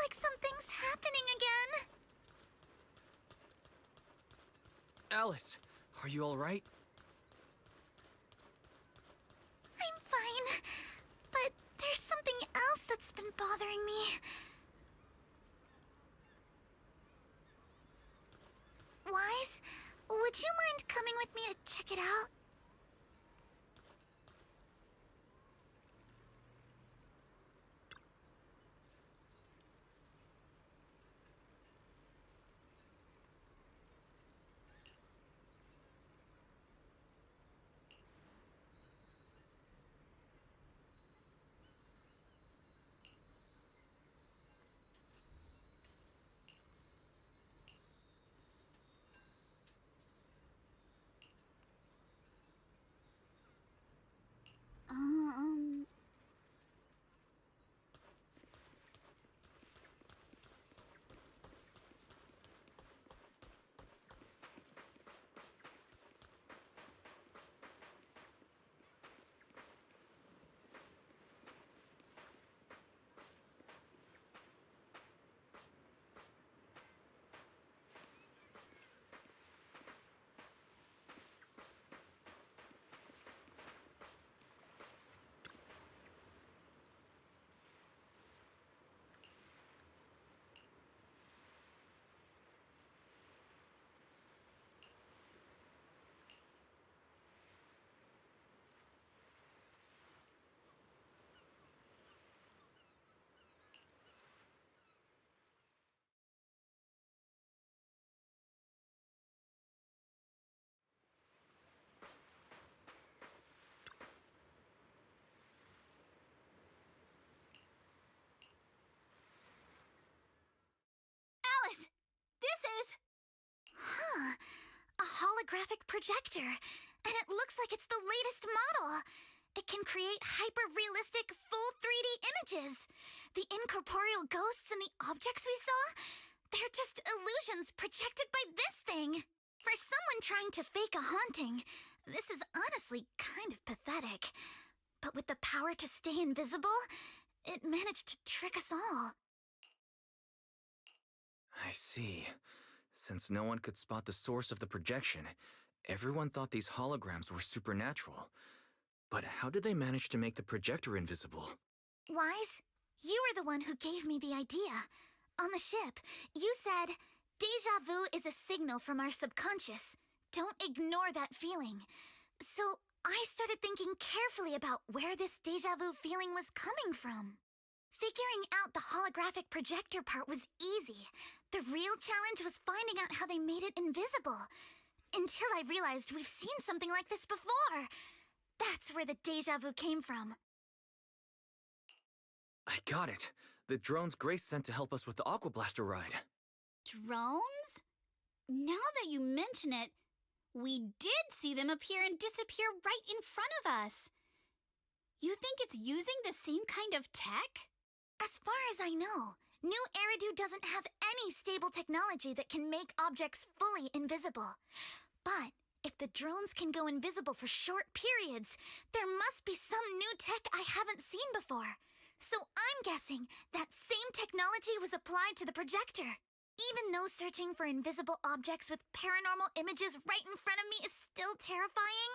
like something's happening again. Alice, are you alright? I'm fine, but there's something else that's been bothering me. Wise, would you mind coming with me to check it out? Um... Alice! This is... Huh. A holographic projector. And it looks like it's the latest model. It can create hyper-realistic, full 3D images. The incorporeal ghosts and the objects we saw, they're just illusions projected by this thing. For someone trying to fake a haunting, this is honestly kind of pathetic. But with the power to stay invisible, it managed to trick us all. I see. Since no one could spot the source of the projection, everyone thought these holograms were supernatural. But how did they manage to make the projector invisible? Wise, you were the one who gave me the idea. On the ship, you said, "Deja vu is a signal from our subconscious. Don't ignore that feeling." So I started thinking carefully about where this deja vu feeling was coming from. Figuring out the holographic projector part was easy. The real challenge was finding out how they made it invisible. Until I realized we've seen something like this before. That's where the deja vu came from. I got it. The drones Grace sent to help us with the Aqua Blaster ride. Drones? Now that you mention it, we did see them appear and disappear right in front of us. You think it's using the same kind of tech? As far as I know, New Eridu doesn't have any stable technology that can make objects fully invisible. But if the drones can go invisible for short periods, there must be some new tech I haven't seen before. So I'm guessing that same technology was applied to the projector. Even though searching for invisible objects with paranormal images right in front of me is still terrifying,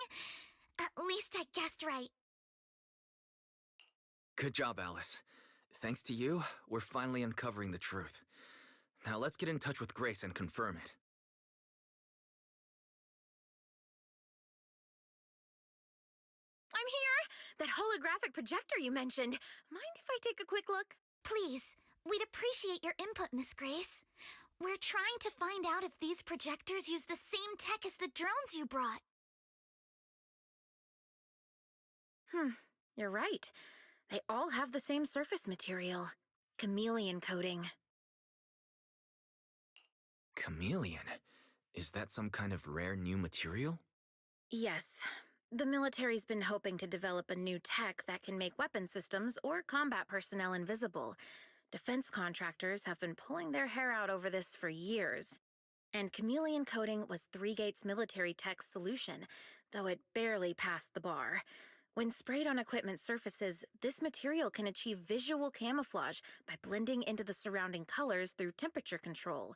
at least I guessed right. Good job, Alice. Thanks to you, we're finally uncovering the truth. Now let's get in touch with Grace and confirm it. I'm here! That holographic projector you mentioned. Mind if I take a quick look? Please, we'd appreciate your input, Miss Grace. We're trying to find out if these projectors use the same tech as the drones you brought. You're right. They all have the same surface material. Chameleon coating. Chameleon? Is that some kind of rare new material? Yes. The military's been hoping to develop a new tech that can make weapon systems or combat personnel invisible. Defense contractors have been pulling their hair out over this for years. And chameleon coating was 3 Gates military tech's solution, though it barely passed the bar. When sprayed on equipment surfaces, this material can achieve visual camouflage by blending into the surrounding colors through temperature control.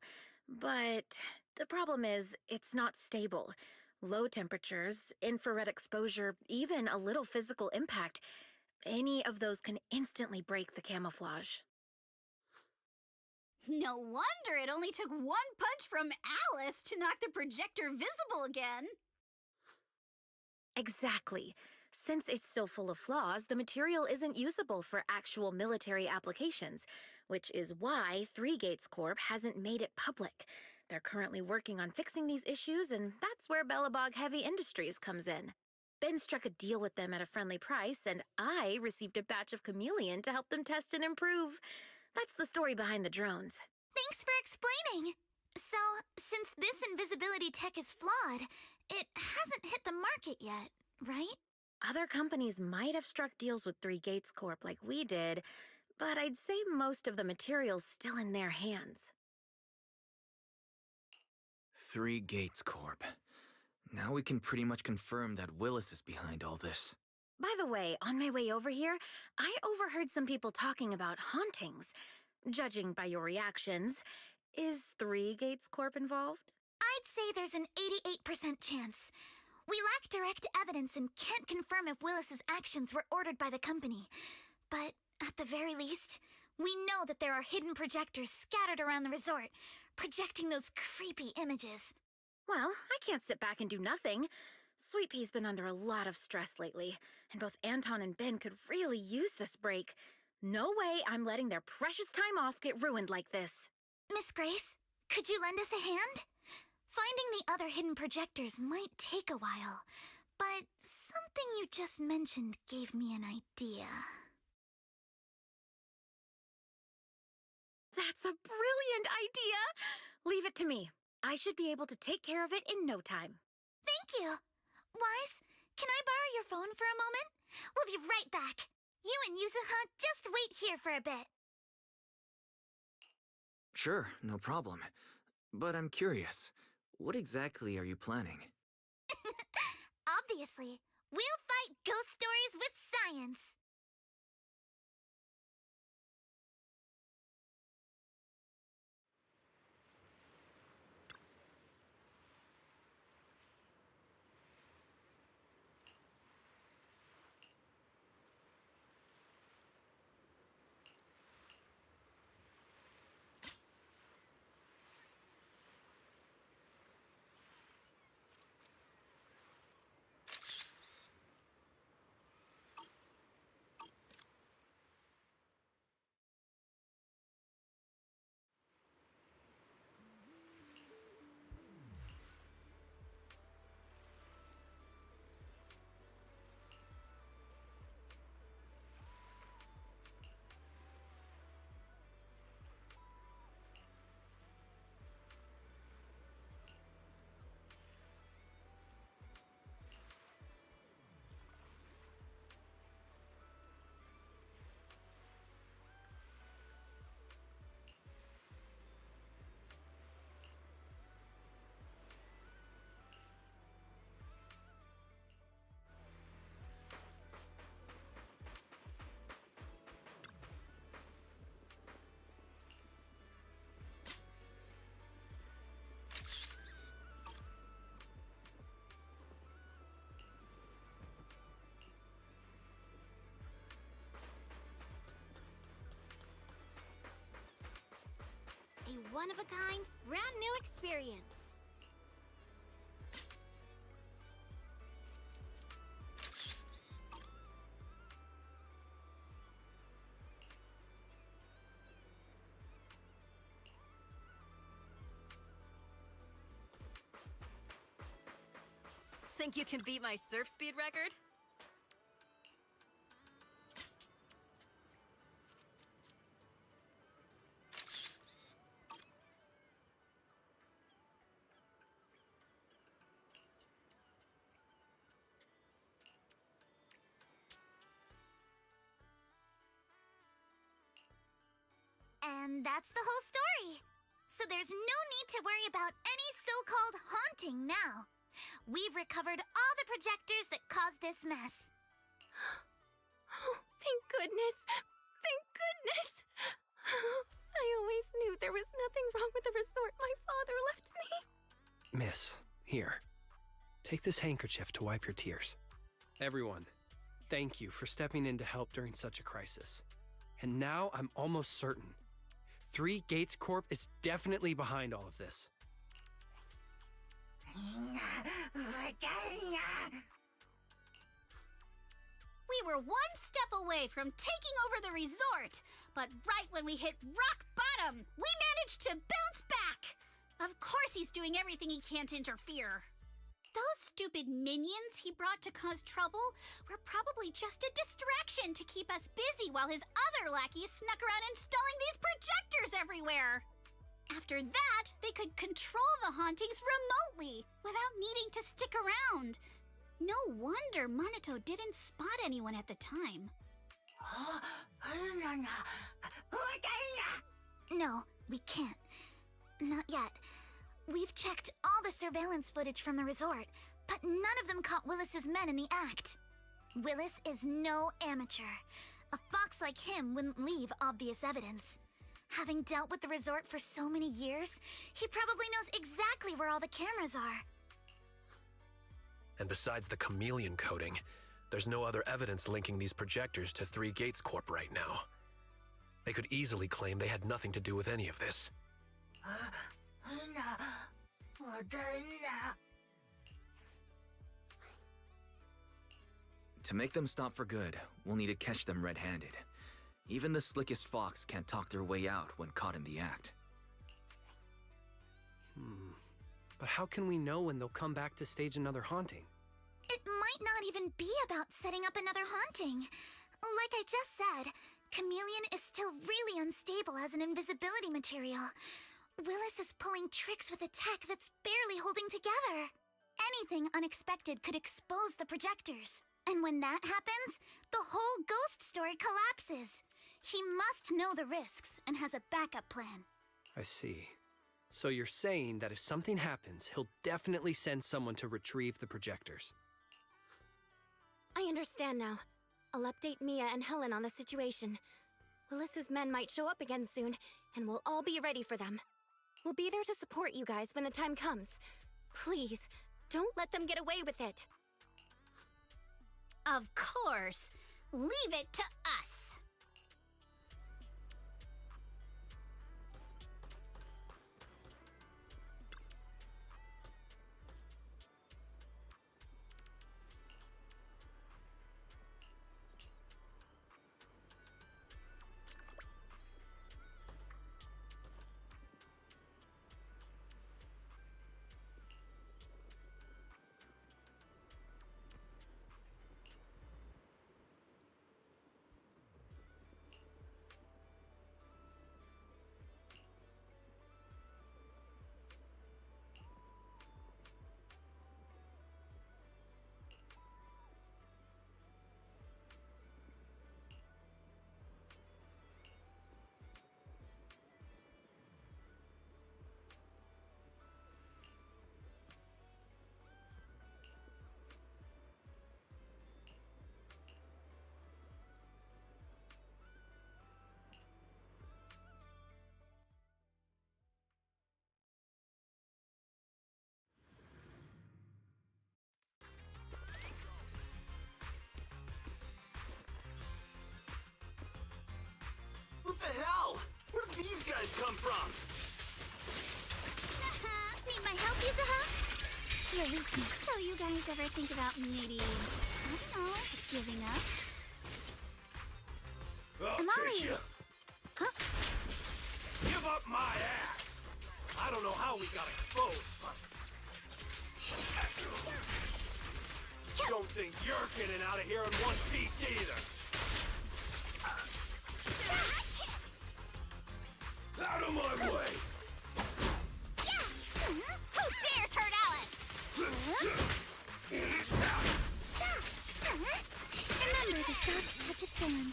But the problem is, it's not stable. Low temperatures, infrared exposure, even a little physical impact, any of those can instantly break the camouflage. No wonder it only took one punch from Alice to knock the projector visible again. Exactly. Since it's still full of flaws, the material isn't usable for actual military applications, which is why Three Gates Corp hasn't made it public. They're currently working on fixing these issues, and that's where Bellabog Heavy Industries comes in. Ben struck a deal with them at a friendly price, and I received a batch of chameleon to help them test and improve. That's the story behind the drones. Thanks for explaining. So, since this invisibility tech is flawed, it hasn't hit the market yet, right? Other companies might have struck deals with Three Gates Corp like we did, but I'd say most of the material's still in their hands. Three Gates Corp. Now we can pretty much confirm that Willis is behind all this. By the way, on my way over here, I overheard some people talking about hauntings. Judging by your reactions, is Three Gates Corp involved? I'd say there's an 88% chance. We lack direct evidence and can't confirm if Willis's actions were ordered by the company. But at the very least, we know that there are hidden projectors scattered around the resort, projecting those creepy images. Well, I can't sit back and do nothing. Sweet Pea's been under a lot of stress lately, and both Anton and Ben could really use this break. No way I'm letting their precious time off get ruined like this. Miss Grace, could you lend us a hand? Finding the other hidden projectors might take a while, but something you just mentioned gave me an idea. That's a brilliant idea! Leave it to me. I should be able to take care of it in no time. Thank you. Wise, can I borrow your phone for a moment? We'll be right back. You and Yuzuha just wait here for a bit. Sure, no problem. But I'm curious, what exactly are you planning? Obviously, we'll fight ghost stories with science. A one-of-a-kind, brand-new experience. Think you can beat my surf speed record? And that's the whole story. So there's no need to worry about any so-called haunting now. We've recovered all the projectors that caused this mess. Oh, thank goodness. Thank goodness. I always knew there was nothing wrong with the resort my father left me. Miss, here. Take this handkerchief to wipe your tears. Everyone, thank you for stepping in to help during such a crisis. And now I'm almost certain. 3 Gates Corp is definitely behind all of this. We were one step away from taking over the resort, but right when we hit rock bottom, we managed to bounce back. Of course he's doing everything he can to interfere. Those stupid minions he brought to cause trouble were probably just a distraction to keep us busy while his other lackeys snuck around installing these projectors everywhere. After that, they could control the hauntings remotely without needing to stick around. No wonder Monato didn't spot anyone at the time. No, we can't. Not yet. We've checked all the surveillance footage from the resort, but none of them caught Willis's men in the act. Willis is no amateur. A fox like him wouldn't leave obvious evidence. Having dealt with the resort for so many years, he probably knows exactly where all the cameras are. And besides the chameleon coating, there's no other evidence linking these projectors to 3 Gates Corp right now. They could easily claim they had nothing to do with any of this. To make them stop for good, we'll need to catch them red-handed. Even the slickest fox can't talk their way out when caught in the act. But how can we know when they'll come back to stage another haunting? It might not even be about setting up another haunting. Like I just said, Chameleon is still really unstable as an invisibility material. Willis is pulling tricks with a tech that's barely holding together. Anything unexpected could expose the projectors. And when that happens, the whole ghost story collapses. He must know the risks and has a backup plan. I see. So you're saying that if something happens, he'll definitely send someone to retrieve the projectors. I understand now. I'll update Mia and Helen on the situation. Willis's men might show up again soon, and we'll all be ready for them. We'll be there to support you guys when the time comes. Please, don't let them get away with it. Of course. Leave it to us. What the hell? Where did these guys come from? Need my help, Yuzuha? You're weakness. So you guys ever think about maybe, I don't know, giving up? I'll take you. Tamales! Huh? Give up my ass! I don't know how we got exposed, but... Don't think you're getting out of here in one piece either! Out of my way! Who dares hurt Alice? Remember the soft touch of sand.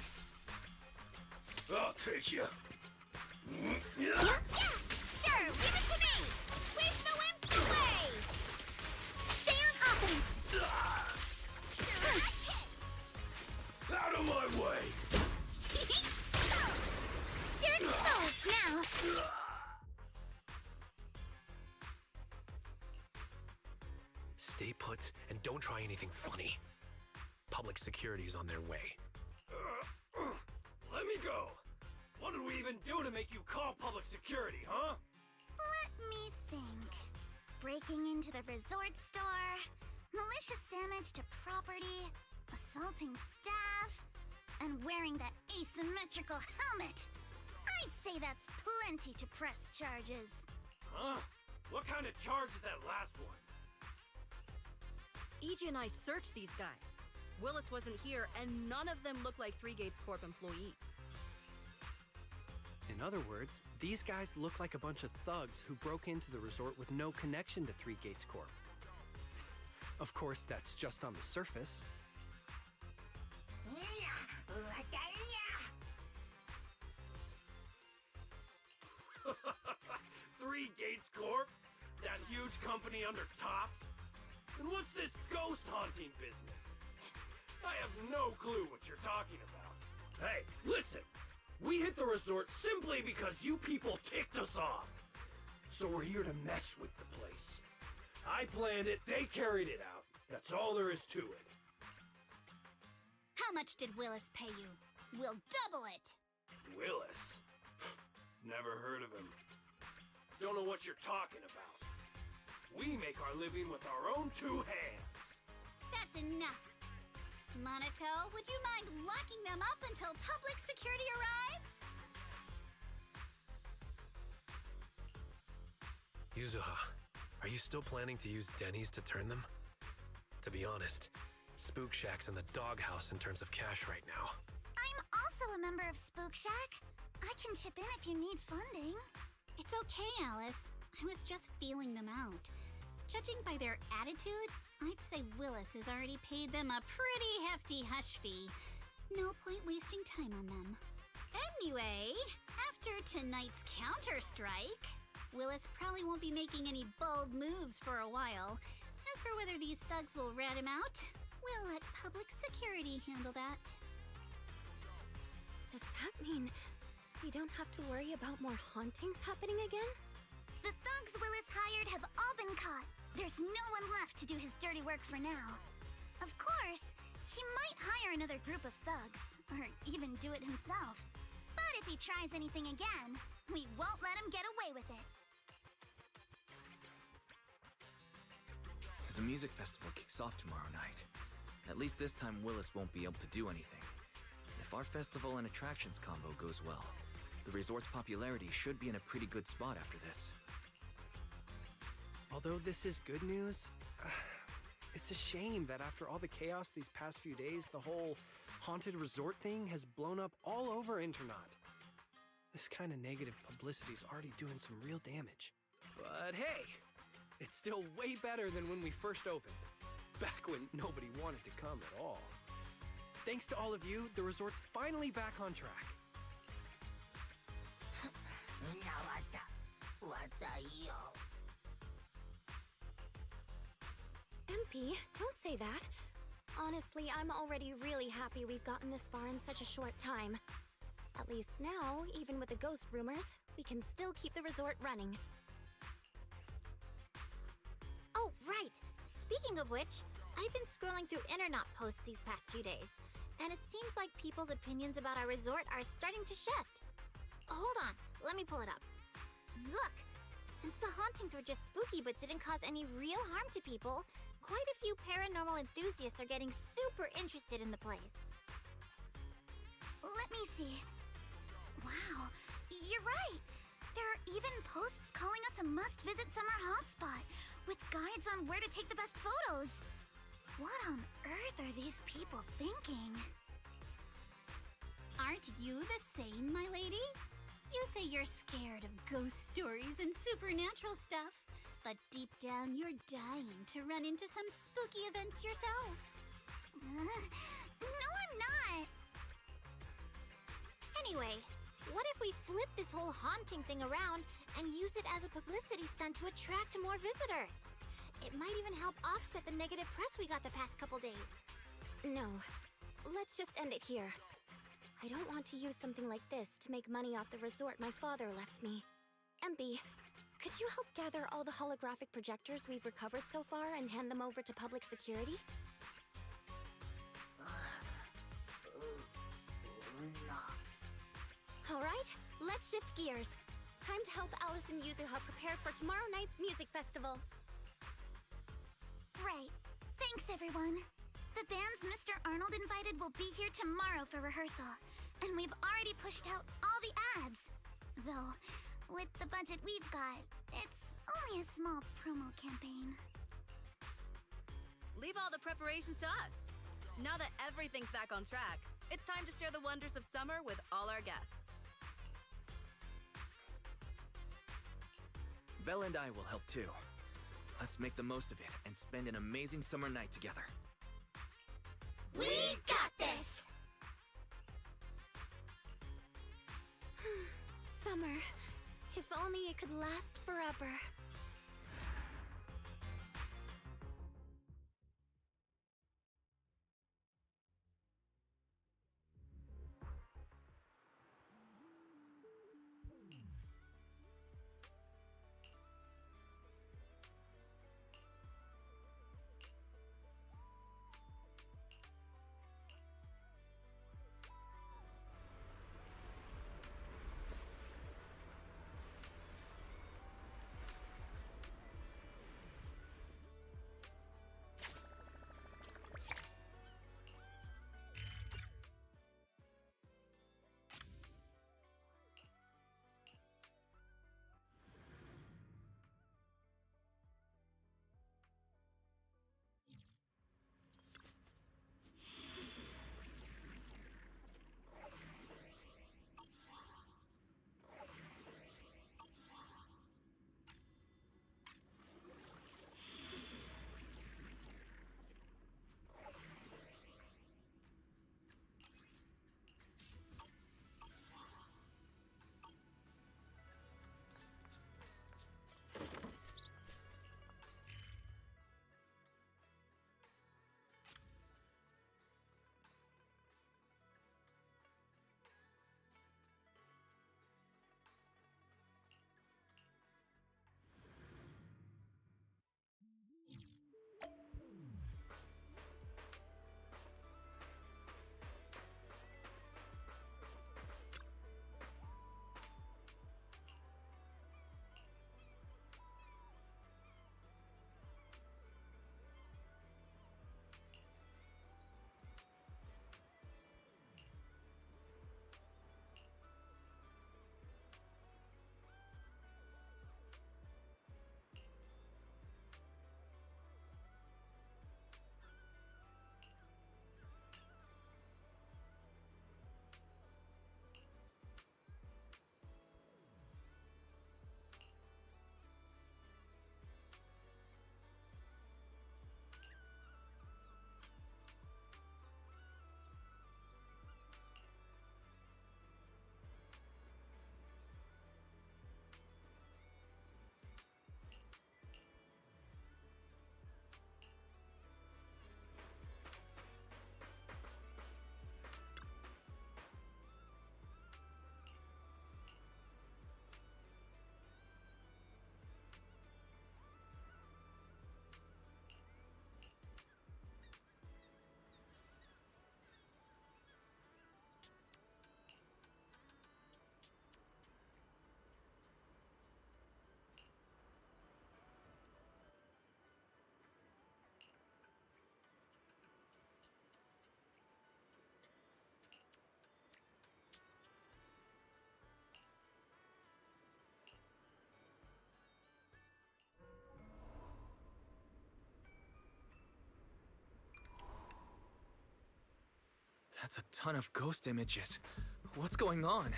I'll take you. Sure, leave it to me! Sweep the wimps away! Stay on offense! wallet and don't try anything funny. Public security's on their way. Let me go. What did we even do to make you call public security, huh? Let me think. Breaking into the resort store, malicious damage to property, assaulting staff, and wearing that asymmetrical helmet. I'd say that's plenty to press charges. Huh? What kind of charge is that last one? EG and I searched these guys. Willis wasn't here, and none of them look like Three Gates Corp employees. In other words, these guys look like a bunch of thugs who broke into the resort with no connection to Three Gates Corp. Of course, that's just on the surface. Three Gates Corp? That huge company under Tops? And what's this ghost haunting business? I have no clue what you're talking about. Hey, listen! We hit the resort simply because you people ticked us off. So we're here to mess with the place. I planned it, they carried it out. That's all there is to it. How much did Willis pay you? We'll double it! Willis? Never heard of him. Don't know what you're talking about. We make our living with our own two hands. That's enough. Monato, would you mind locking them up until public security arrives? Yuzuha, are you still planning to use Denny's to turn them? To be honest, Spook Shack's in the doghouse in terms of cash right now. I'm also a member of Spook Shack. I can chip in if you need funding. It's okay, Alice. I was just feeling them out. Judging by their attitude, I'd say Willis has already paid them a pretty hefty hush fee. No point wasting time on them. Anyway, after tonight's counter-strike, Willis probably won't be making any bold moves for a while. As for whether these thugs will rat him out, we'll let public security handle that. Does that mean we don't have to worry about more hauntings happening again? The thugs Willis hired have all been caught. There's no one left to do his dirty work for now. Of course, he might hire another group of thugs, or even do it himself. But if he tries anything again, we won't let him get away with it. The music festival kicks off tomorrow night. At least this time Willis won't be able to do anything. If our festival and attractions combo goes well, the resort's popularity should be in a pretty good spot after this. Although this is good news, it's a shame that after all the chaos these past few days, the whole haunted resort thing has blown up all over Internaut. This kind of negative publicity's already doing some real damage. But hey, it's still way better than when we first opened, back when nobody wanted to come at all. Thanks to all of you, the resort's finally back on track. MP, don't say that. Honestly, I'm already really happy we've gotten this far in such a short time. At least now, even with the ghost rumors, we can still keep the resort running. Oh, right! Speaking of which, I've been scrolling through Internaut posts these past few days, and it seems like people's opinions about our resort are starting to shift. Hold on, let me pull it up. Look! Since the hauntings were just spooky but didn't cause any real harm to people, quite a few paranormal enthusiasts are getting super interested in the place. Let me see. Wow, you're right! There are even posts calling us a must-visit summer hotspot, with guides on where to take the best photos. What on earth are these people thinking? Aren't you the same, my lady? You say you're scared of ghost stories and supernatural stuff, but deep down you're dying to run into some spooky events yourself. No, I'm not. Anyway, what if we flip this whole haunting thing around and use it as a publicity stunt to attract more visitors? It might even help offset the negative press we got the past couple days. No, let's just end it here. I don't want to use something like this to make money off the resort my father left me. MP, Could you help gather all the holographic projectors we've recovered so far and hand them over to public security? Alright, let's shift gears. Time to help Alice and Yuzuha prepare for tomorrow night's music festival. Right. Thanks, everyone. The bands Mr. Arnold invited will be here tomorrow for rehearsal, and we've already pushed out all the ads. Though, with the budget we've got, it's only a small promo campaign. Leave all the preparations to us. Now that everything's back on track, it's time to share the wonders of summer with all our guests. Belle and I will help too. Let's make the most of it and spend an amazing summer night together. We got this! Summer. If only it could last forever. That's a ton of ghost images. What's going on?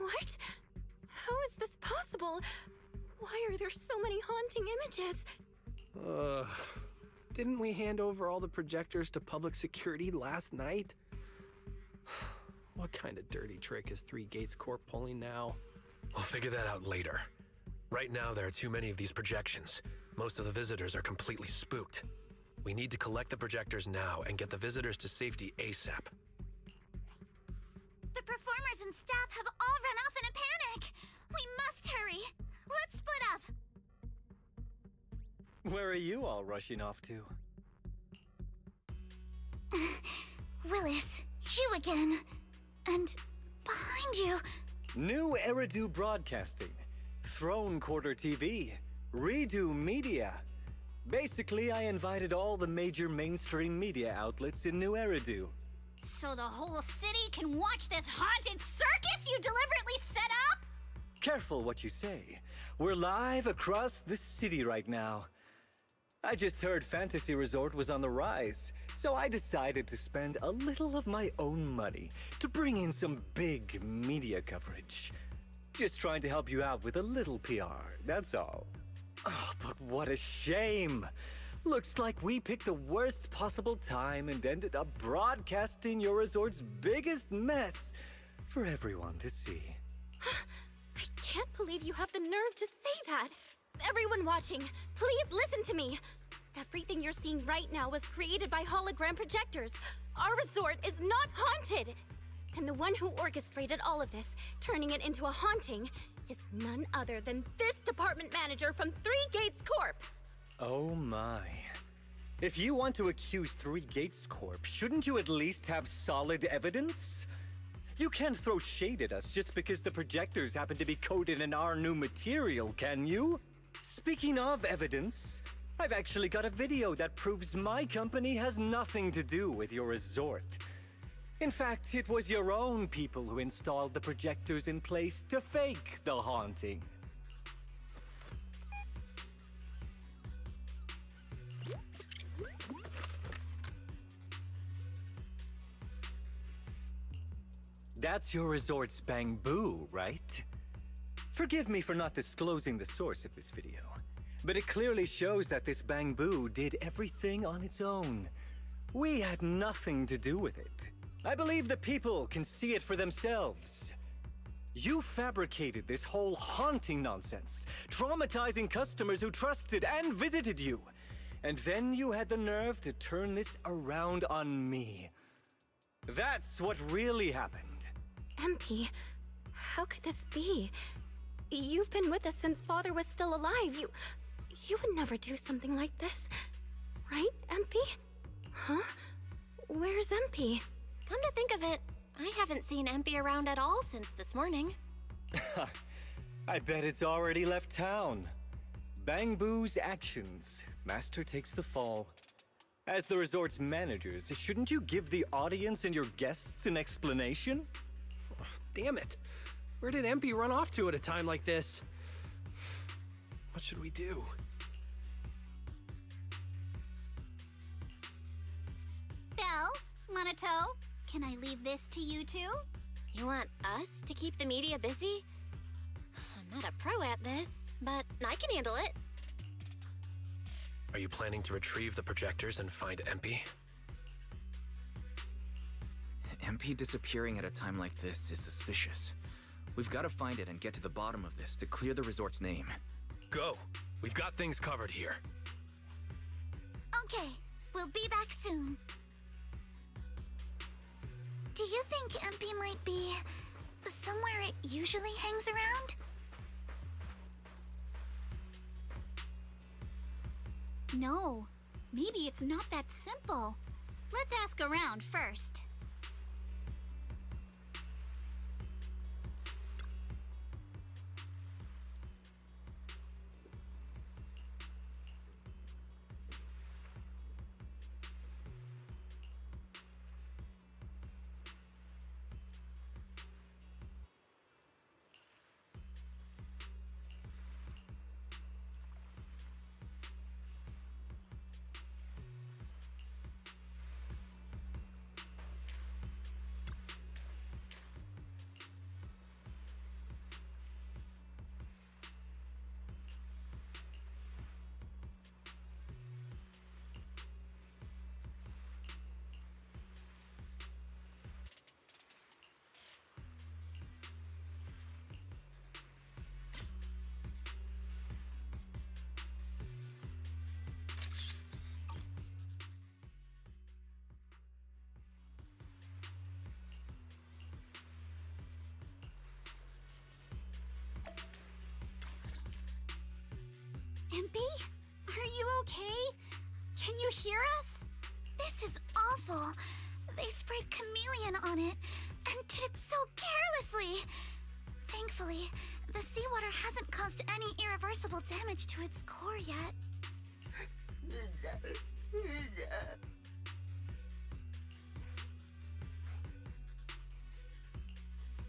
What? How is this possible? Why are there so many haunting images? Didn't we hand over all the projectors to public security last night? What kind of dirty trick is Three Gates Corp pulling now? We'll figure that out later. Right now, there are too many of these projections. Most of the visitors are completely spooked. We need to collect the projectors now and get the visitors to safety ASAP. The performers and staff have all run off in a panic. We must hurry. Let's split up. Where are you all rushing off to? Willis, you again. And behind you. New Eridu Broadcasting, Throne Quarter TV, Redo Media. Basically, I invited all the major mainstream media outlets in New Eridu. So the whole city can watch this haunted circus you deliberately set up? Careful what you say. We're live across the city right now. I just heard Fantasy Resort was on the rise, so I decided to spend a little of my own money to bring in some big media coverage. Just trying to help you out with a little PR, that's all. Oh, but what a shame! Looks like we picked the worst possible time and ended up broadcasting your resort's biggest mess for everyone to see. I can't believe you have the nerve to say that. Everyone watching, please listen to me. Everything you're seeing right now was created by hologram projectors. Our resort is not haunted. And the one who orchestrated all of this, turning it into a haunting, is none other than this department manager from Three Gates Corp. Oh my. If you want to accuse Three Gates Corp, shouldn't you at least have solid evidence? You can't throw shade at us just because the projectors happen to be coated in our new material, can you? Speaking of evidence, I've actually got a video that proves my company has nothing to do with your resort. In fact, it was your own people who installed the projectors in place to fake the haunting. That's your resort's Bamboo, right? Forgive me for not disclosing the source of this video, but it clearly shows that this Bamboo did everything on its own. We had nothing to do with it. I believe the people can see it for themselves. You fabricated this whole haunting nonsense, traumatizing customers who trusted and visited you. And then you had the nerve to turn this around on me. That's what really happened. MP, how could this be? You've been with us since Father was still alive. You would never do something like this. Right, MP? Huh? Where's MP? Come to think of it, I haven't seen MP around at all since this morning. I bet it's already left town. Bamboo's actions. Master takes the fall. As the resort's managers, shouldn't you give the audience and your guests an explanation? Damn it! Where did MP run off to at a time like this? What should we do? Belle, Monato, can I leave this to you two? You want us to keep the media busy? I'm not a pro at this, but I can handle it. Are you planning to retrieve the projectors and find MP? MP disappearing at a time like this is suspicious. We've got to find it and get to the bottom of this to clear the resort's name. Go! We've got things covered here. Okay, we'll be back soon. Do you think MP might be somewhere it usually hangs around? No, maybe it's not that simple. Let's ask around first. Impy? Are you okay? Can you hear us? This is awful. They sprayed chameleon on it and did it so carelessly. Thankfully, the seawater hasn't caused any irreversible damage to its core yet.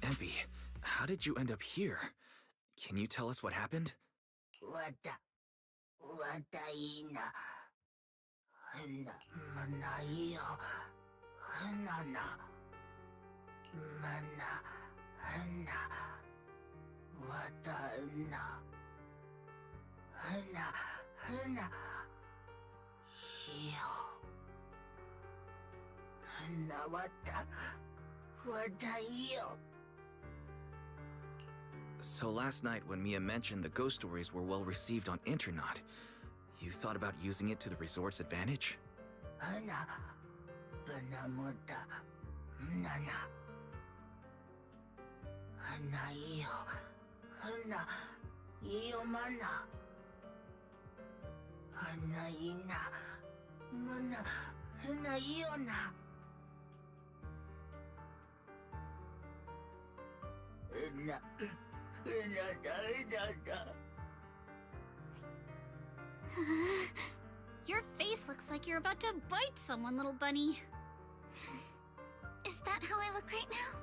Empy, how did you end up here? Can you tell us what happened? So last night when Mia mentioned the ghost stories were well received on Internet, you thought about using it to the resort's advantage? Your face looks like you're about to bite someone, little bunny. Is that how I look right now?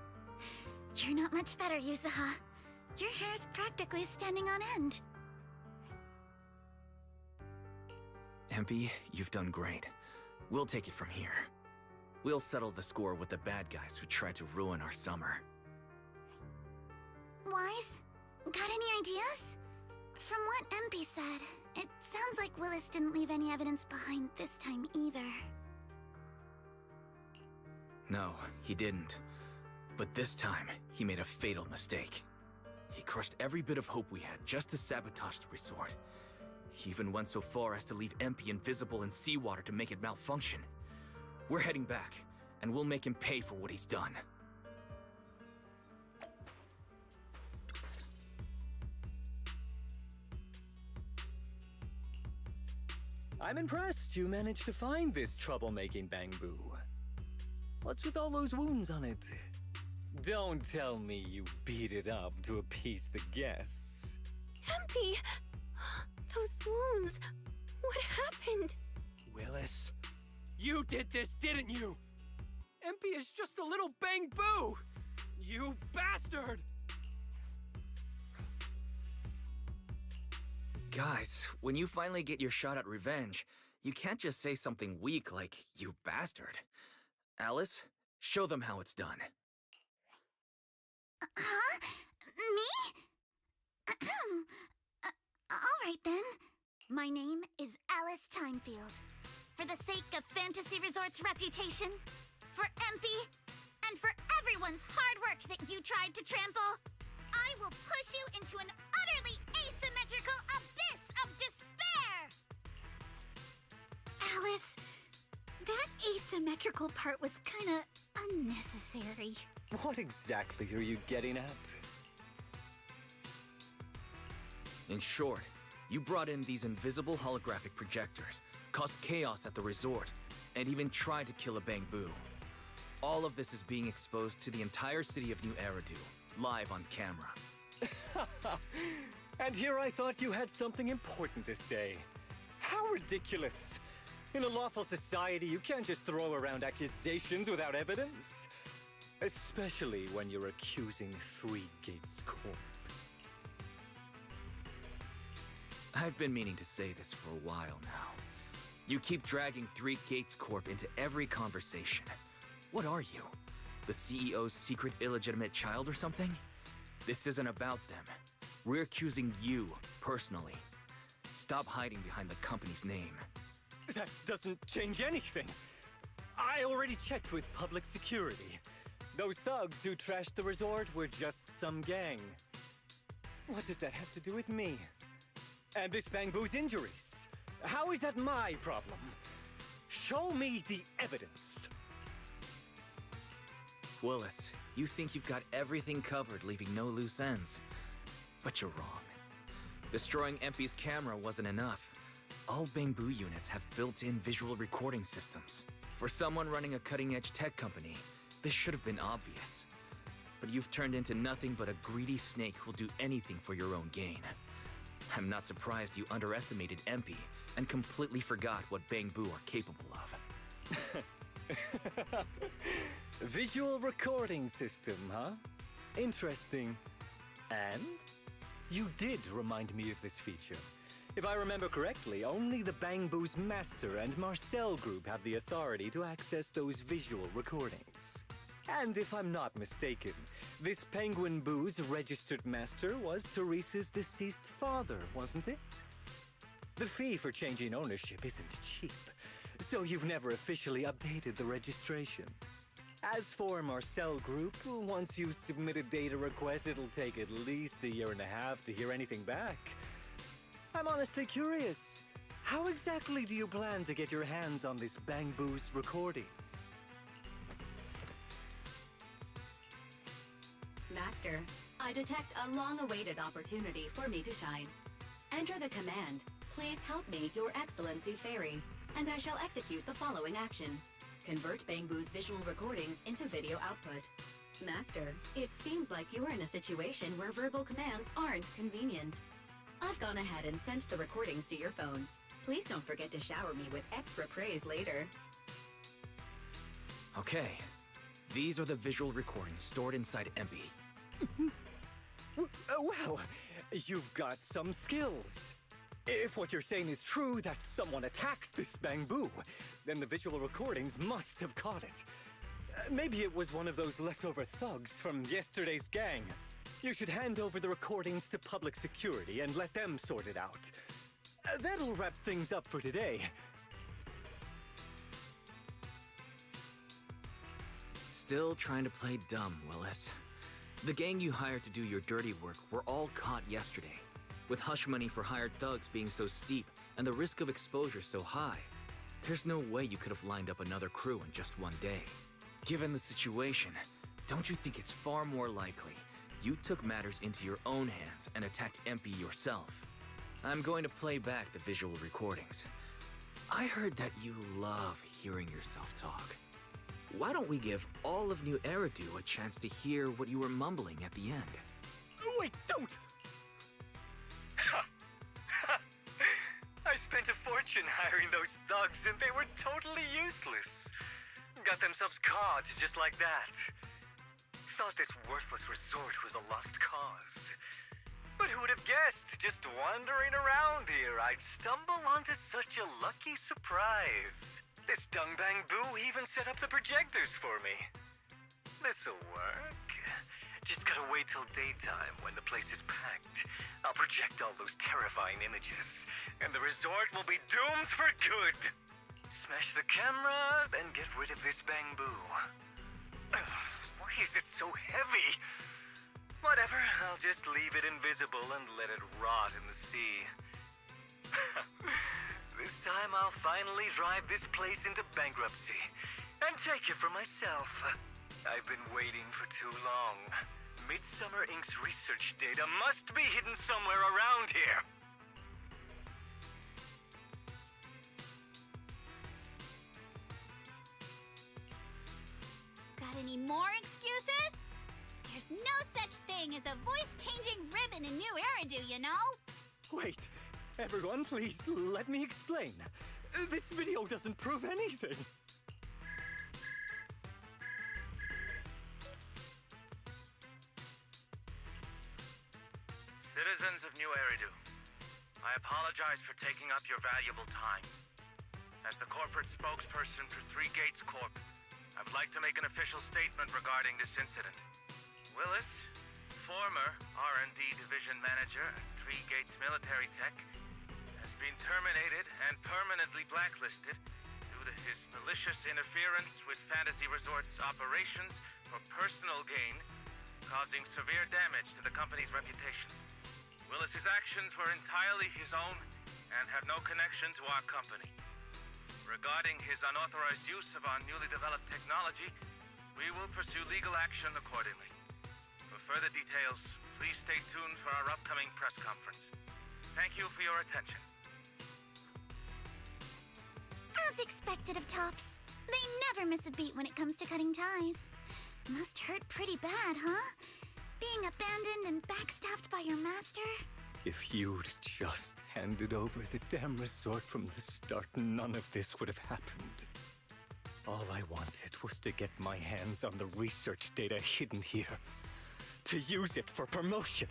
You're not much better, Yuzuha. Your hair's practically standing on end. Empy, you've done great. We'll take it from here. We'll settle the score with the bad guys who tried to ruin our summer. Wise, got any ideas? From what MP said, it sounds like Willis didn't leave any evidence behind this time either. No, he didn't. But this time, he made a fatal mistake. He crushed every bit of hope we had just to sabotage the resort. He even went so far as to leave MP invisible in seawater to make it malfunction. We're heading back, and we'll make him pay for what he's done. I'm impressed you managed to find this troublemaking Bangbu. What's with all those wounds on it? Don't tell me you beat it up to appease the guests. Empy! Those wounds! What happened? Willis, you did this, didn't you? MP is just a little Bangbu! You bastard! Guys, when you finally get your shot at revenge, you can't just say something weak like, "You bastard." Alice, show them how it's done. Huh? Me? Alright then. My name is Alice Timefield. For the sake of Fantasy Resort's reputation, for MP, and for everyone's hard work that you tried to trample, I will push you into an utterly asymmetrical abyss of despair! Alice, that asymmetrical part was kinda unnecessary. What exactly are you getting at? In short, you brought in these invisible holographic projectors, caused chaos at the resort, and even tried to kill a Bangbu. All of this is being exposed to the entire city of New Eridu, live on camera. And here I thought you had something important to say. How ridiculous! In a lawful society, you can't just throw around accusations without evidence. Especially when you're accusing Three Gates Corp. I've been meaning to say this for a while now. You keep dragging Three Gates Corp into every conversation. What are you? The CEO's secret illegitimate child or something? This isn't about them. We're accusing you, personally. Stop hiding behind the company's name. That doesn't change anything. I already checked with public security. Those thugs who trashed the resort were just some gang. What does that have to do with me? And this Bangbu's injuries? How is that my problem? Show me the evidence. Willis, you think you've got everything covered, leaving no loose ends. But you're wrong. Destroying Empy's camera wasn't enough. All Bangbu units have built-in visual recording systems. For someone running a cutting-edge tech company, this should have been obvious. But you've turned into nothing but a greedy snake who'll do anything for your own gain. I'm not surprised you underestimated Empy and completely forgot what Bangbu are capable of. Visual recording system, huh? Interesting. And? You did remind me of this feature. If I remember correctly, only the Bangbu's Master and Marcel Group have the authority to access those visual recordings. And if I'm not mistaken, this Penguin Boo's registered master was Teresa's deceased father, wasn't it? The fee for changing ownership isn't cheap, so you've never officially updated the registration. As for Marcel Group, once you submit a data request, it'll take at least 1.5 years to hear anything back. I'm honestly curious. How exactly do you plan to get your hands on this Bangbu's recordings? Master, I detect a long-awaited opportunity for me to shine. Enter the command, "Please help me, Your Excellency Fairy," and I shall execute the following action. Convert Bangbu's visual recordings into video output. Master, it seems like you're in a situation where verbal commands aren't convenient. I've gone ahead and sent the recordings to your phone. Please don't forget to shower me with extra praise later. Okay. These are the visual recordings stored inside Empy. Well, you've got some skills. If what you're saying is true, that someone attacked this Bangbu, then the visual recordings must have caught it. Maybe it was one of those leftover thugs from yesterday's gang. You should hand over the recordings to public security and let them sort it out. That'll wrap things up for today. Still trying to play dumb, Willis. The gang you hired to do your dirty work were all caught yesterday. With hush money for hired thugs being so steep and the risk of exposure so high, there's no way you could have lined up another crew in just one day. Given the situation, don't you think it's far more likely you took matters into your own hands and attacked Empy yourself? I'm going to play back the visual recordings. I heard that you love hearing yourself talk. Why don't we give all of New Eridu a chance to hear what you were mumbling at the end? Wait, don't! I spent a fortune hiring those thugs and they were totally useless. Got themselves caught just like that. Thought this worthless resort was a lost cause. But who would have guessed, just wandering around here, I'd stumble onto such a lucky surprise. This dung Bangbu even set up the projectors for me. This'll work. Just gotta wait till daytime when the place is packed. I'll project all those terrifying images, and the resort will be doomed for good. Smash the camera, then get rid of this Bangbu. Why is it so heavy? Whatever, I'll just leave it invisible and let it rot in the sea. This time I'll finally drive this place into bankruptcy and take it for myself. I've been waiting for too long. Midsummer Inc.'s research data must be hidden somewhere around here. Got any more excuses? There's no such thing as a voice-changing ribbon in New Eridu, you know? Wait, everyone, please let me explain. This video doesn't prove anything. Citizens of New Eridu, I apologize for taking up your valuable time. As the corporate spokesperson for Three Gates Corp., I would like to make an official statement regarding this incident. Willis, former R&D division manager at Three Gates Military Tech, has been terminated and permanently blacklisted due to his malicious interference with Fantasy Resort's operations for personal gain, causing severe damage to the company's reputation. Willis's actions were entirely his own and have no connection to our company. Regarding his unauthorized use of our newly developed technology, we will pursue legal action accordingly. For further details, please stay tuned for our upcoming press conference. Thank you for your attention. As expected of Tops, they never miss a beat when it comes to cutting ties. Must hurt pretty bad, huh? Being abandoned and backstabbed by your master? If you'd just handed over the damn resort from the start, none of this would have happened. All I wanted was to get my hands on the research data hidden here. To use it for promotion.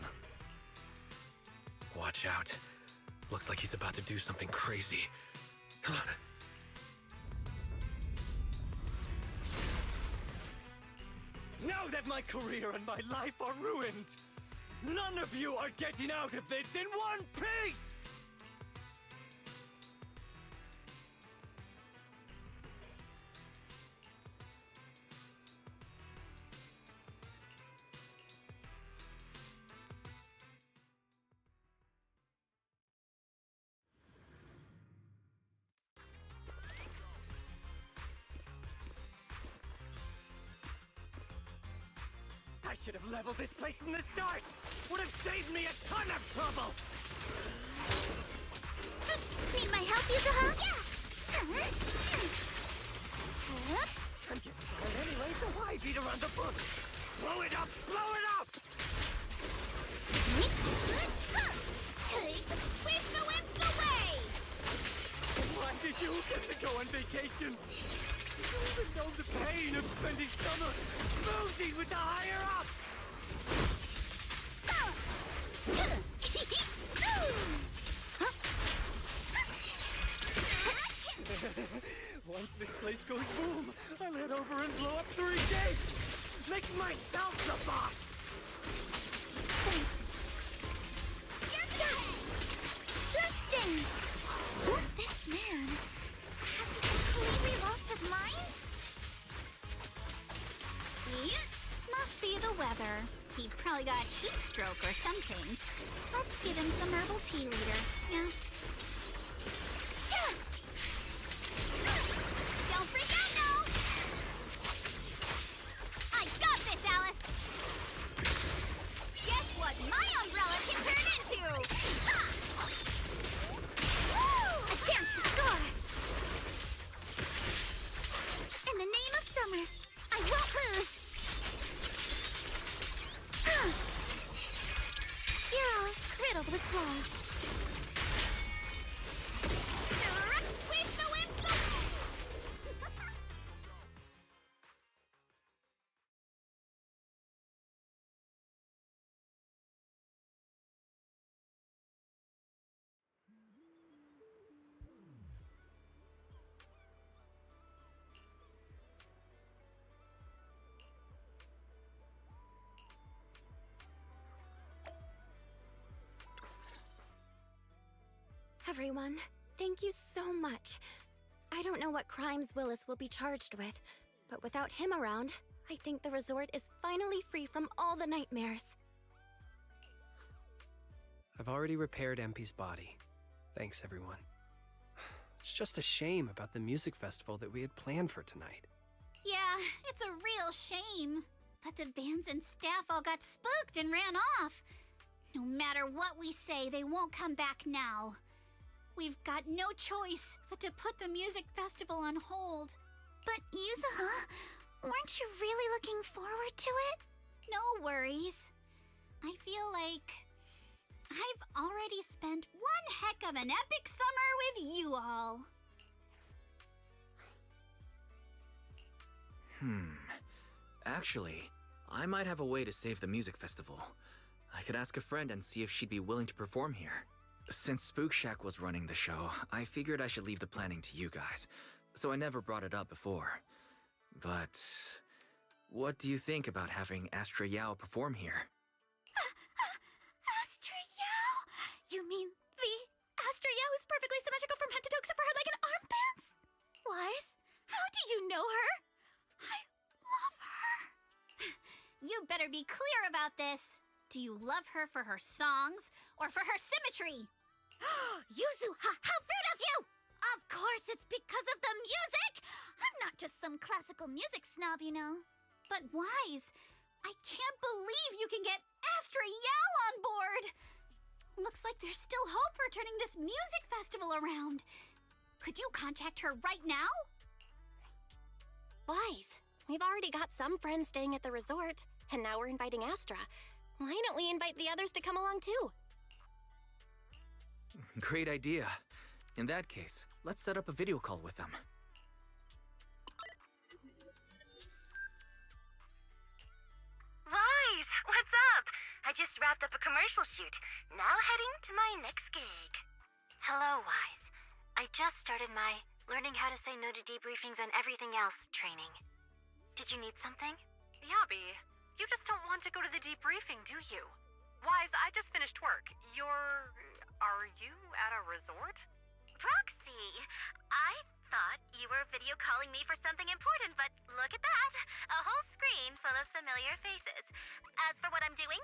Watch out. Looks like he's about to do something crazy. Now that my career and my life are ruined, none of you are getting out of this in one piece! I should have leveled this place from the start! Would have saved me a ton of trouble! Need my help, Yuzuha? Yeah! I'm getting tired anyway, so why beat around the bush? Blow it up! Blow it up! Sweep the wimps away! Why did you get to go on vacation? You even know the pain of spending summer boozing with the higher-ups! Once this place goes boom, I'll head over and blow up 3 gates! Make myself the boss! Thanks. Let's dance! This man, has he completely lost his mind? Must be the weather. He probably got heat stroke or something. Let's give him some herbal tea later. Yeah. Don't freak out now! I got this, Alice! Guess what my umbrella can turn into? A chance to score! In the name of summer, I won't lose! You're all riddled with flaws. Sweep the wimps away! Everyone, thank you so much. I don't know what crimes Willis will be charged with, but without him around, I think the resort is finally free from all the nightmares. I've already repaired MP's body. Thanks, everyone. It's just a shame about the music festival that we had planned for tonight. Yeah, it's a real shame. But the bands and staff all got spooked and ran off. No matter what we say, they won't come back now. We've got no choice but to put the music festival on hold. But Yuzuha, weren't you really looking forward to it? No worries. I feel like I've already spent one heck of an epic summer with you all. Actually, I might have a way to save the music festival. I could ask a friend and see if she'd be willing to perform here. Since Spook Shack was running the show, I figured I should leave the planning to you guys, so I never brought it up before. But what do you think about having Astra Yao perform here? Astra Yao? You mean the Astra Yao who's perfectly symmetrical from head to toe except for her leg and armpits? Wise, how do you know her? I love her. You better be clear about this. Do you love her for her songs or for her symmetry? Yuzuha, how rude of you! Of course it's because of the music! I'm not just some classical music snob, you know. But Wise, I can't believe you can get Astra Yao on board! Looks like there's still hope for turning this music festival around. Could you contact her right now? Wise, we've already got some friends staying at the resort, and now we're inviting Astra. Why don't we invite the others to come along too? Great idea. In that case, let's set up a video call with them. Wise, what's up? I just wrapped up a commercial shoot. Now heading to my next gig. Hello, Wise. I just started my learning how to say no to debriefings and everything else training. Did you need something? Yabi, you just don't want to go to the debriefing, do you? Wise, I just finished work. Are you at a resort? Proxy, I thought you were video calling me for something important, but look at that! A whole screen full of familiar faces. As for what I'm doing,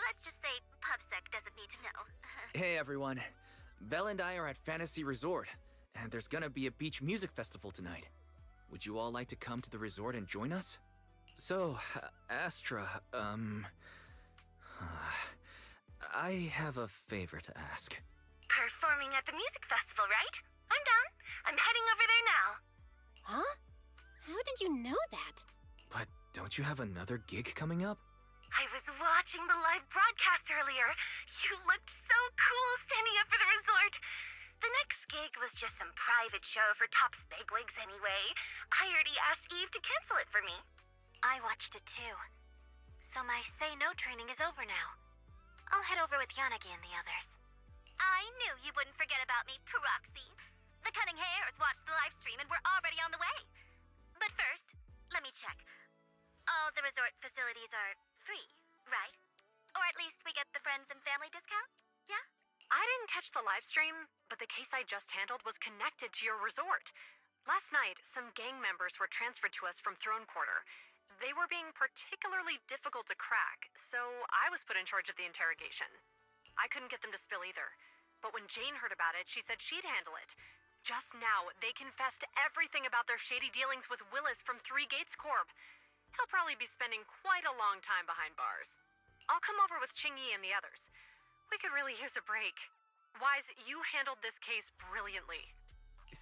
let's just say PubSec doesn't need to know. Hey everyone. Belle and I are at Fantasy Resort, and there's gonna be a beach music festival tonight. Would you all like to come to the resort and join us? So, Astra, I have a favor to ask. Performing at the music festival, right? I'm down. I'm heading over there now. Huh? How did you know that? But don't you have another gig coming up? I was watching the live broadcast earlier. You looked so cool standing up for the resort. The next gig was just some private show for Top's bigwigs anyway. I already asked Eve to cancel it for me. I watched it too. So my say no training is over now. I'll head over with Yanagi and the others. I knew you wouldn't forget about me, Proxy. The Cunning Hares watched the live stream and we're already on the way. But first, let me check. All the resort facilities are free, right? Or at least we get the friends and family discount? Yeah? I didn't catch the live stream, but the case I just handled was connected to your resort. Last night, some gang members were transferred to us from Throne Quarter. They were being particularly difficult to crack, so I was put in charge of the interrogation. I couldn't get them to spill either, but when Jane heard about it, she said she'd handle it. Just now, they confessed everything about their shady dealings with Willis from Three Gates Corp. He'll probably be spending quite a long time behind bars. I'll come over with Chingy and the others. We could really use a break. Wise, you handled this case brilliantly.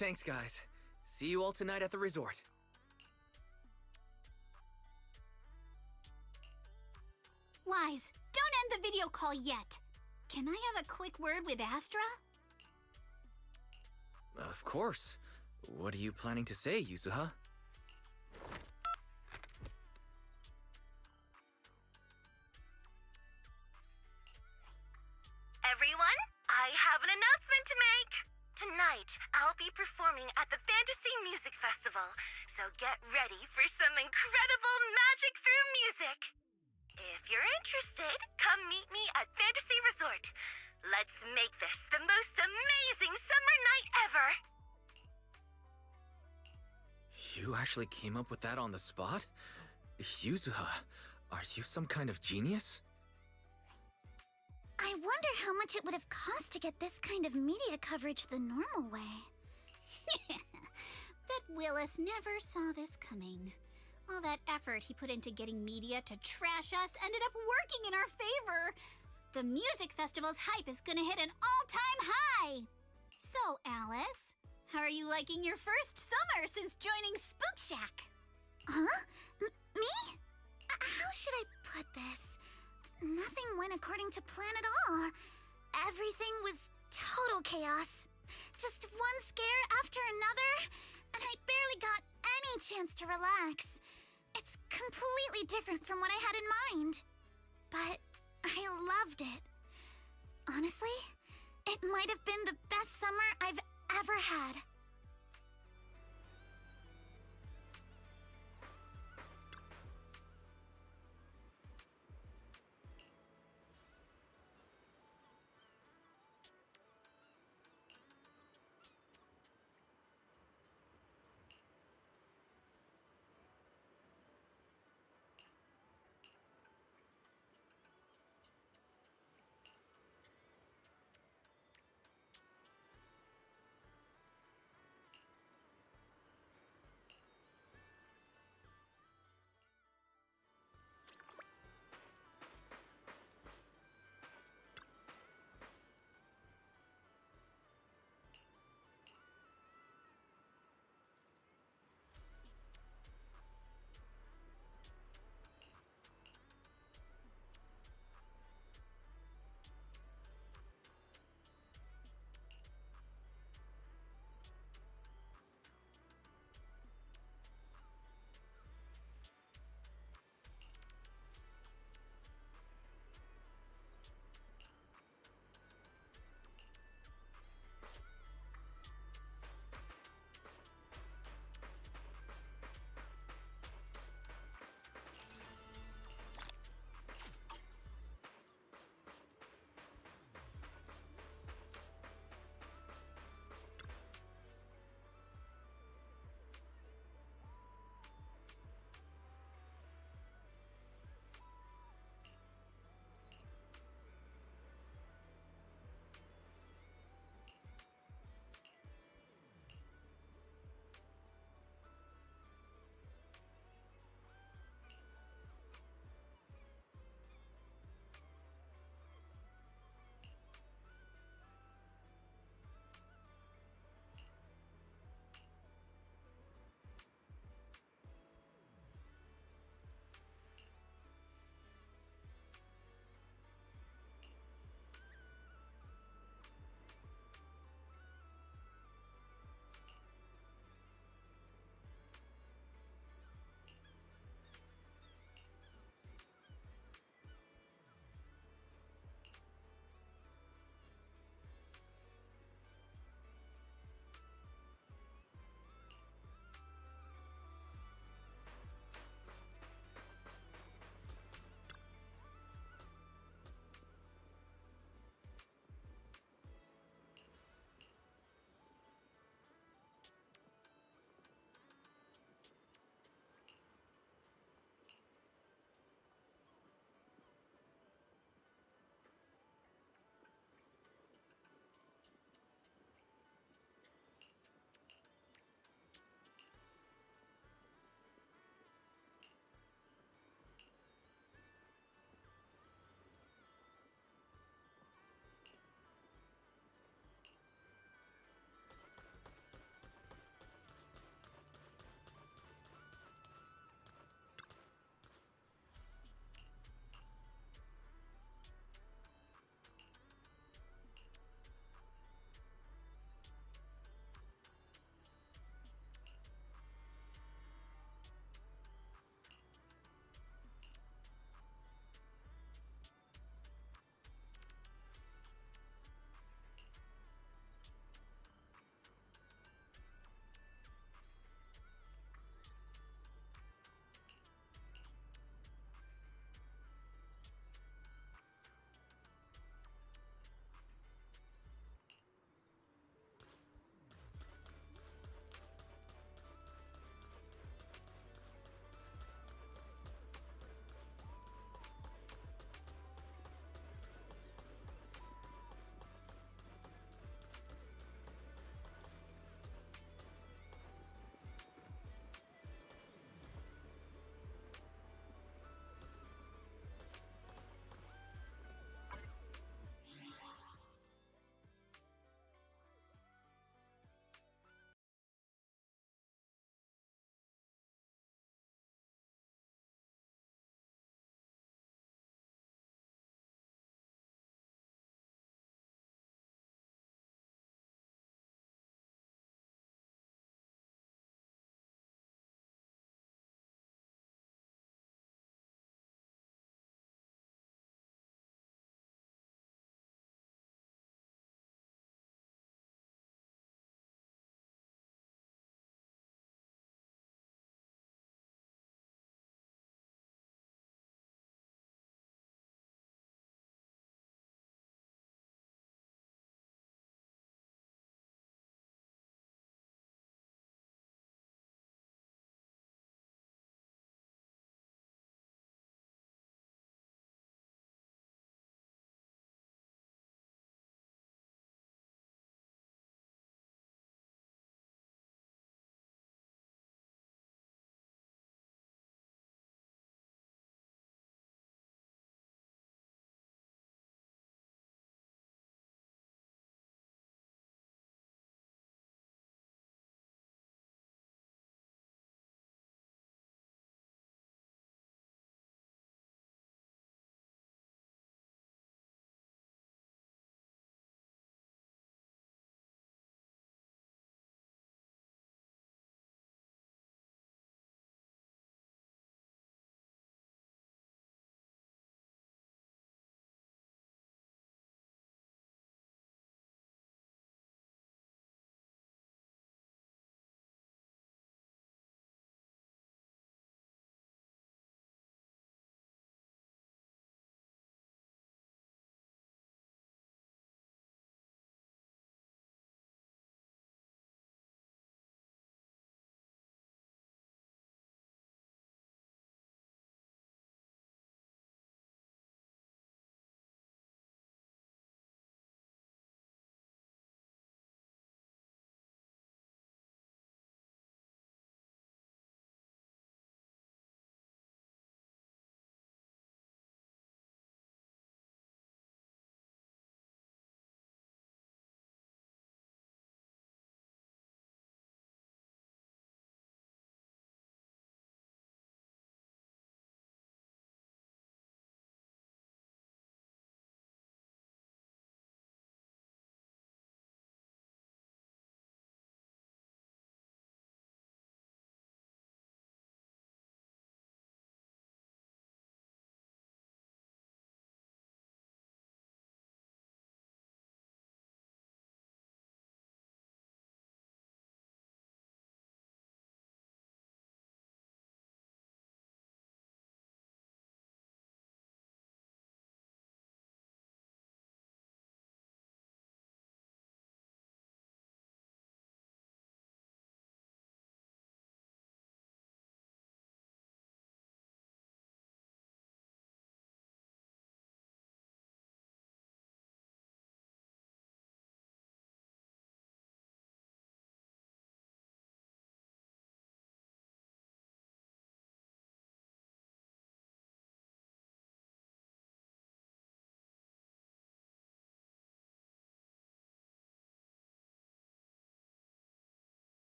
Thanks, guys. See you all tonight at the resort. Wise, don't end the video call yet. Can I have a quick word with Astra? Of course. What are you planning to say, Yuzuha? Everyone, I have an announcement to make. Tonight, I'll be performing at the Fantasy Music Festival, so get ready for some incredible magic through music. If you're interested, come meet me at Fantasy Resort. Let's make this the most amazing summer night ever! You actually came up with that on the spot? Yuzuha, are you some kind of genius? I wonder how much it would have cost to get this kind of media coverage the normal way. Bet Willis never saw this coming. All that effort he put into getting media to trash us ended up working in our favor. The music festival's hype is gonna hit an all-time high. So, Alice, how are you liking your first summer since joining Spook Shack? Huh? Me? How should I put this? Nothing went according to plan at all. Everything was total chaos. Just one scare after another, and I barely got any chance to relax. It's completely different from what I had in mind. But I loved it. Honestly, it might have been the best summer I've ever had.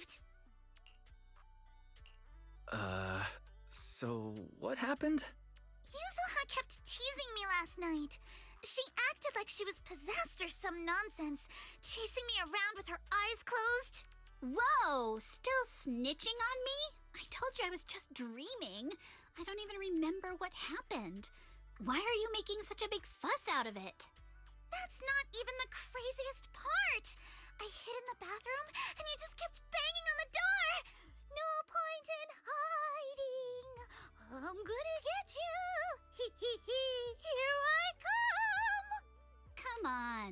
arrived! So what happened? Yuzuha kept teasing me last night. She acted like she was possessed or some nonsense, chasing me around with her eyes closed. Whoa, still snitching on me? I told you I was just dreaming. I don't even remember what happened. Why are you making such a big fuss out of it? That's not even the craziest part. I hid in the bathroom and you just kept banging on the door. No point in hiding. I'm gonna get you. Here I come. Come on.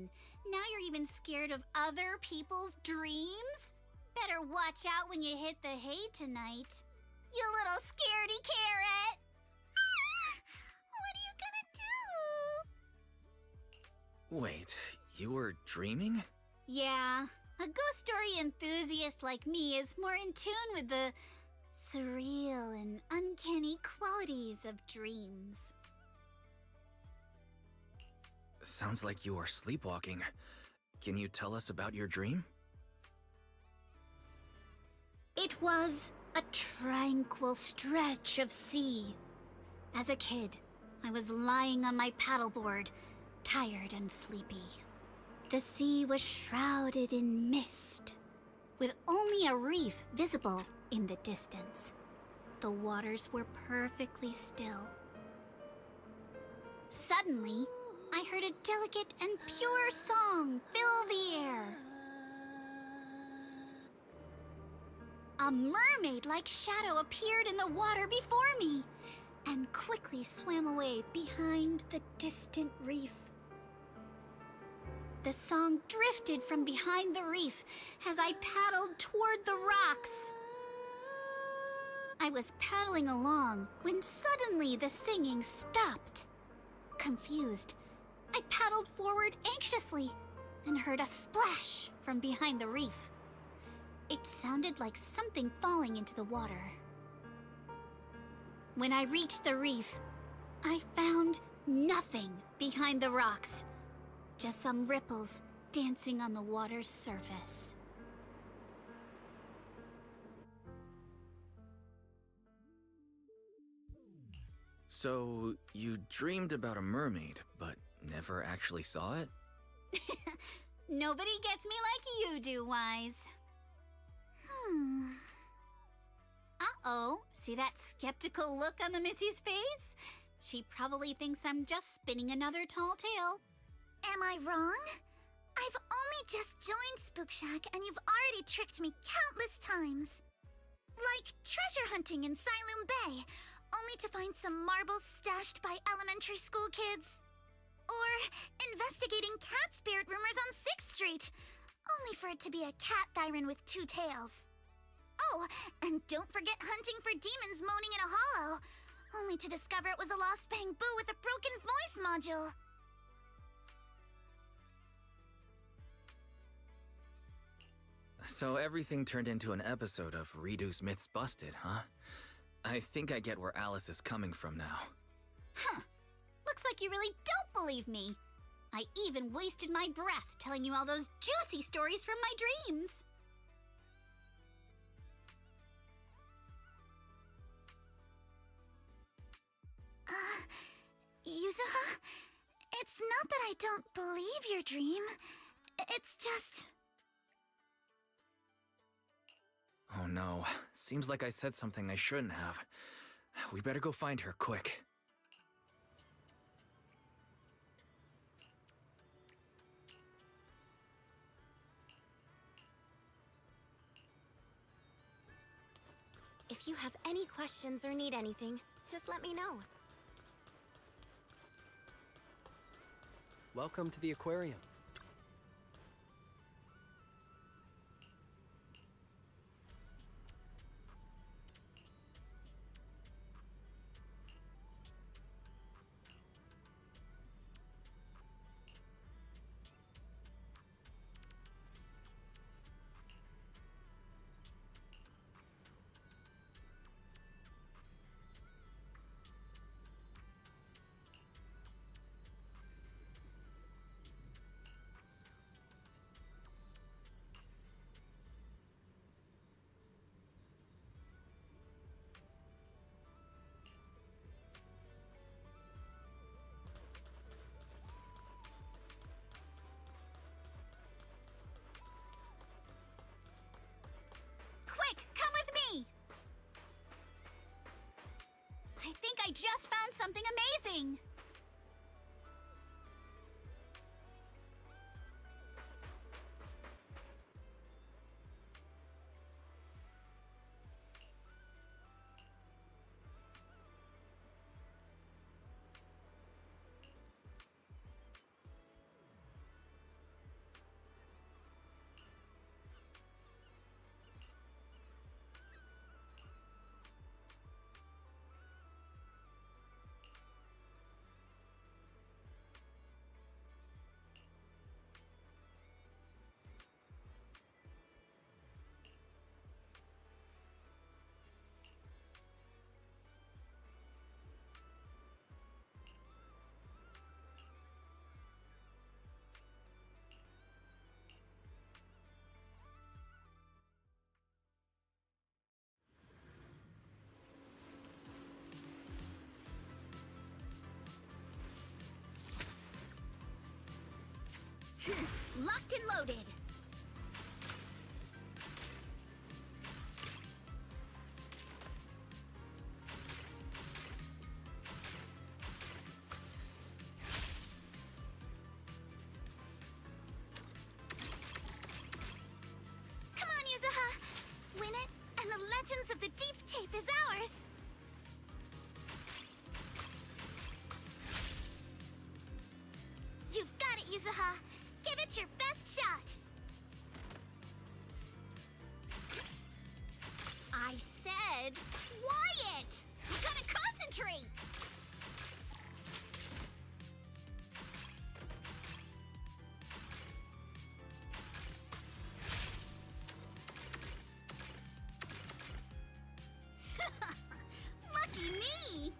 Now you're even scared of other people's dreams? Better watch out when you hit the hay tonight. You little scaredy carrot. What are you gonna do? Wait, you were dreaming? Yeah, a ghost story enthusiast like me is more in tune with the surreal and uncanny qualities of dreams. Sounds like you are sleepwalking. Can you tell us about your dream? It was a tranquil stretch of sea. As a kid, I was lying on my paddleboard, tired and sleepy. The sea was shrouded in mist, with only a reef visible in the distance. The waters were perfectly still. Suddenly, I heard a delicate and pure song fill the air. A mermaid-like shadow appeared in the water before me and quickly swam away behind the distant reef. The song drifted from behind the reef as I paddled toward the rocks. I was paddling along when suddenly the singing stopped. Confused, I paddled forward anxiously and heard a splash from behind the reef. It sounded like something falling into the water. When I reached the reef, I found nothing behind the rocks, just some ripples dancing on the water's surface. So, you dreamed about a mermaid, but never actually saw it? Nobody gets me like you do, Wise. Uh-oh, see that skeptical look on the Missy's face? She probably thinks I'm just spinning another tall tale. Am I wrong? I've only just joined Spook Shack and you've already tricked me countless times. Like treasure hunting in Siloam Bay, only to find some marbles stashed by elementary school kids. Or investigating cat spirit rumors on 6th Street, only for it to be a cat siren with 2 tails. Oh, and don't forget hunting for demons moaning in a hollow, only to discover it was a lost bamboo with a broken voice module. So everything turned into an episode of Reduce Myths Busted, huh? I think I get where Alice is coming from now. Huh. Looks like you really don't believe me. I even wasted my breath telling you all those juicy stories from my dreams. Yuzuha, it's not that I don't believe your dream. It's just... Oh no, seems like I said something I shouldn't have. We better go find her, quick. If you have any questions or need anything, just let me know. Welcome to the aquarium. Locked and loaded. Come on, Yuzuha! Win it, and the Legends of the Deep tape is ours! You've got it, Yuzuha! Give it your best shot! I said, quiet! You gotta concentrate! Lucky me!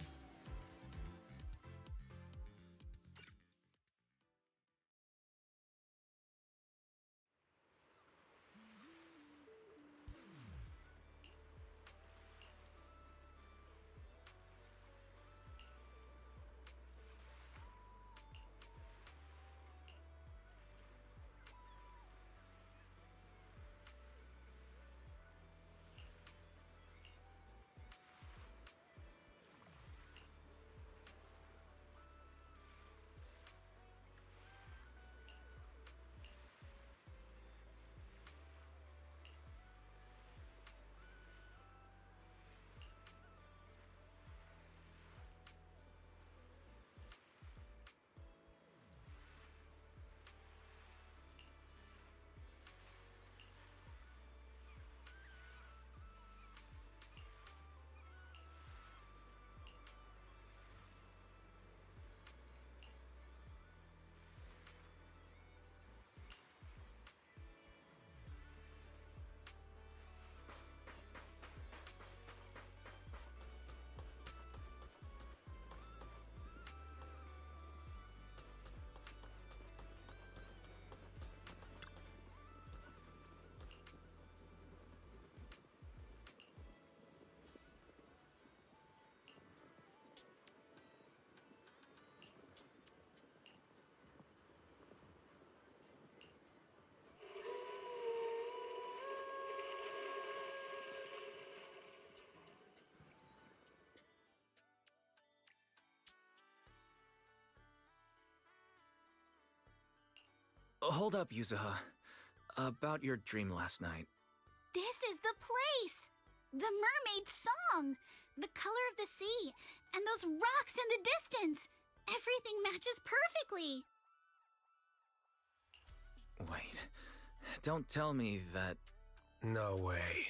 Hold up, Yuzuha. About your dream last night. This is the place! The mermaid song! The color of the sea, and those rocks in the distance! Everything matches perfectly! Wait. Don't tell me that... No way.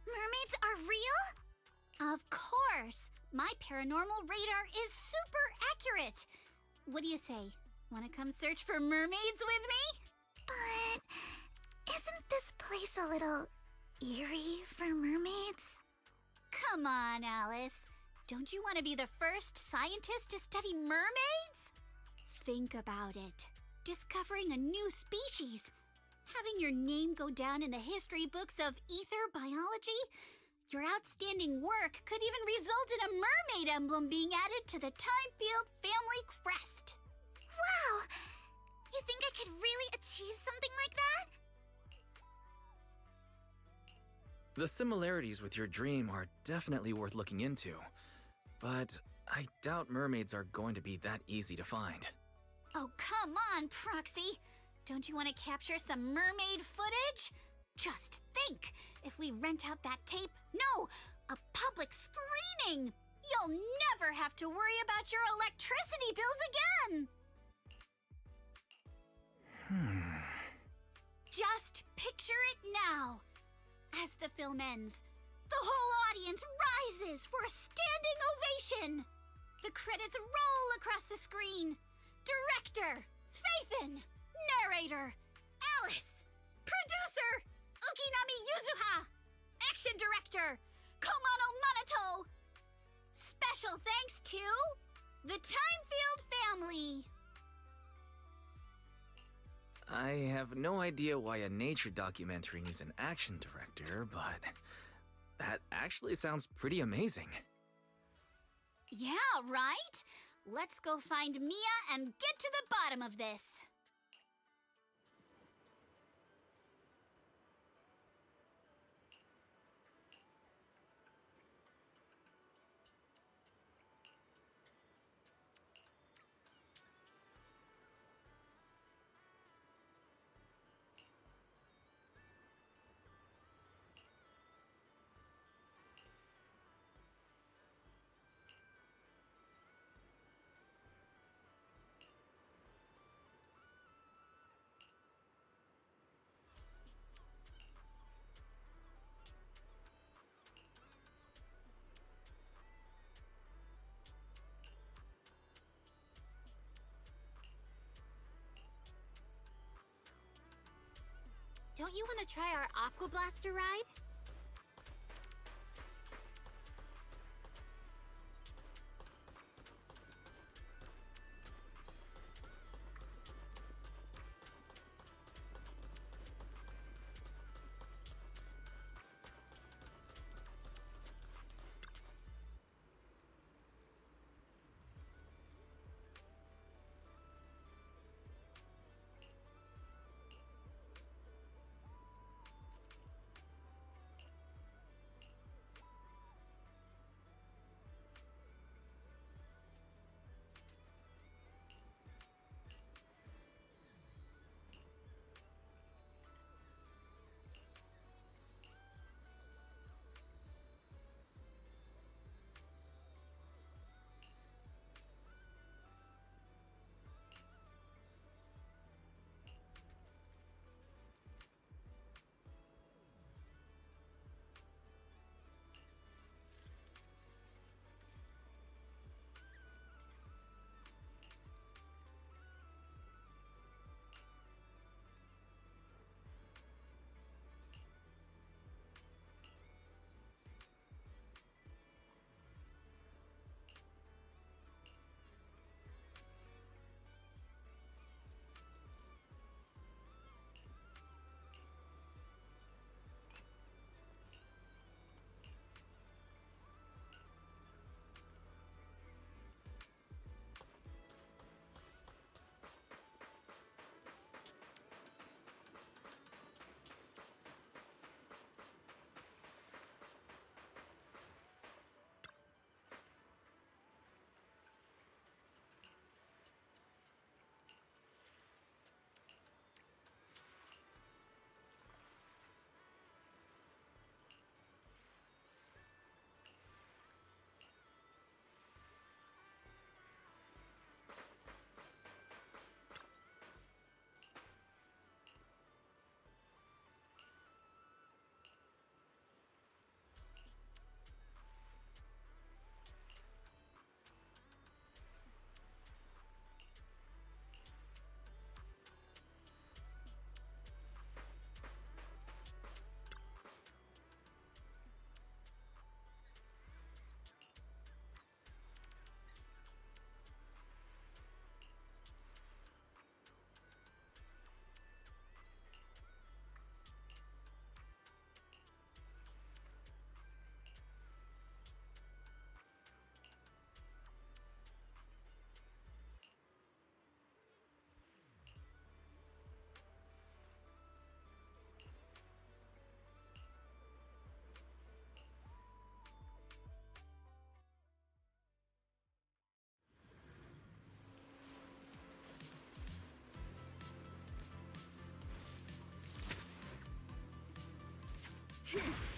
Mermaids are real? Of course! My paranormal radar is super accurate! What do you say? Wanna come search for mermaids with me? But isn't this place a little eerie for mermaids? Come on, Alice. Don't you want to be the first scientist to study mermaids? Think about it. Discovering a new species. Having your name go down in the history books of ether biology. Your outstanding work could even result in a mermaid emblem being added to the Timefield family crest. Wow! You think I could really achieve something like that? The similarities with your dream are definitely worth looking into. But I doubt mermaids are going to be that easy to find. Oh, come on, Proxy. Don't you want to capture some mermaid footage? Just think, if we rent out that tape, no, a public screening, you'll never have to worry about your electricity bills again. Just picture it now. As the film ends, the whole audience rises for a standing ovation. The credits roll across the screen. Director, Faithin, narrator, Alice, producer, Ukinami Yuzuha, action director, Komano Manato. Special thanks to the Timefield family. I have no idea why a nature documentary needs an action director, but that actually sounds pretty amazing. Yeah, right? Let's go find Mia and get to the bottom of this. Don't you want to try our Aqua Blaster ride?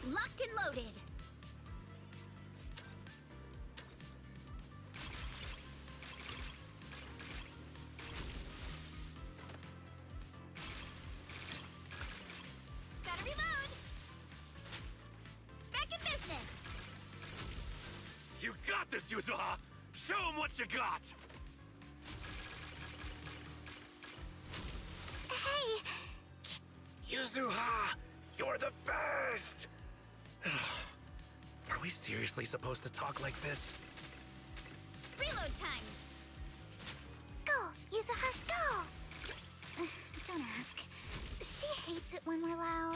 Locked and loaded. Gotta reload. Back in business. You got this, Yuzuha! Show him what you got! Hey! Yuzuha! You're the best! Are we seriously supposed to talk like this? Reload time. Go, Yuzuha, go! Don't ask. She hates it when we're loud.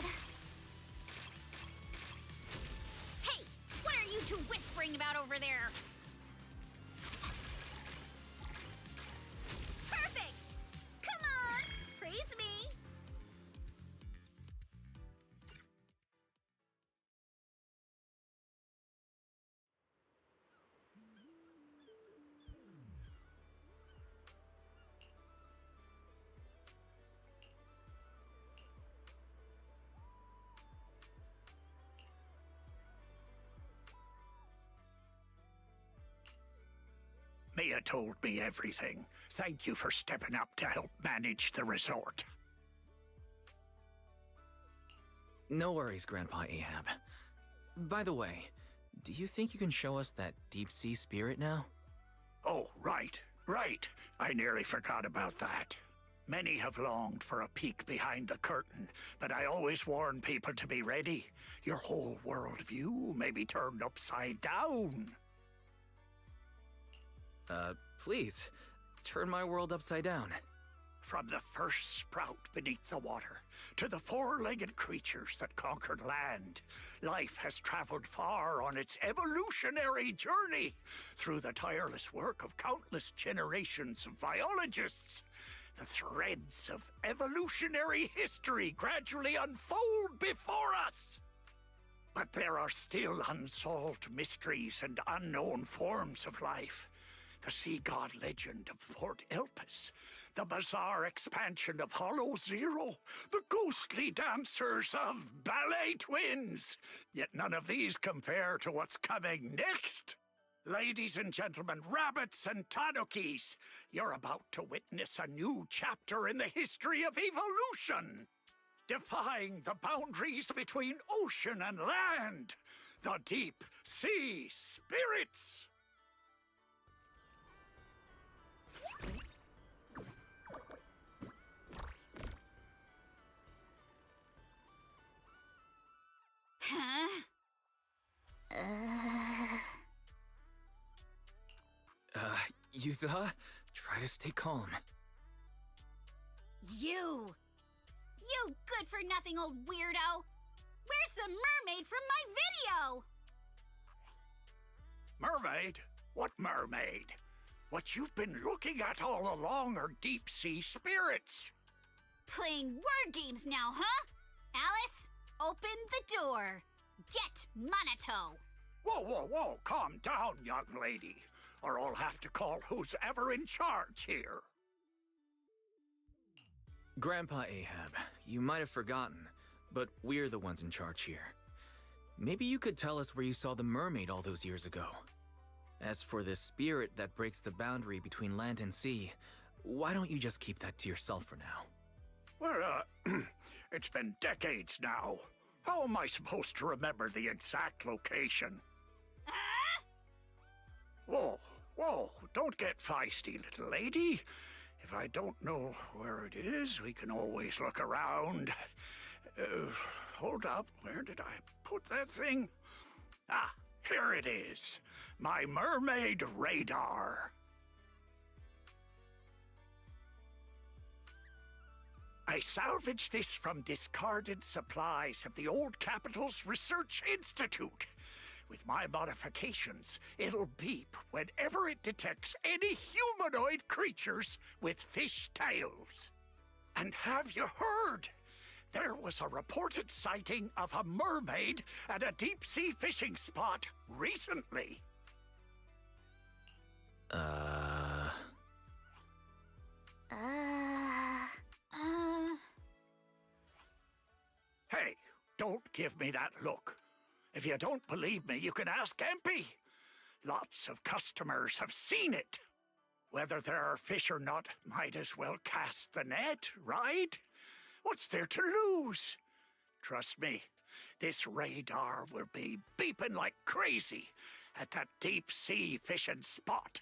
Hey! What are you two whispering about over there? Mia told me everything. Thank you for stepping up to help manage the resort. No worries, Grandpa Ahab. By the way, do you think you can show us that deep-sea spirit now? Oh, right. I nearly forgot about that. Many have longed for a peek behind the curtain, but I always warn people to be ready. Your whole worldview may be turned upside down. Please, turn my world upside down. From the first sprout beneath the water to the four-legged creatures that conquered land, life has traveled far on its evolutionary journey through the tireless work of countless generations of biologists. The threads of evolutionary history gradually unfold before us. But there are still unsolved mysteries and unknown forms of life. The sea god legend of Port Elpis, the bizarre expansion of Hollow Zero, the ghostly dancers of Ballet Twins. Yet none of these compare to what's coming next. Ladies and gentlemen, rabbits and tanukis, you're about to witness a new chapter in the history of evolution. Defying the boundaries between ocean and land, the deep sea spirits. Huh? Yuza, try to stay calm. You good-for-nothing old weirdo! Where's the mermaid from my video? Mermaid? What mermaid? What you've been looking at all along are deep-sea spirits. Playing word games now, huh? Alice, open the door. Get Monato. Whoa, calm down, young lady, or I'll have to call who's ever in charge here. Grandpa Ahab, you might have forgotten, but we're the ones in charge here. Maybe you could tell us where you saw the mermaid all those years ago. As for the spirit that breaks the boundary between land and sea, why don't you just keep that to yourself for now? Well, it's been decades now. How am I supposed to remember the exact location? Whoa, don't get feisty, little lady. If I don't know where it is, we can always look around. Hold up, where did I put that thing? Ah, here it is. My mermaid radar. I salvaged this from discarded supplies of the old Capital's Research Institute. With my modifications, it'll beep whenever it detects any humanoid creatures with fish tails. And have you heard? There was a reported sighting of a mermaid at a deep-sea fishing spot recently. Hey, don't give me that look. If you don't believe me, you can ask Empy. Lots of customers have seen it. Whether there are fish or not, might as well cast the net, right? What's there to lose? Trust me, this radar will be beeping like crazy at that deep-sea fishing spot.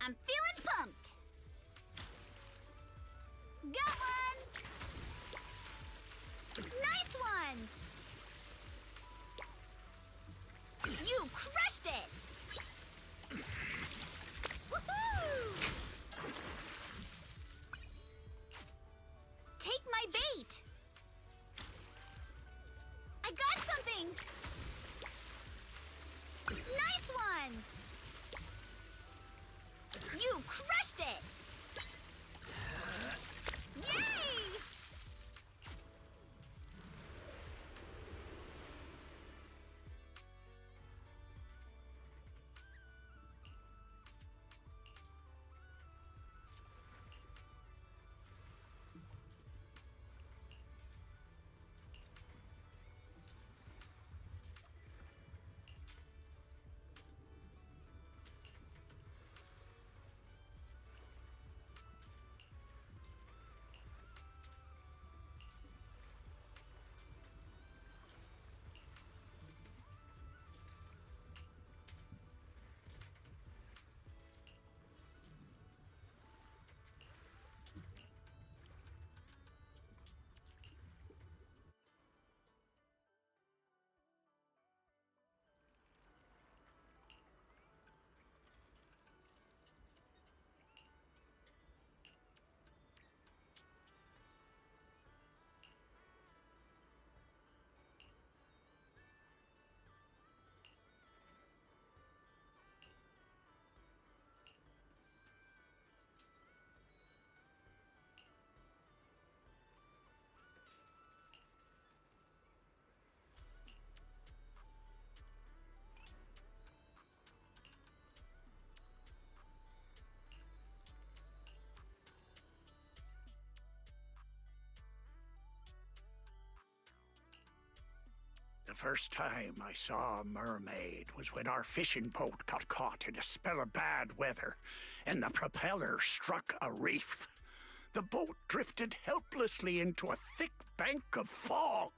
I'm feeling pumped. Got one! Nice one! You crushed it! Woohoo! Take my bait! I got something! Nice one! You crushed it! Yay! The first time I saw a mermaid was when our fishing boat got caught in a spell of bad weather and the propeller struck a reef. The boat drifted helplessly into a thick bank of fog.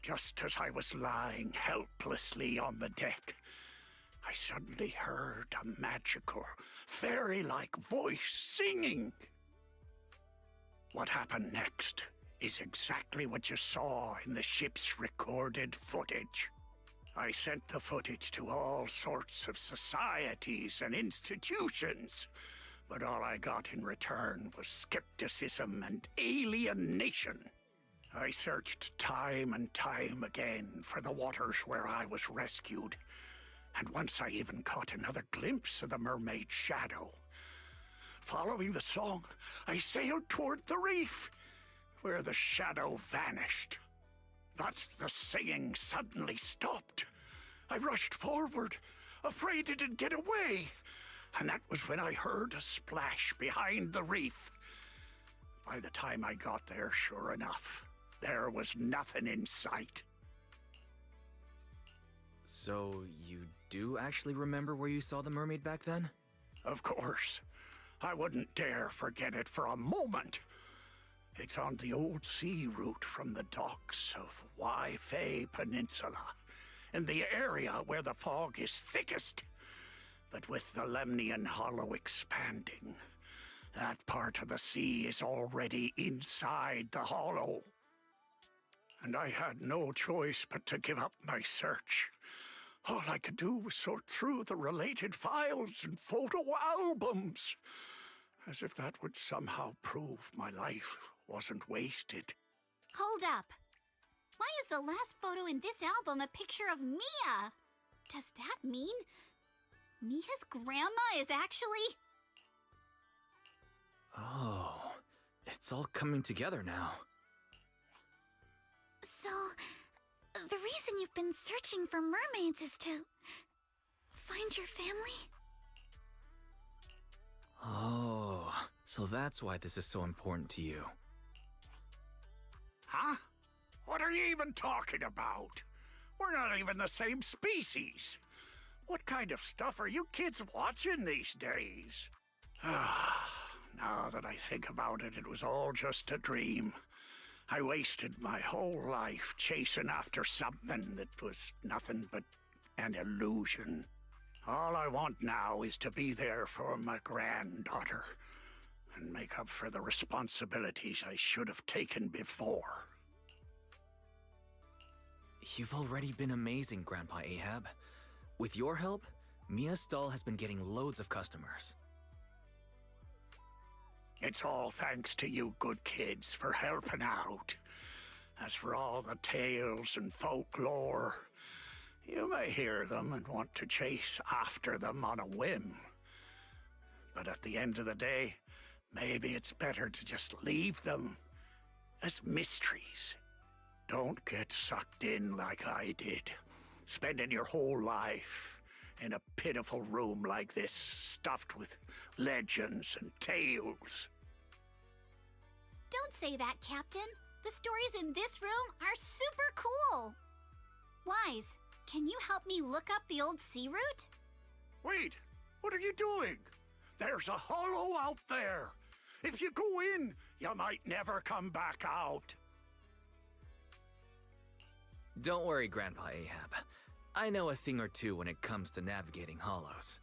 Just as I was lying helplessly on the deck, I suddenly heard a magical, fairy-like voice singing. What happened next is exactly what you saw in the ship's recorded footage. I sent the footage to all sorts of societies and institutions, but all I got in return was skepticism and alienation. I searched time and time again for the waters where I was rescued, and once I even caught another glimpse of the mermaid's shadow. Following the song, I sailed toward the reef, where the shadow vanished. But the singing suddenly stopped. I rushed forward, afraid it'd get away, and that was when I heard a splash behind the reef. By the time I got there, sure enough, there was nothing in sight. So, you do actually remember where you saw the mermaid back then? Of course. I wouldn't dare forget it for a moment. It's on the old sea route from the docks of Waifei Peninsula, in the area where the fog is thickest. But with the Lemnian Hollow expanding, that part of the sea is already inside the hollow. And I had no choice but to give up my search. All I could do was sort through the related files and photo albums, as if that would somehow prove my life wasn't wasted. Hold up. Why is the last photo in this album a picture of Mia? Does that mean Mia's grandma is actually... Oh, it's all coming together now. So, the reason you've been searching for mermaids is to find your family? Oh, so that's why this is so important to you. Huh? What are you even talking about? We're not even the same species. What kind of stuff are you kids watching these days? Now that I think about it, it was all just a dream. I wasted my whole life chasing after something that was nothing but an illusion. All I want now is to be there for my granddaughter and make up for the responsibilities I should have taken before. You've already been amazing, Grandpa Ahab. With your help, Mia's stall has been getting loads of customers. It's all thanks to you good kids for helping out. As for all the tales and folklore, you may hear them and want to chase after them on a whim. But at the end of the day, maybe it's better to just leave them as mysteries. Don't get sucked in like I did, spending your whole life in a pitiful room like this, stuffed with legends and tales. Don't say that, Captain. The stories in this room are super cool. Wise, can you help me look up the old sea route? Wait, what are you doing? There's a hollow out there. If you go in, you might never come back out. Don't worry, Grandpa Ahab. I know a thing or two when it comes to navigating hollows.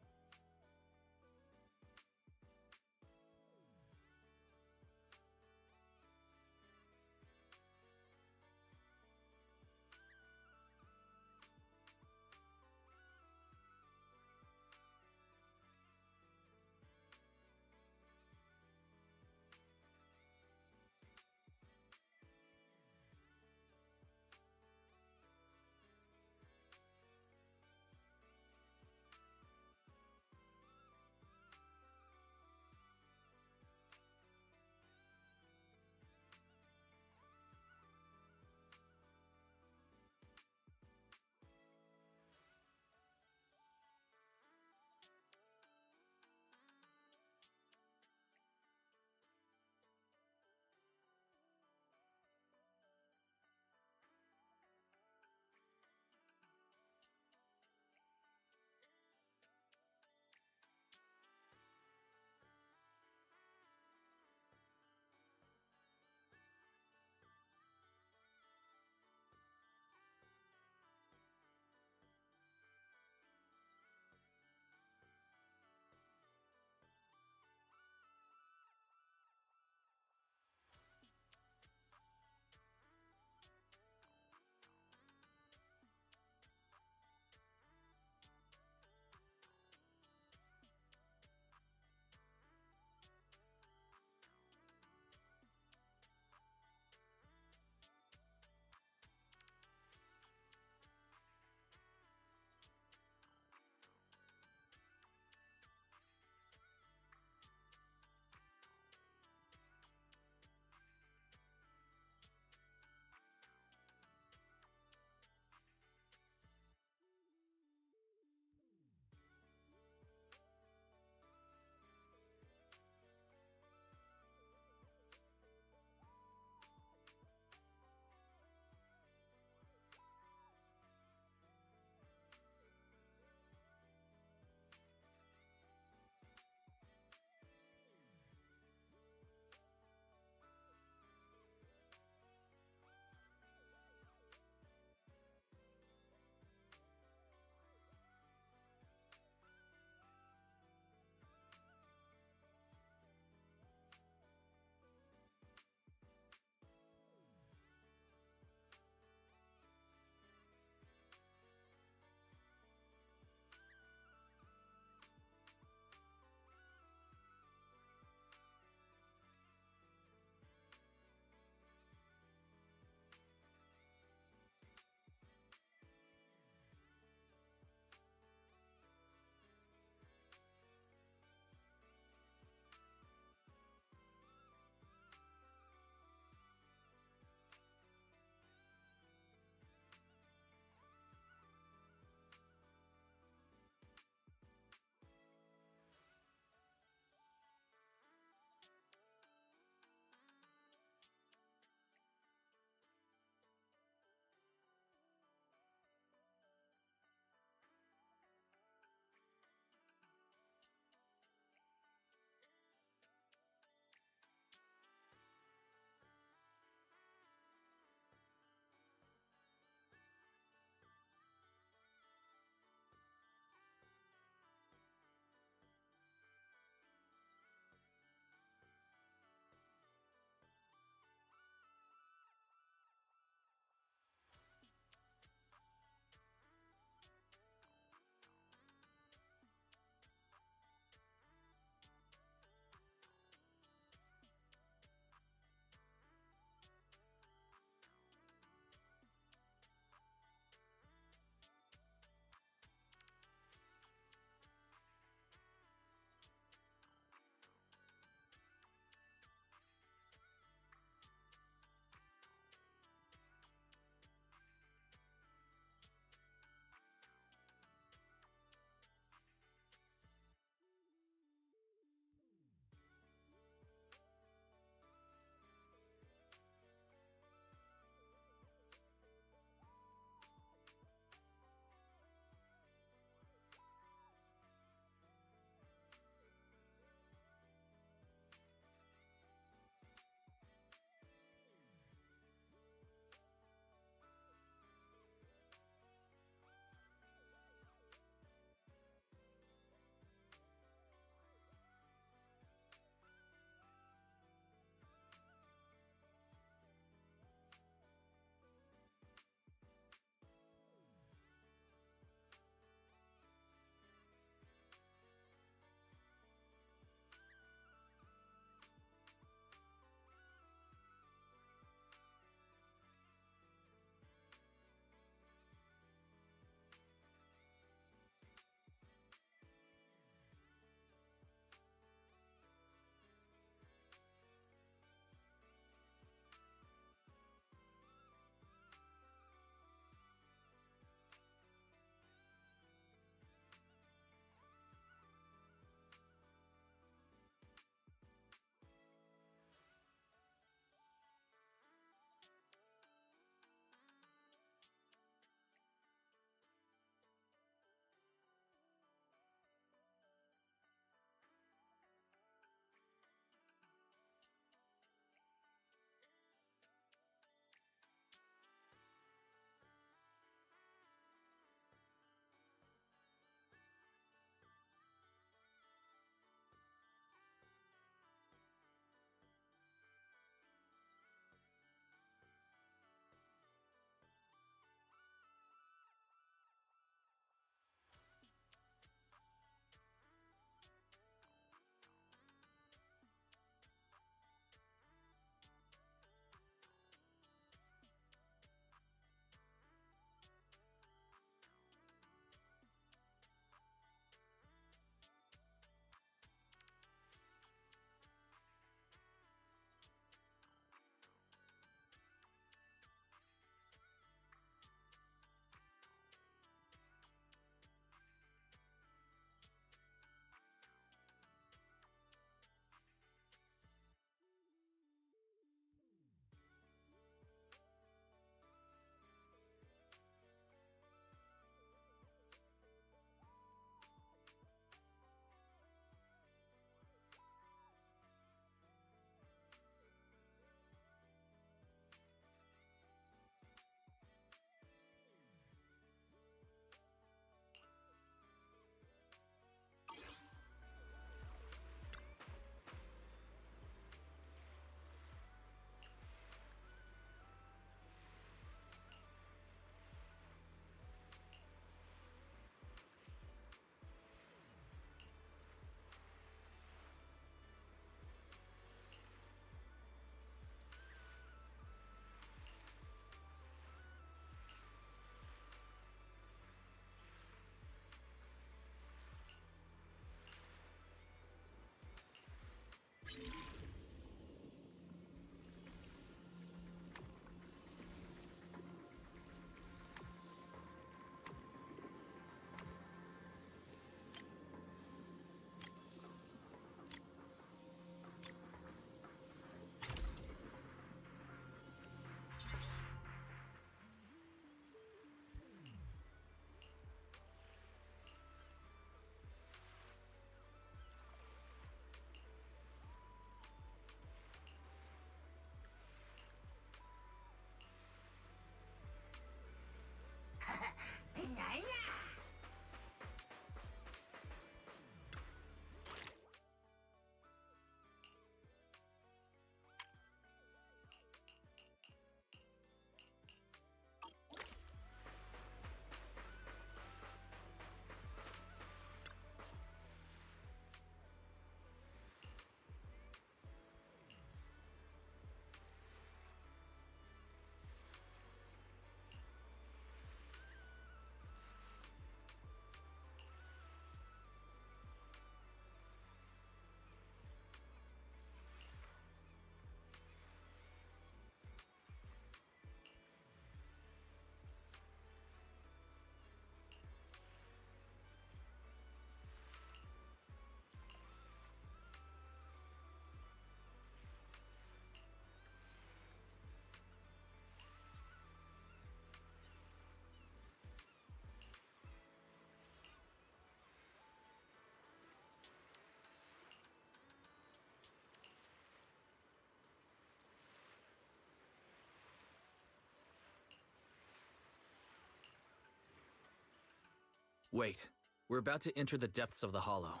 Wait, we're about to enter the depths of the hollow.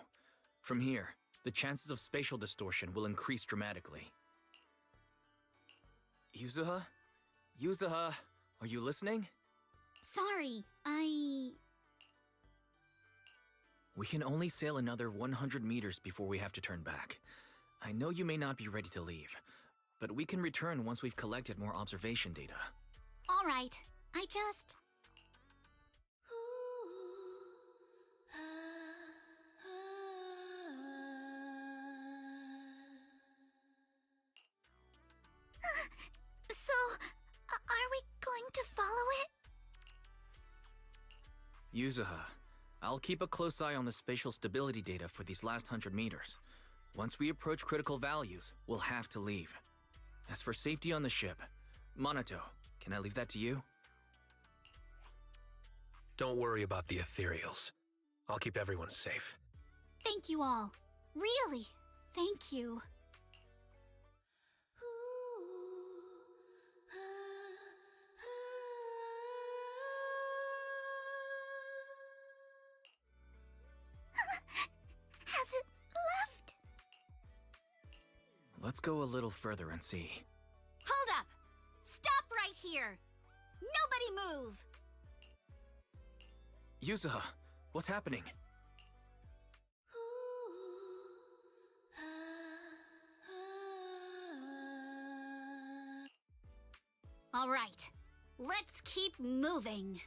From here, the chances of spatial distortion will increase dramatically. Yuzuha? Yuzuha, are you listening? Sorry, We can only sail another 100 meters before we have to turn back. I know you may not be ready to leave, but we can return once we've collected more observation data. All right. I just... So, are we going to follow it? Yuzuha, I'll keep a close eye on the spatial stability data for these last 100 meters. Once we approach critical values, we'll have to leave. As for safety on the ship, Monato, can I leave that to you? Don't worry about the ethereals. I'll keep everyone safe. Thank you all. Really, thank you. Has it left? Let's go a little further and see. Hold up! Stop right here! Nobody move! Yuzuha, what's happening? All right, let's keep moving.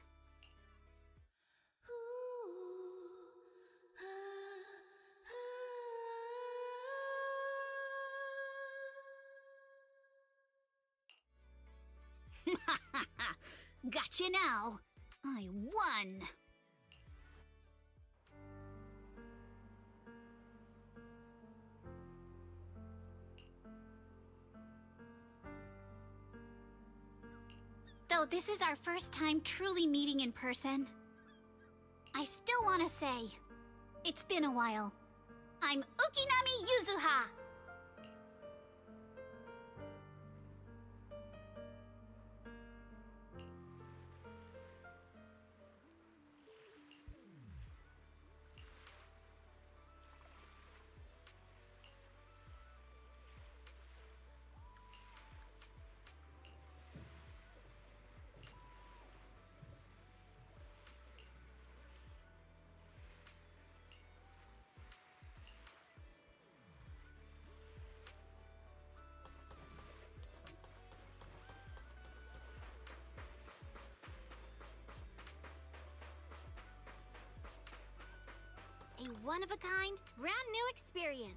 Gotcha now. I won. Though this is our first time truly meeting in person, I still want to say, it's been a while. I'm Ukinami Yuzuha! A one-of-a-kind, brand-new experience.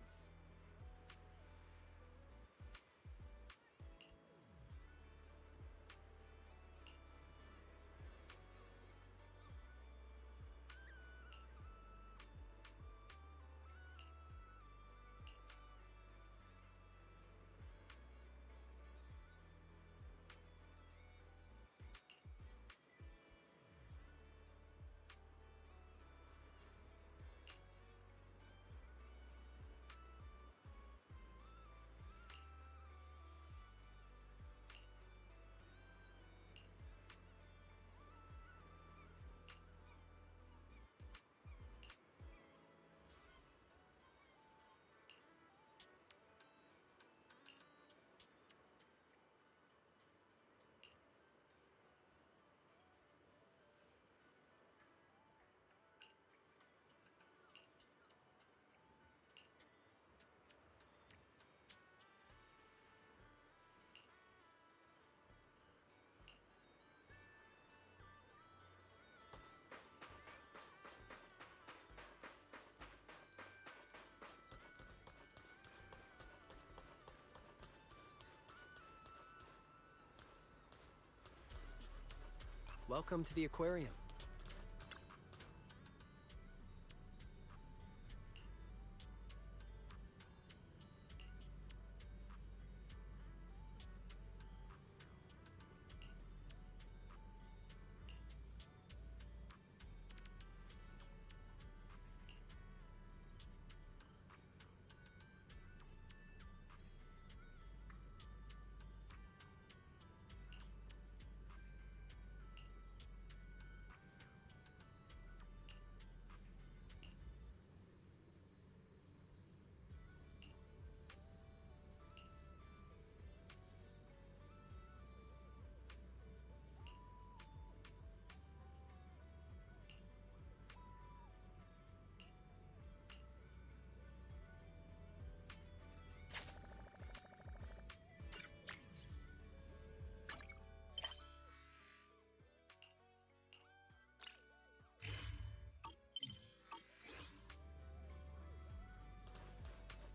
Welcome to the aquarium.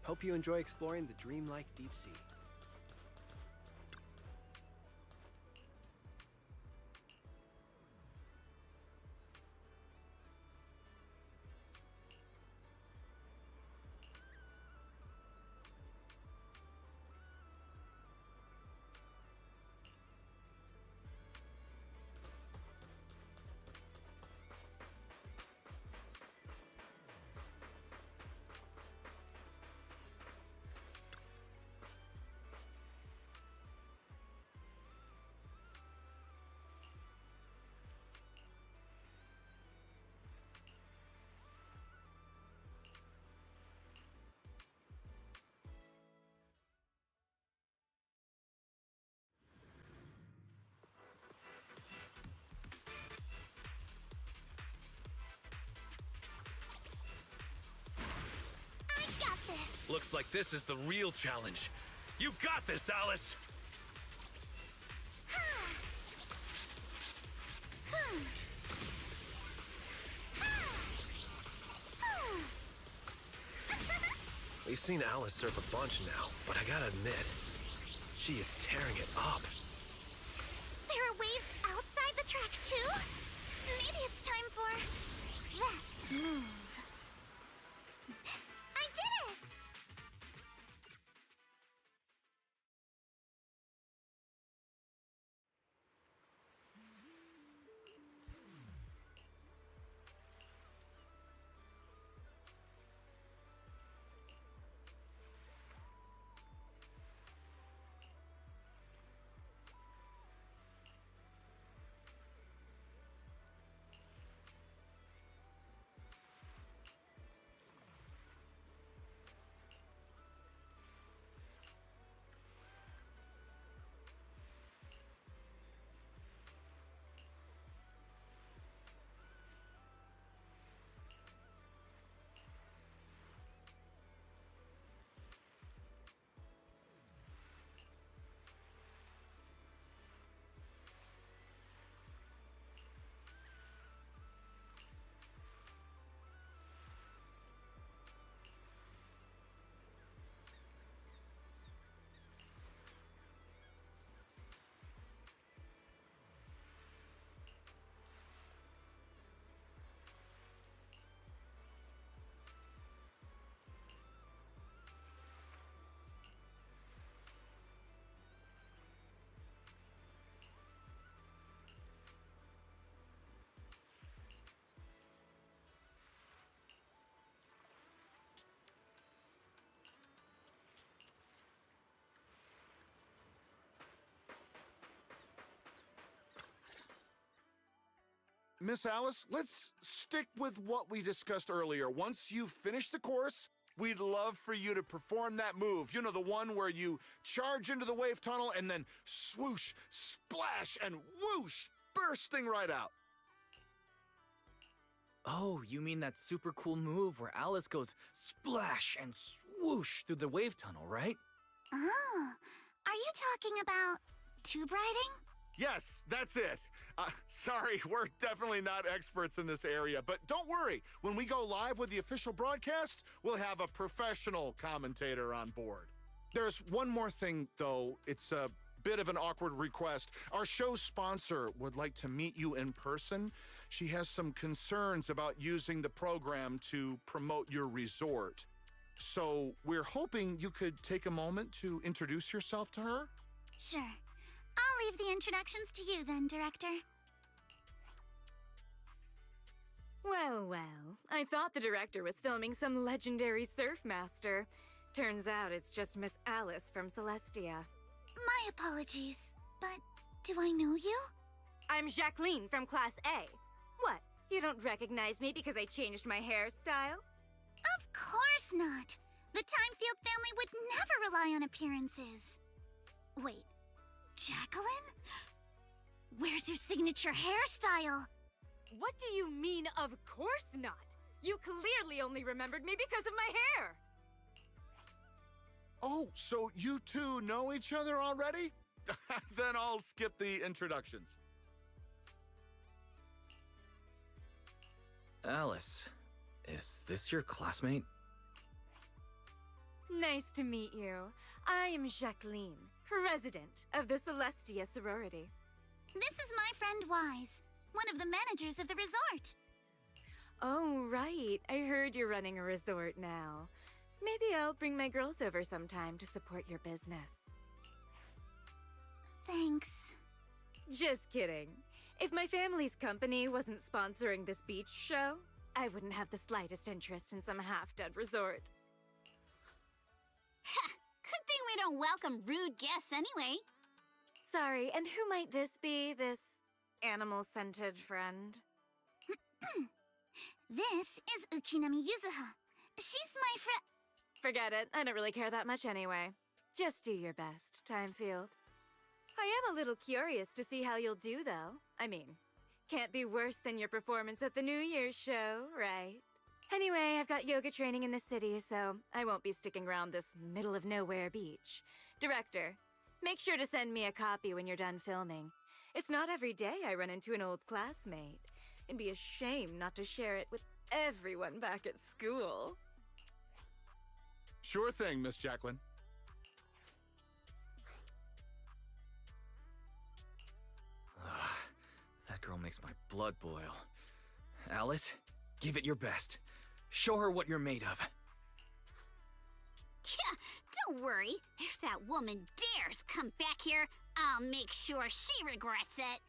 Hope you enjoy exploring the dreamlike deep sea. Looks like this is the real challenge. You got this, Alice! We've seen Alice surf a bunch now, but I gotta admit, she is tearing it up. There are waves outside the track, too? Maybe it's time for that move. I did it! Miss Alice, let's stick with what we discussed earlier. Once you finish the course, we'd love for you to perform that move. You know, the one where you charge into the wave tunnel and then swoosh, splash, and whoosh, bursting right out. Oh, you mean that super cool move where Alice goes splash and swoosh through the wave tunnel, right? Oh, are you talking about tube riding? Yes, that's it. Sorry, we're definitely not experts in this area, but don't worry. When we go live with the official broadcast, we'll have a professional commentator on board. There's one more thing, though. It's a bit of an awkward request. Our show's sponsor would like to meet you in person. She has some concerns about using the program to promote your resort. So we're hoping you could take a moment to introduce yourself to her. Sure. I'll leave the introductions to you then, Director. Well, well. I thought the director was filming some legendary surf master. Turns out it's just Miss Alice from Celestia. My apologies, but do I know you? I'm Jacqueline from Class A. What? You don't recognize me because I changed my hairstyle? Of course not. The Timefield family would never rely on appearances. Wait, Jacqueline? Where's your signature hairstyle? What do you mean, of course not? You clearly only remembered me because of my hair! Oh, so you two know each other already? Then I'll skip the introductions. Alice, is this your classmate? Nice to meet you. I am Jacqueline, president of the Celestia sorority. This is my friend Wise, one of the managers of the resort. Oh, right. I heard you're running a resort now. Maybe I'll bring my girls over sometime to support your business. Thanks. Just kidding. If my family's company wasn't sponsoring this beach show, I wouldn't have the slightest interest in some half-dead resort. Good thing we don't welcome rude guests anyway. Sorry, and who might this be, this animal-scented friend? This is Ukinami Yuzuha. She's my friend. Forget it. I don't really care that much anyway. Just do your best, Timefield. I am a little curious to see how you'll do, though. I mean, can't be worse than your performance at the New Year's show, right? Anyway, I've got yoga training in the city, so I won't be sticking around this middle-of-nowhere beach. Director, make sure to send me a copy when you're done filming. It's not every day I run into an old classmate. It'd be a shame not to share it with everyone back at school. Sure thing, Miss Jacqueline. That girl makes my blood boil. Alice, give it your best. Show her what you're made of. Yeah, don't worry. If that woman dares come back here, I'll make sure she regrets it.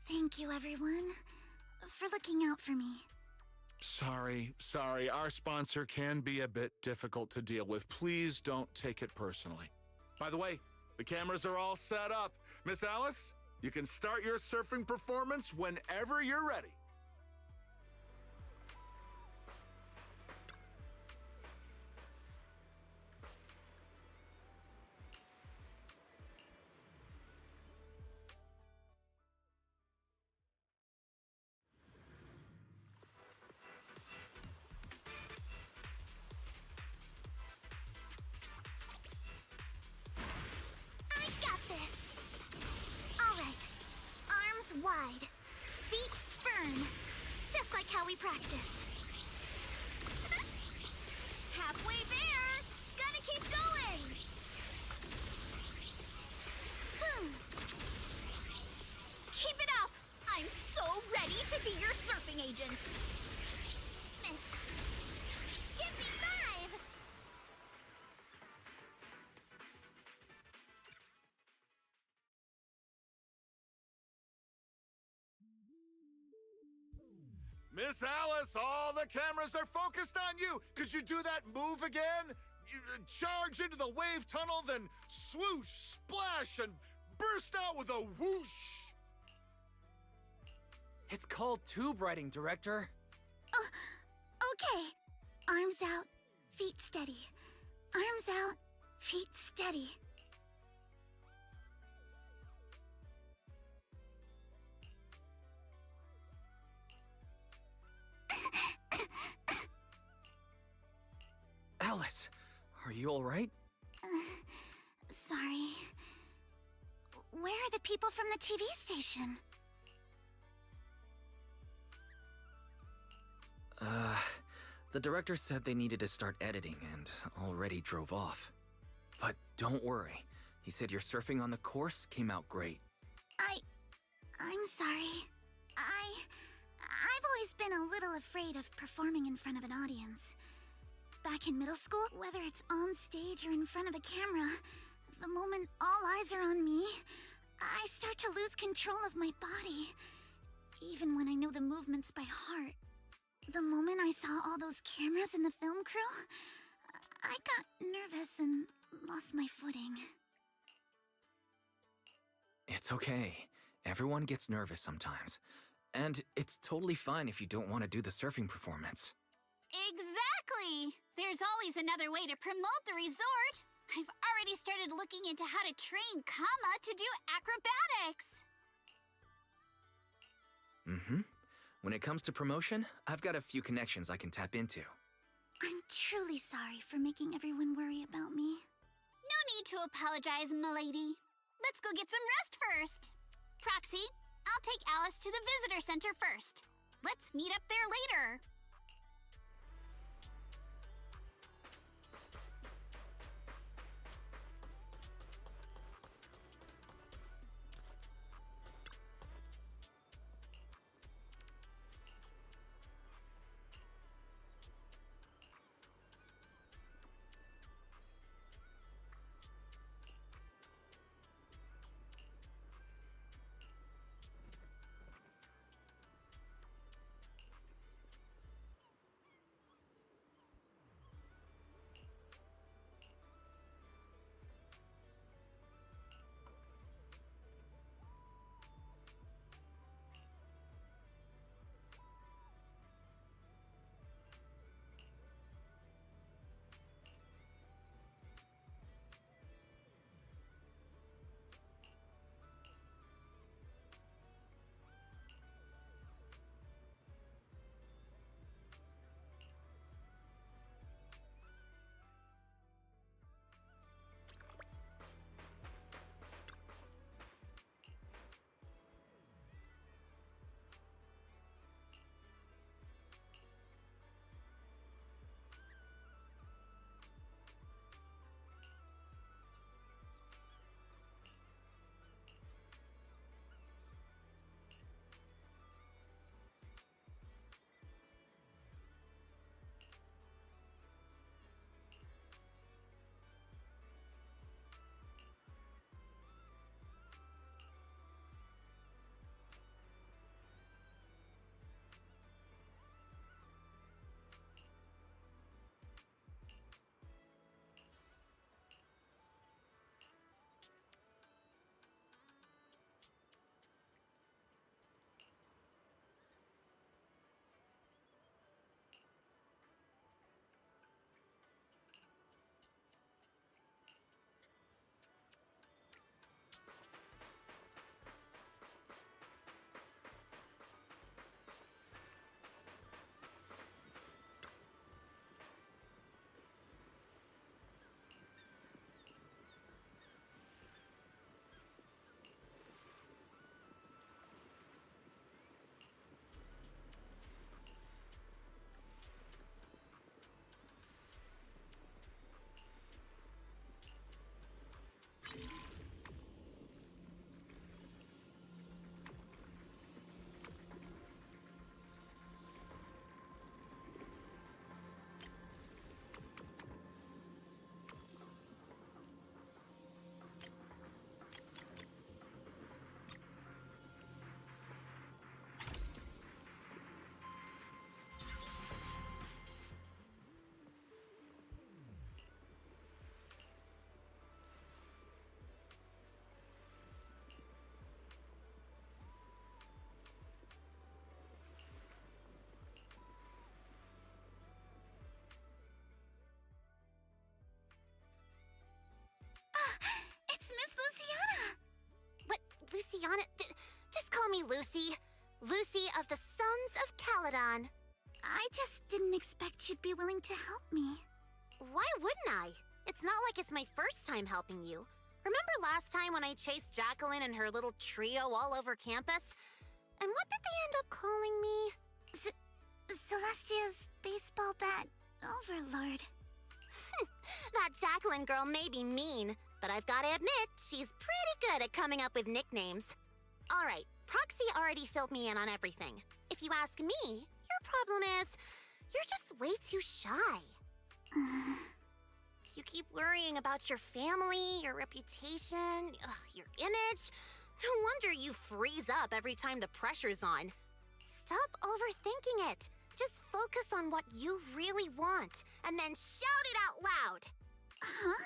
Thank you, everyone, for looking out for me. Sorry. Our sponsor can be a bit difficult to deal with. Please don't take it personally. By the way, the cameras are all set up. Miss Alice, you can start your surfing performance whenever you're ready. Wide, feet firm, just like how we practiced. Halfway there! Gotta keep going! Keep it up! I'm so ready to be your surfing agent! Mitts, give me 5! Miss Alice, all the cameras are focused on you. Could you do that move again? You charge into the wave tunnel, then swoosh, splash, and burst out with a whoosh. It's called tube riding, Director. Okay. Arms out, feet steady. Arms out, feet steady. Alice, are you all right? Sorry. Where are the people from the TV station? The director said they needed to start editing and already drove off. But don't worry. He said your surfing on the course came out great. I'm sorry. I've always been a little afraid of performing in front of an audience. Back in middle school, whether it's on stage or in front of a camera, the moment all eyes are on me, I start to lose control of my body, even when I know the movements by heart. The moment I saw all those cameras in the film crew, I got nervous and lost my footing. It's okay. Everyone gets nervous sometimes. And it's totally fine if you don't want to do the surfing performance. Exactly! There's always another way to promote the resort. I've already started looking into how to train Kama to do acrobatics. When it comes to promotion, I've got a few connections I can tap into. I'm truly sorry for making everyone worry about me. No need to apologize, milady. Let's go get some rest first. Proxy, I'll take Alice to the visitor center first. Let's meet up there later. Miss Luciana! What, Luciana? Just call me Lucy. Lucy of the Sons of Caledon. I just didn't expect you'd be willing to help me. Why wouldn't I? It's not like it's my first time helping you. Remember last time when I chased Jacqueline and her little trio all over campus? And what did they end up calling me? Celestia's baseball bat overlord. That Jacqueline girl may be mean, but I've gotta admit, she's pretty good at coming up with nicknames. Alright, Proxy already filled me in on everything. If you ask me, your problem is, you're just way too shy. You keep worrying about your family, your reputation, your image. No wonder you freeze up every time the pressure's on. Stop overthinking it. Just focus on what you really want, and then shout it out loud. Huh?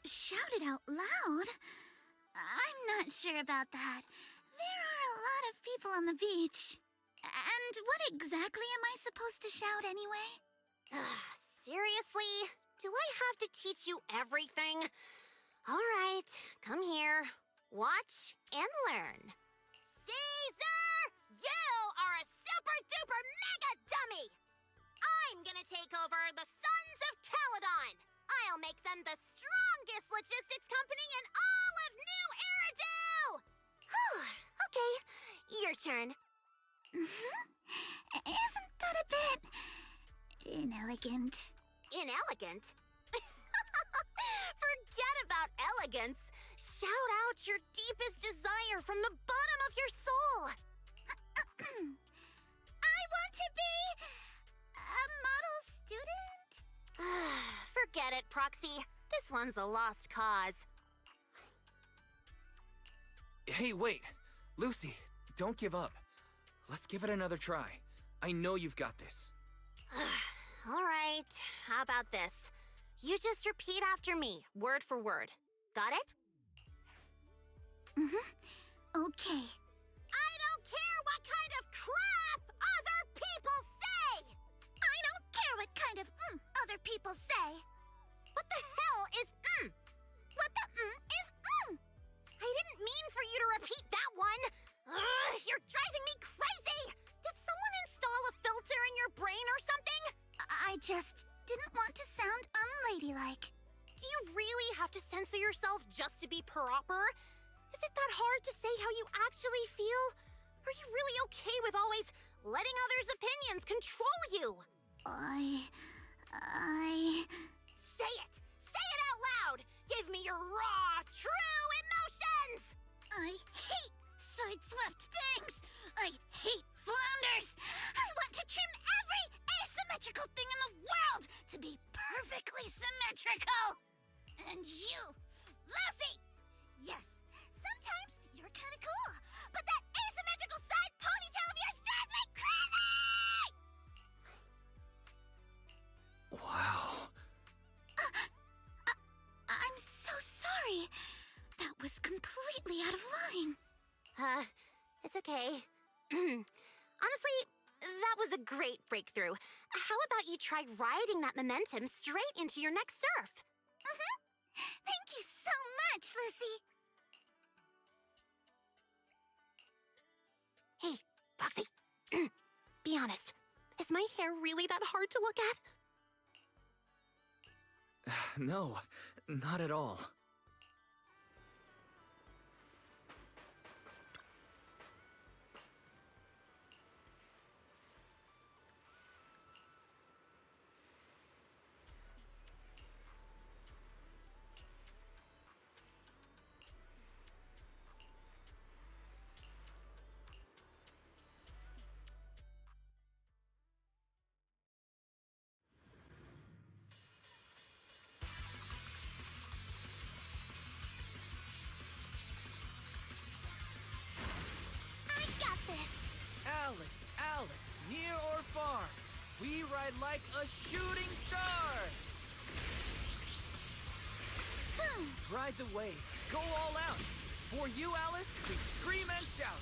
Shout it out loud? I'm not sure about that. There are a lot of people on the beach. And what exactly am I supposed to shout anyway? Seriously? Do I have to teach you everything? All right, come here. Watch and learn. Caesar! You are a super-duper mega dummy! I'm gonna take over the Sons of Caledon! I'll make them the strongest logistics company in all of New Eridu! Okay, your turn. Isn't that a bit inelegant? Inelegant? Forget about elegance. Shout out your deepest desire from the bottom of your soul. I want to be a model student. Forget it, Proxy. This one's a lost cause. Hey, wait. Lucy, don't give up. Let's give it another try. I know you've got this. All right, how about this? You just repeat after me, word for word. Got it? Okay. I don't care what kind of crap other people say! I don't care what kind of other people say. What the hell is What the is I didn't mean for you to repeat that one! Ugh, you're driving me crazy! Did someone install a filter in your brain or something? I just didn't want to sound unladylike. Do you really have to censor yourself just to be proper? Is it that hard to say how you actually feel? Are you really okay with always letting others' opinions control you? Say it! Say it out loud! Give me your raw, true emotions! I hate side-swept bangs! I hate flounders! I want to trim every asymmetrical thing in the world to be perfectly symmetrical! And you, Lucy! Yes, sometimes you're kinda cool, but that asymmetrical side ponytail of yours drives me crazy! Wow. I'm so sorry. That was completely out of line. It's okay. Honestly, that was a great breakthrough. How about you try riding that momentum straight into your next surf? Thank you so much, Lucy. Hey, Proxy. Be honest. Is my hair really that hard to look at? No, not at all. Alice, near or far, we ride like a shooting star! Ride the wave, go all out. For you, Alice, we scream and shout.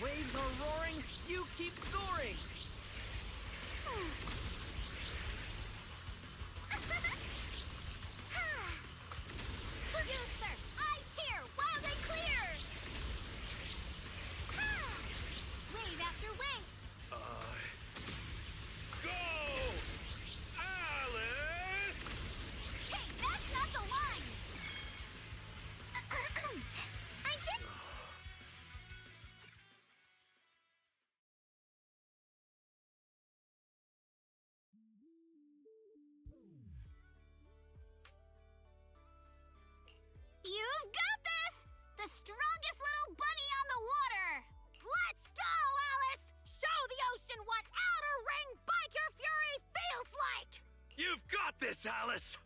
Waves are roaring, you keep soaring. this, Alice!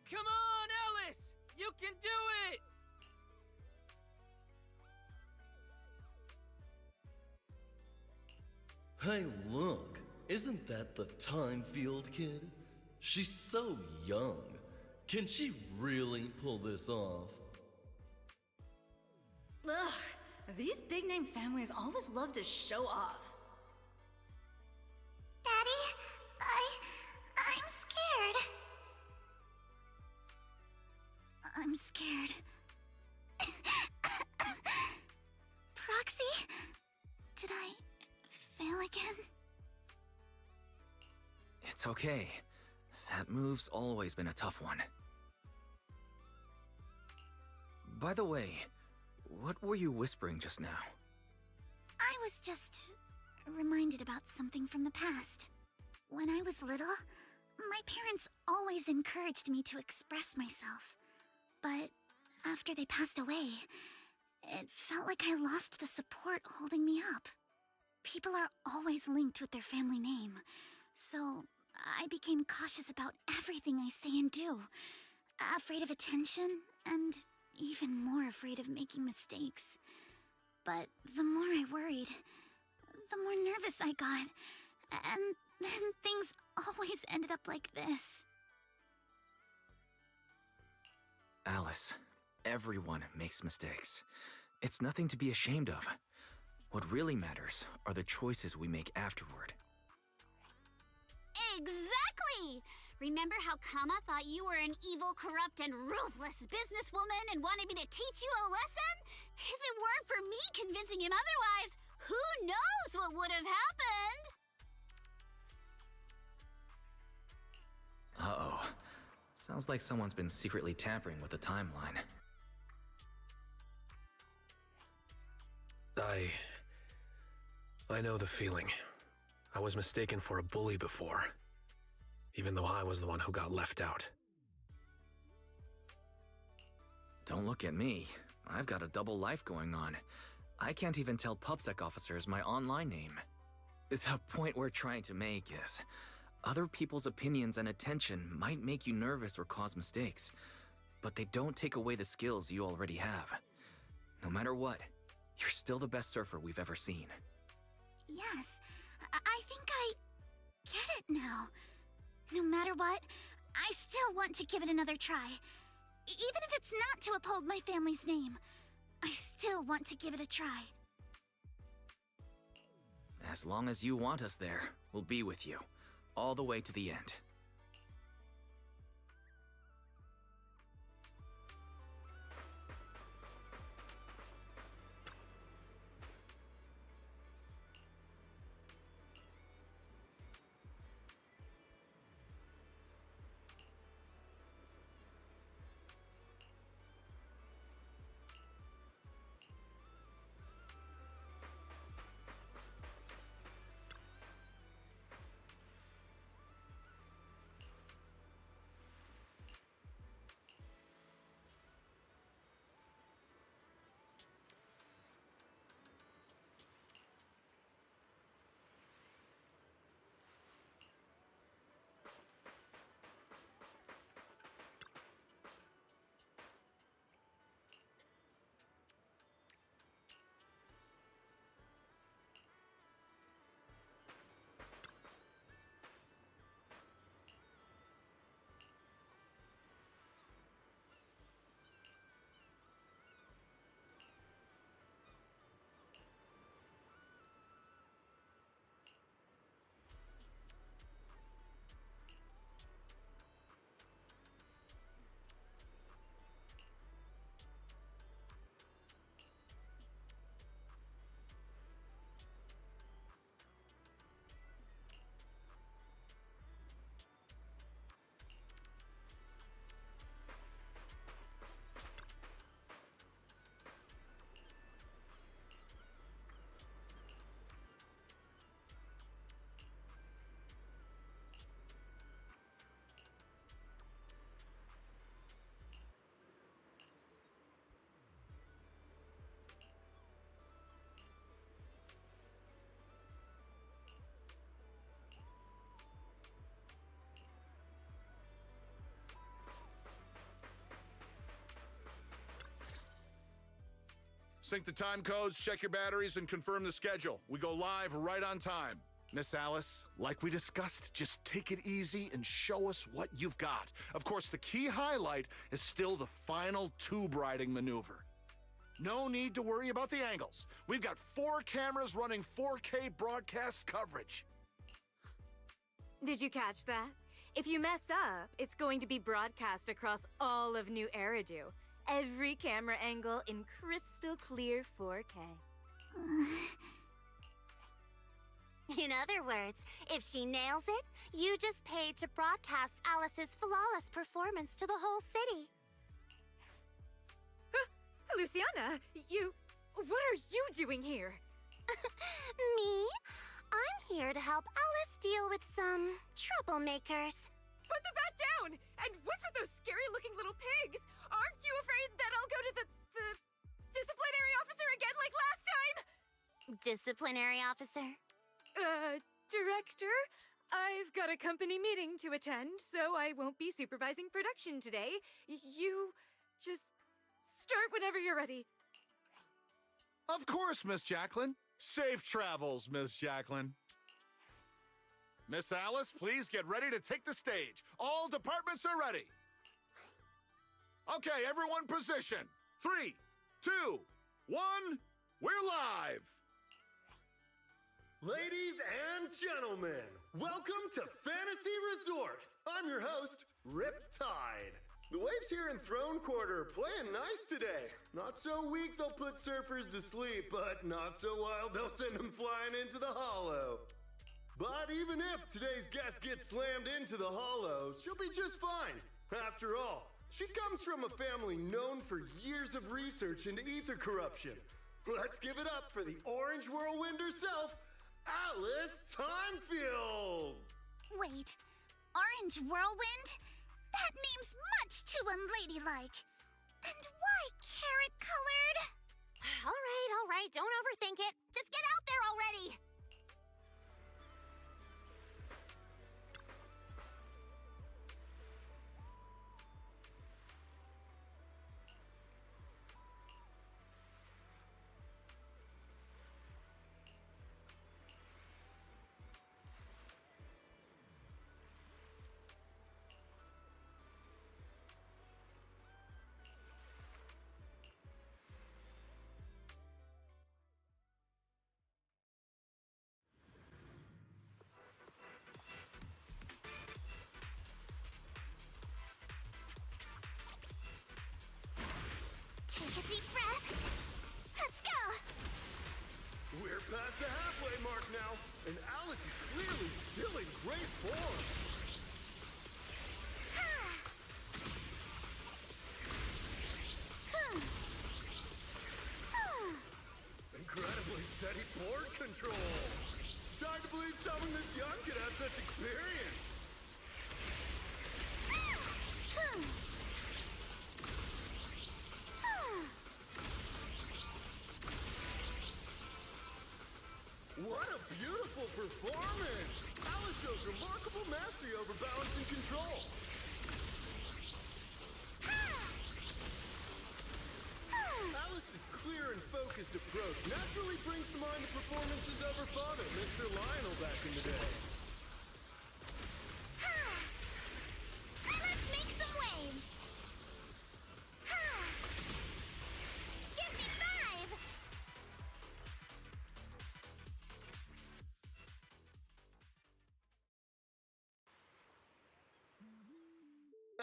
Come on, Alice! You can do it! Hey, look. Isn't that the Time Field kid? She's so young. Can she really pull this off? Ugh, these big-name families always love to show off. Daddy, I'm scared. I'm scared. Proxy? Did I fail again? It's okay. That move's always been a tough one. By the way, what were you whispering just now? I was just reminded about something from the past. When I was little, my parents always encouraged me to express myself. But after they passed away, it felt like I lost the support holding me up. People are always linked with their family name, so I became cautious about everything I say and do. Afraid of attention, and even more afraid of making mistakes. But the more I worried, the more nervous I got. And then things always ended up like this. Alice, everyone makes mistakes. It's nothing to be ashamed of. What really matters are the choices we make afterward. Exactly! Remember how Kama thought you were an evil, corrupt, and ruthless businesswoman and wanted me to teach you a lesson? If it weren't for me convincing him otherwise, who knows what would have happened? Uh-oh. Sounds like someone's been secretly tampering with the timeline. I know the feeling. I was mistaken for a bully before, even though I was the one who got left out. Don't look at me. I've got a double life going on. I can't even tell PubSec officers my online name. The point we're trying to make is, other people's opinions and attention might make you nervous or cause mistakes, but they don't take away the skills you already have. No matter what, you're still the best surfer we've ever seen. Yes, I think I get it now. No matter what, I still want to give it another try. Even if it's not to uphold my family's name, I still want to give it a try. As long as you want us there, we'll be with you, all the way to the end. Sync the time codes, check your batteries, and confirm the schedule. We go live right on time. Miss Alice, like we discussed, just take it easy and show us what you've got. Of course, the key highlight is still the final tube riding maneuver. No need to worry about the angles. We've got 4 cameras running 4K broadcast coverage. Did you catch that? If you mess up, it's going to be broadcast across all of New Eridu. Every camera angle in crystal clear 4K. In other words, if she nails it, you just paid to broadcast Alice's flawless performance to the whole city. Luciana, what are you doing here? Me? I'm here to help Alice deal with some troublemakers. Put the bat down! And what's with those scary-looking little pigs? Aren't you afraid that I'll go to the disciplinary officer again like last time? Disciplinary officer? Director? I've got a company meeting to attend, so I won't be supervising production today. You just start whenever you're ready. Of course, Miss Jacqueline. Safe travels, Miss Jacqueline. Miss Alice, please get ready to take the stage. All departments are ready. Okay, everyone position. 3, 2, 1, we're live. Ladies and gentlemen, welcome to Fantasy Resort. I'm your host, Riptide. The waves here in Throne Quarter are playing nice today. Not so weak they'll put surfers to sleep, but not so wild they'll send them flying into the hollow. But even if today's guest gets slammed into the hollow, she'll be just fine. After all, she comes from a family known for years of research into ether corruption. Let's give it up for the Orange Whirlwind herself, Alice Timefield! Wait, Orange Whirlwind? That name's much too unladylike. And why carrot-colored? All right, don't overthink it. Just get out there already! Take a deep breath. Let's go! We're past the halfway mark now, and Alice is clearly still in great form. Incredibly steady board control. It's hard to believe someone this young could have such experience. What a beautiful performance! Alice shows remarkable mastery over balance and control. Alice's clear and focused approach naturally brings to mind the performances of her father, Mr. Lionel, back in the day. Let's make some waves! Give me 5!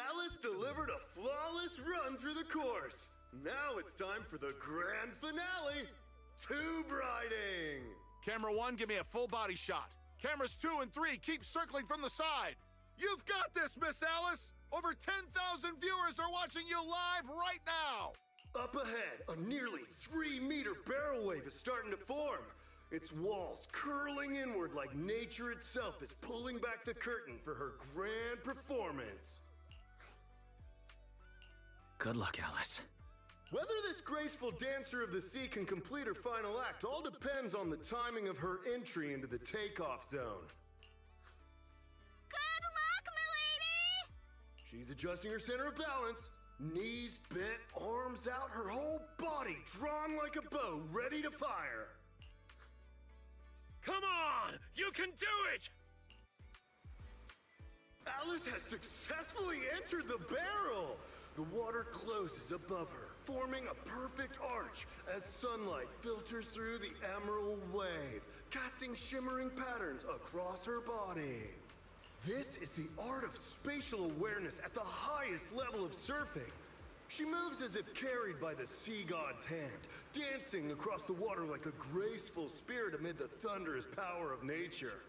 Alice delivered a flawless run through the course. Now it's time for the grand finale, tube riding. Camera 1, give me a full body shot. Cameras 2 and 3, keep circling from the side. You've got this, Miss Alice! Over 10,000 viewers are watching you live right now! Up ahead, a nearly 3-meter barrel wave is starting to form. Its walls curling inward like nature itself is pulling back the curtain for her grand performance. Good luck, Alice. Whether this graceful dancer of the sea can complete her final act all depends on the timing of her entry into the takeoff zone. Good luck, milady! She's adjusting her center of balance. Knees bent, arms out, her whole body body drawn like a bow, ready to fire. Come on! You can do it! Alice has successfully entered the barrel! The water closes above her, forming a perfect arch as sunlight filters through the emerald wave, casting shimmering patterns across her body. This is the art of spatial awareness at the highest level of surfing. She moves as if carried by the sea god's hand, dancing across the water like a graceful spirit amid the thunderous power of nature.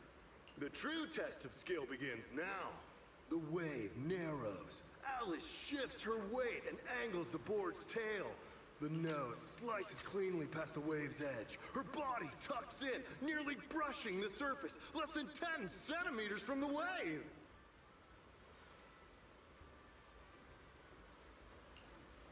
The true test of skill begins now. The wave narrows. Alice shifts her weight and angles the board's tail. The nose slices cleanly past the wave's edge. Her body tucks in, nearly brushing the surface, less than 10 centimeters from the wave.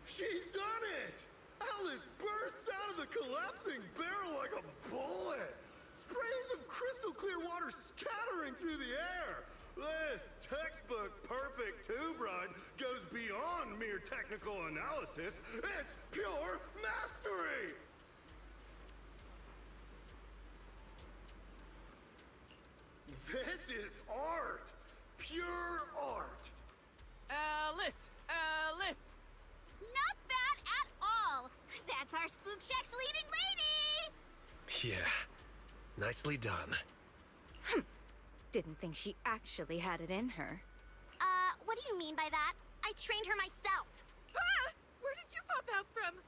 She's done it! Alice bursts out of the collapsing barrel like a bullet. Sprays of crystal clear water scattering through the air. This textbook perfect tube ride goes beyond mere technical analysis. It's pure mastery! This is art! Pure art! Alice! Alice! Not bad at all! That's our Spook Shack's leading lady! Yeah. Nicely done. Didn't think she actually had it in her. What do you mean by that? I trained her myself. Ah! Where did you pop out from?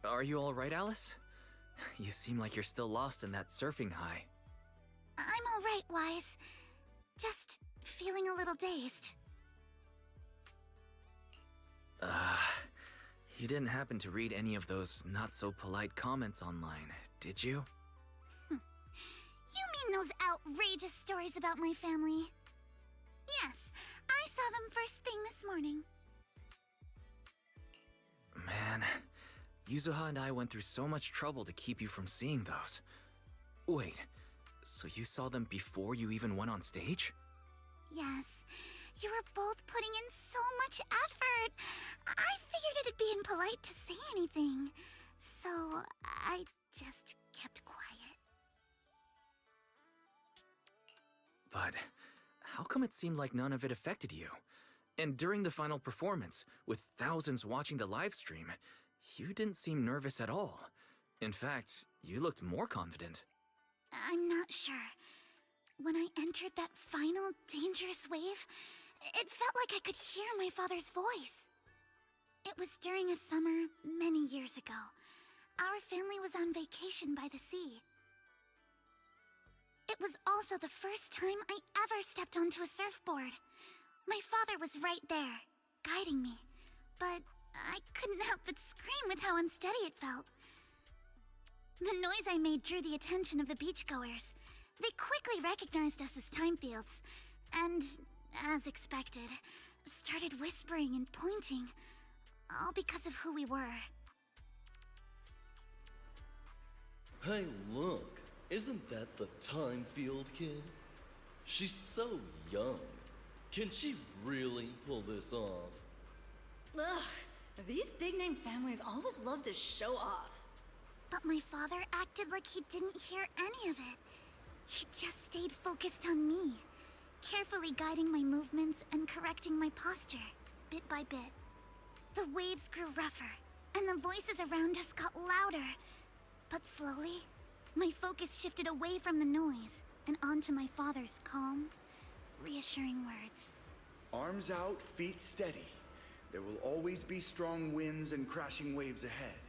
Are you alright, Alice? You seem like you're still lost in that surfing high. I'm alright, Wise. Just feeling a little dazed. You didn't happen to read any of those not-so-polite comments online, did you? You mean those outrageous stories about my family? Yes, I saw them first thing this morning. Man, Yuzuha and I went through so much trouble to keep you from seeing those. Wait, so you saw them before you even went on stage? Yes, you were both putting in so much effort. I figured it'd be impolite to say anything, so I just kept quiet. But how come it seemed like none of it affected you? And during the final performance, with thousands watching the live stream, you didn't seem nervous at all. In fact, you looked more confident. I'm not sure. When I entered that final dangerous wave, it felt like I could hear my father's voice. It was during a summer many years ago. Our family was on vacation by the sea. It was also the first time I ever stepped onto a surfboard. My father was right there, guiding me, but I couldn't help but scream with how unsteady it felt. The noise I made drew the attention of the beachgoers. They quickly recognized us as Timefields, and, as expected, started whispering and pointing, all because of who we were. Hey, look. Isn't that the Timefield kid? She's so young. Can she really pull this off? Ugh, these big-name families always love to show off. But my father acted like he didn't hear any of it. He just stayed focused on me, carefully guiding my movements and correcting my posture, bit by bit. The waves grew rougher, and the voices around us got louder. But slowly, my focus shifted away from the noise and onto my father's calm, reassuring words. Arms out, feet steady. There will always be strong winds and crashing waves ahead,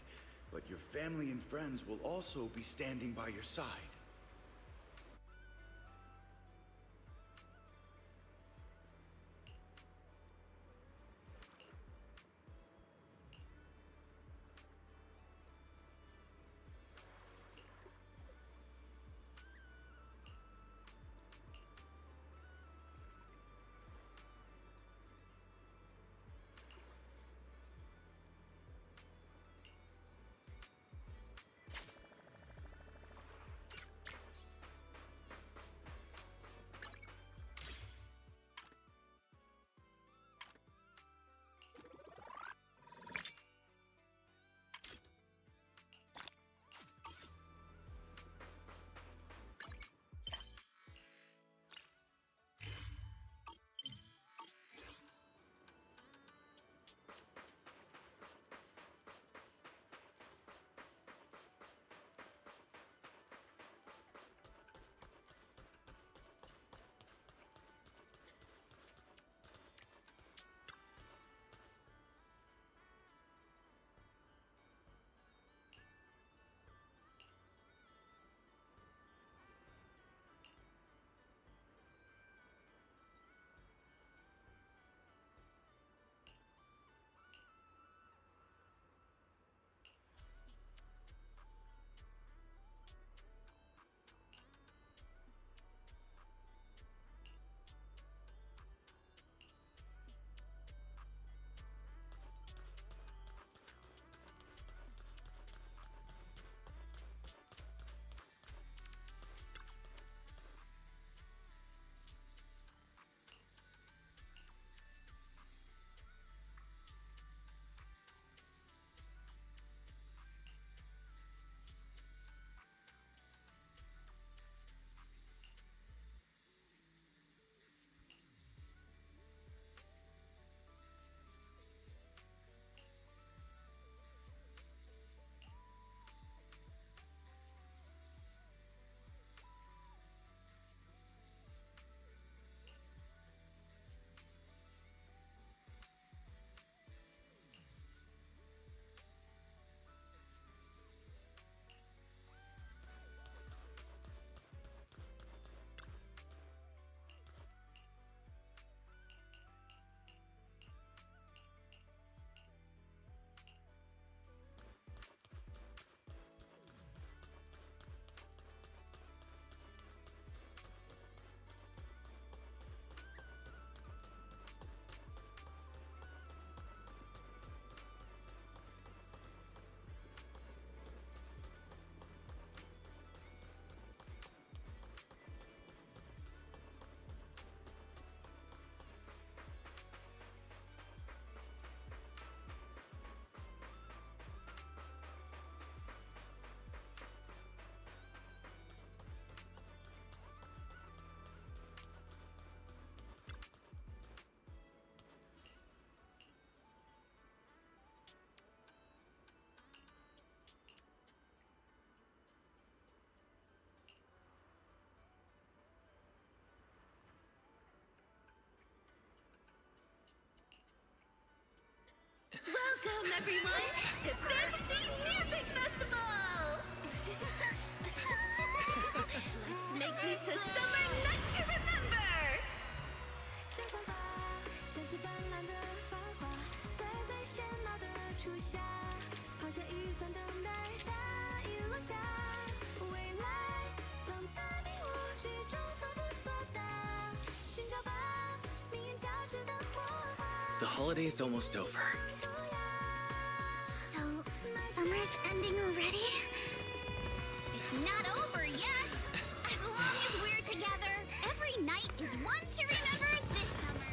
but your family and friends will also be standing by your side. Welcome, everyone, to Fantasy Music Festival! Let's make this a summer night to remember! 绽放吧，像是斑斓的繁花，在最喧闹的初夏，抛下雨伞等待大雨落下，未来藏在你我之中所不作的，寻找吧，命运交织的火花。 The holiday's almost over. So, summer's ending already? It's not over yet! As long as we're together, every night is one to remember this summer!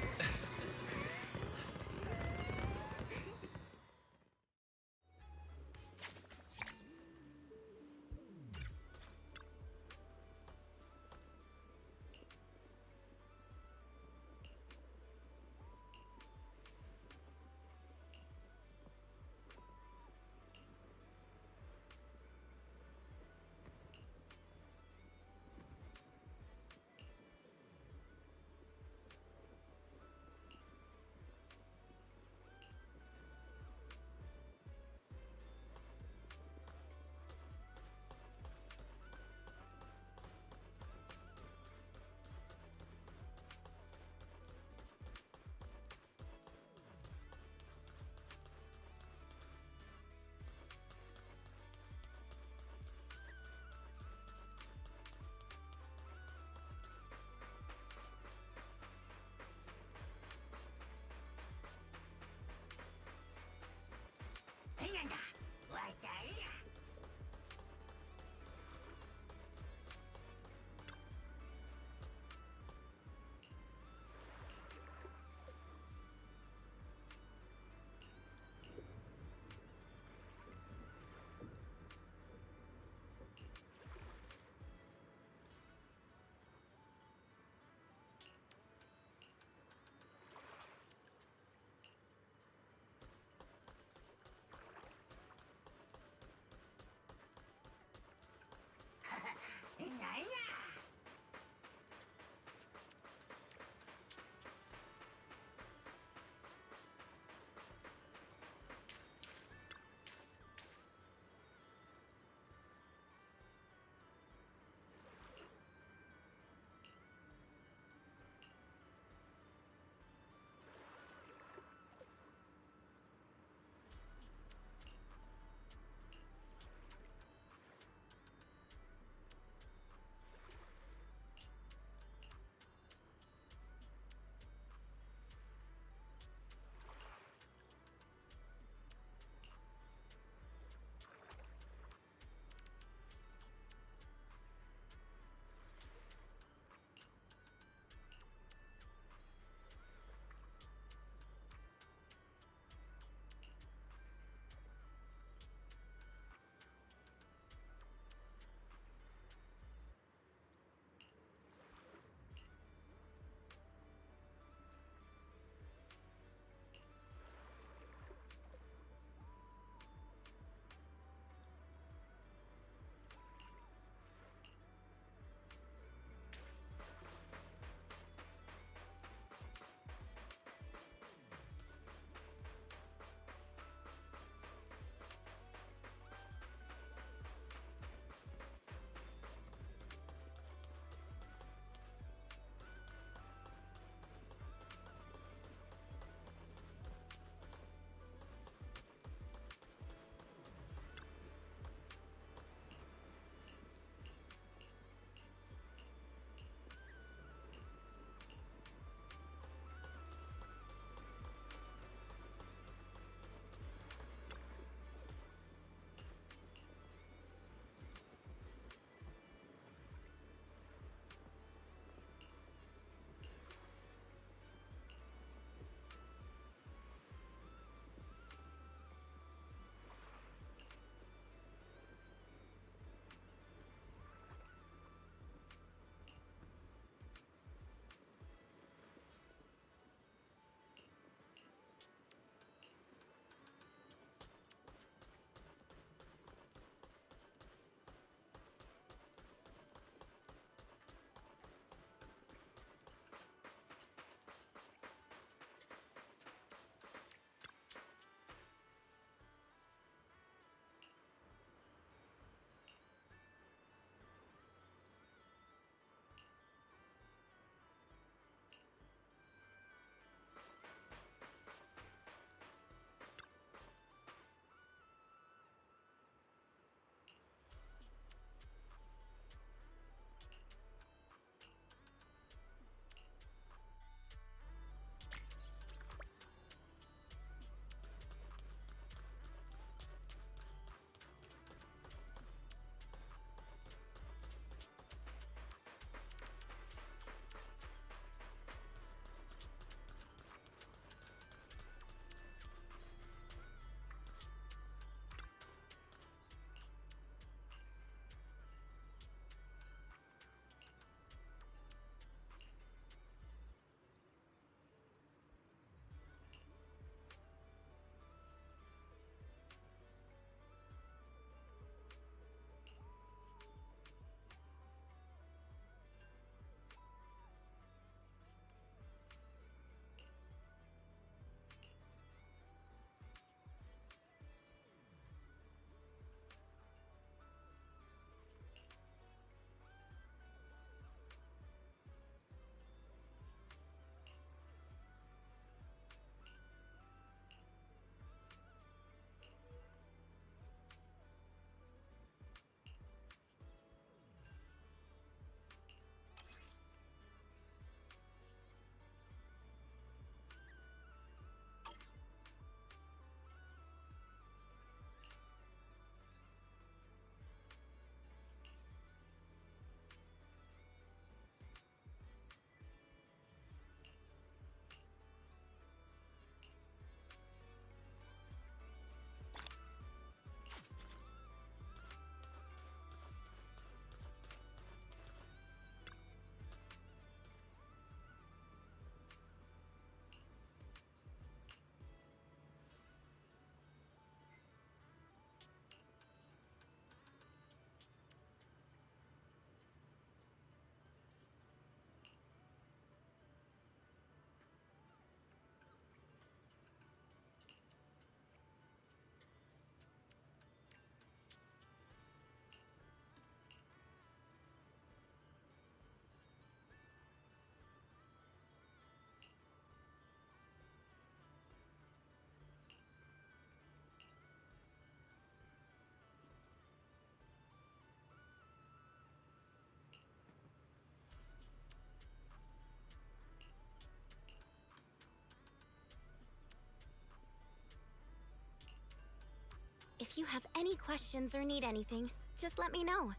If you have any questions or need anything, just let me know.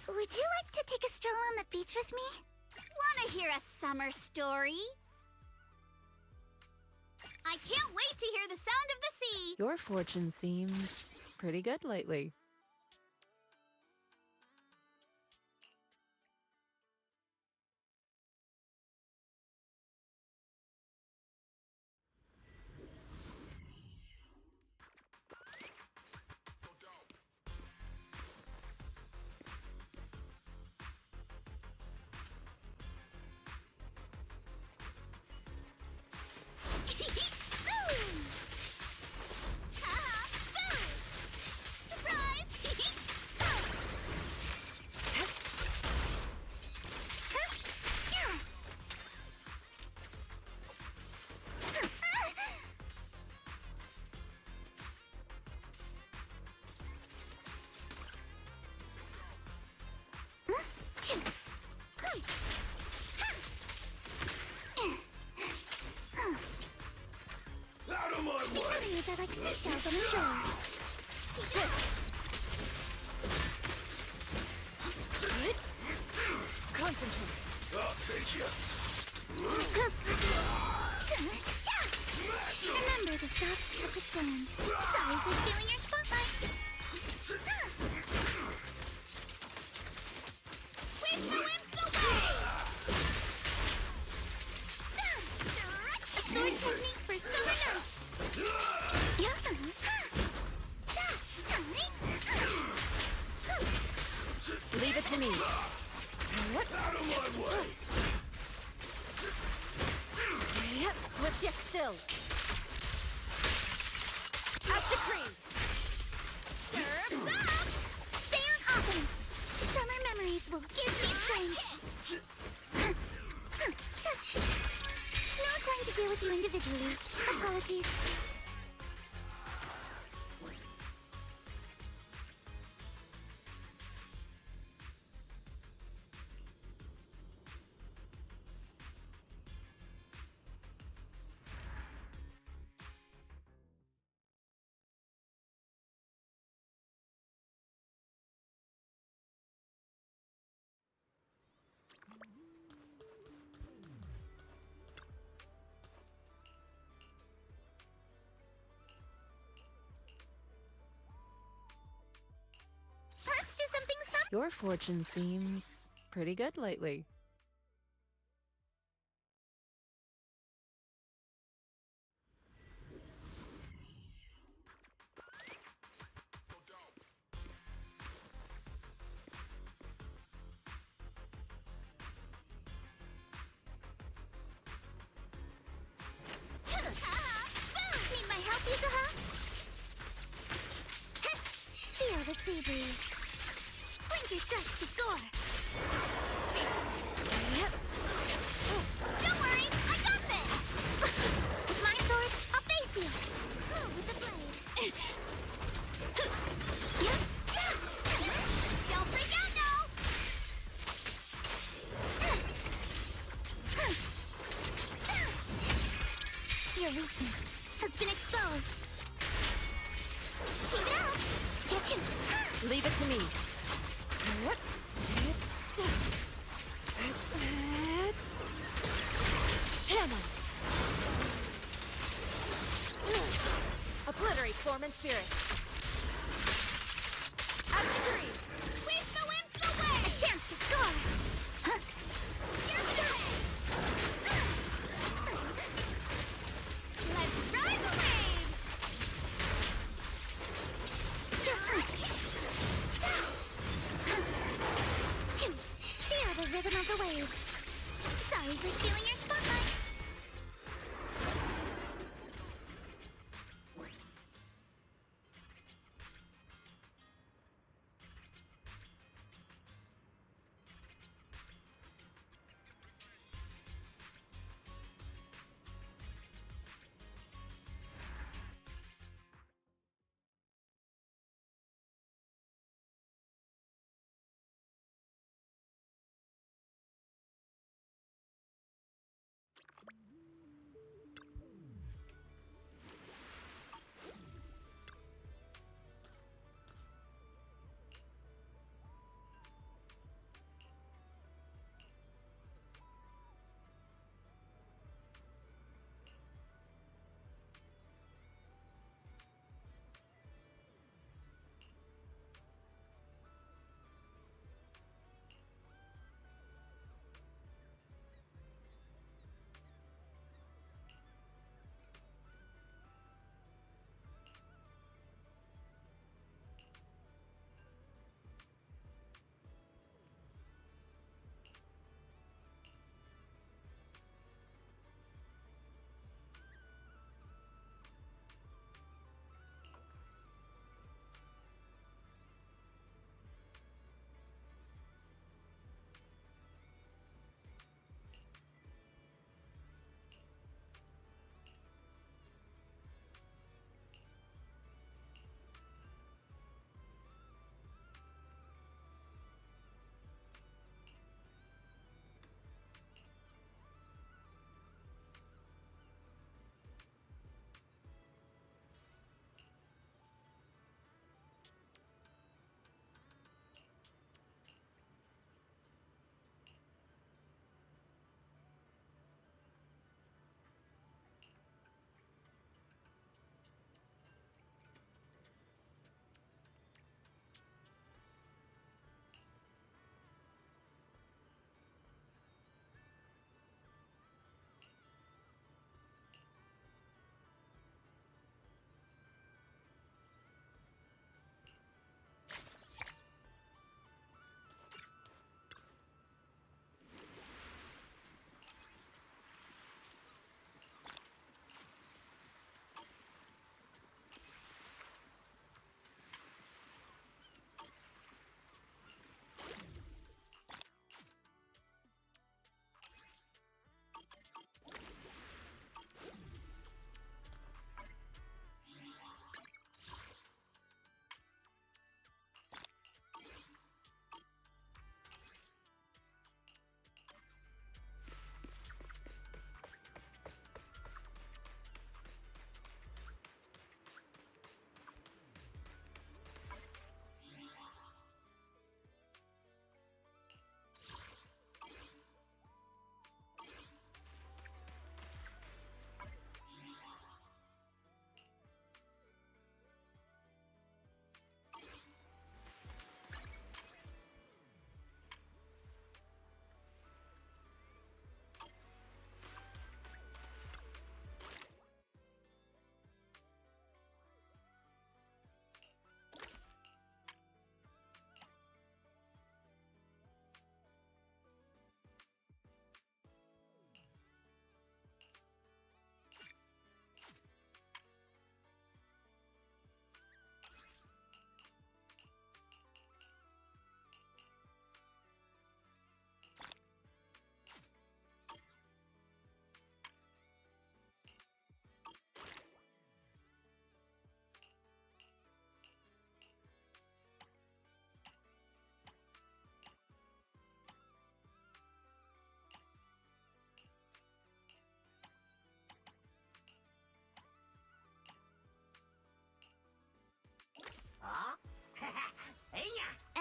Would you like to take a stroll on the beach with me? Wanna hear a summer story? I can't wait to hear the sound of the sea! Your fortune seems pretty good lately. Surprise! waves are like seashells on the shore. Concentrate. I'll take you. Remember the soft touch of sand. Sorry for stealing your spotlight. Wait for whips away! A sword technique for summer nights. Leave it to me. Out of my way! Swift yet still. At decree. Surf's up! Stay on offense. Summer memories will give me strength. No time to deal with you individually. Apologies. Let's do something Your fortune seems pretty good lately. Need my help, Yuzuha? Feel the sea breeze. Blinker strikes to score. Don't worry, I got this! With my sword, I'll face you. Move with the blade. Don't freak out now! Your weakness has been exposed. Keep it up! Leave it to me. Channel. Obliterate form and spirit. At decree. Sweep the wimps away! A chance to score! Let's ride the waves! Feel the rhythm of the waves. Sorry for stealing your spotlight.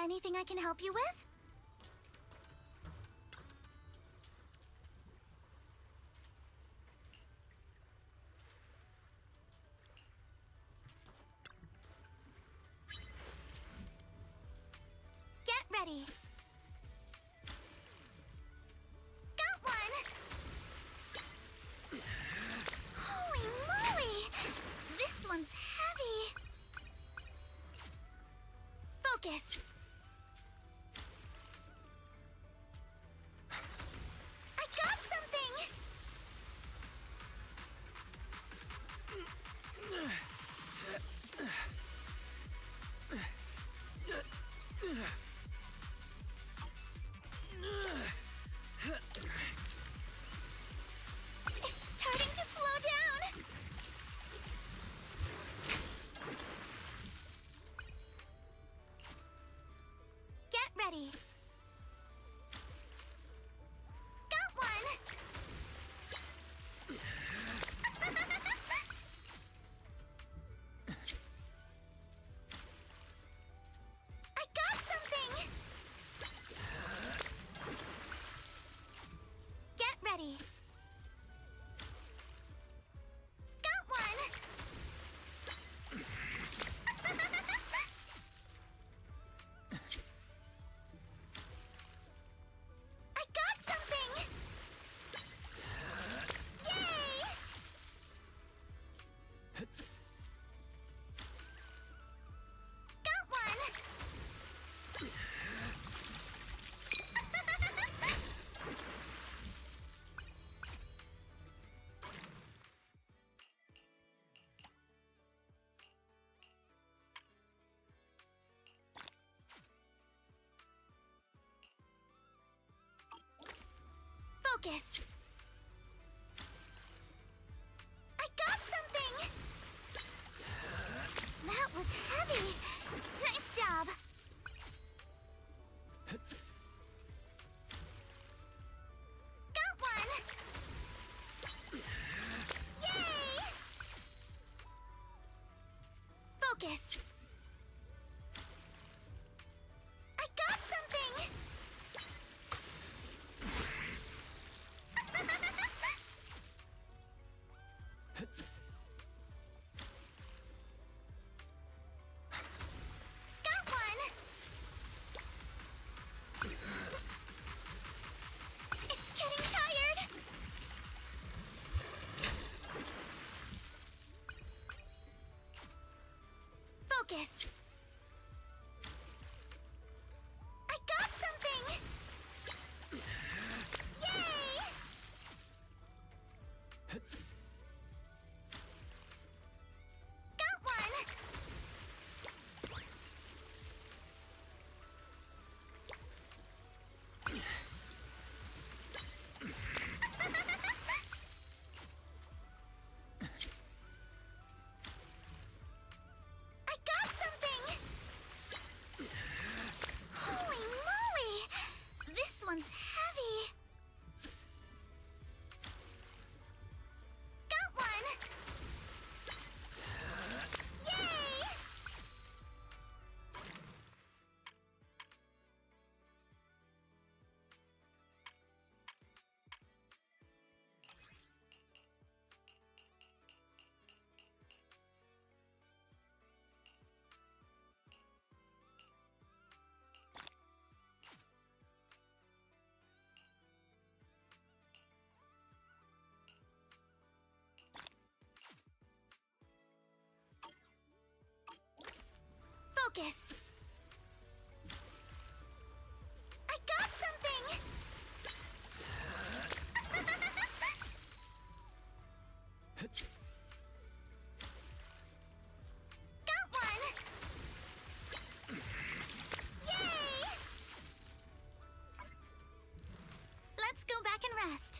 Anything I can help you with? Get ready. Got one! Holy moly! This one's heavy. Focus. I got something! It's starting to slow down! Get ready. Got one! I got something! Get ready. Got one! I got something! Yay! Got one! Focus. I got something! That was heavy. Nice job. Got one! Yay! Focus. I got something! Got one! It's getting tired! Focus. I got something! Yay! Got one! I got something! Holy moly! This one's heavy. Got one! Yay! Focus. I got something! Got one! Yay! Let's go back and rest.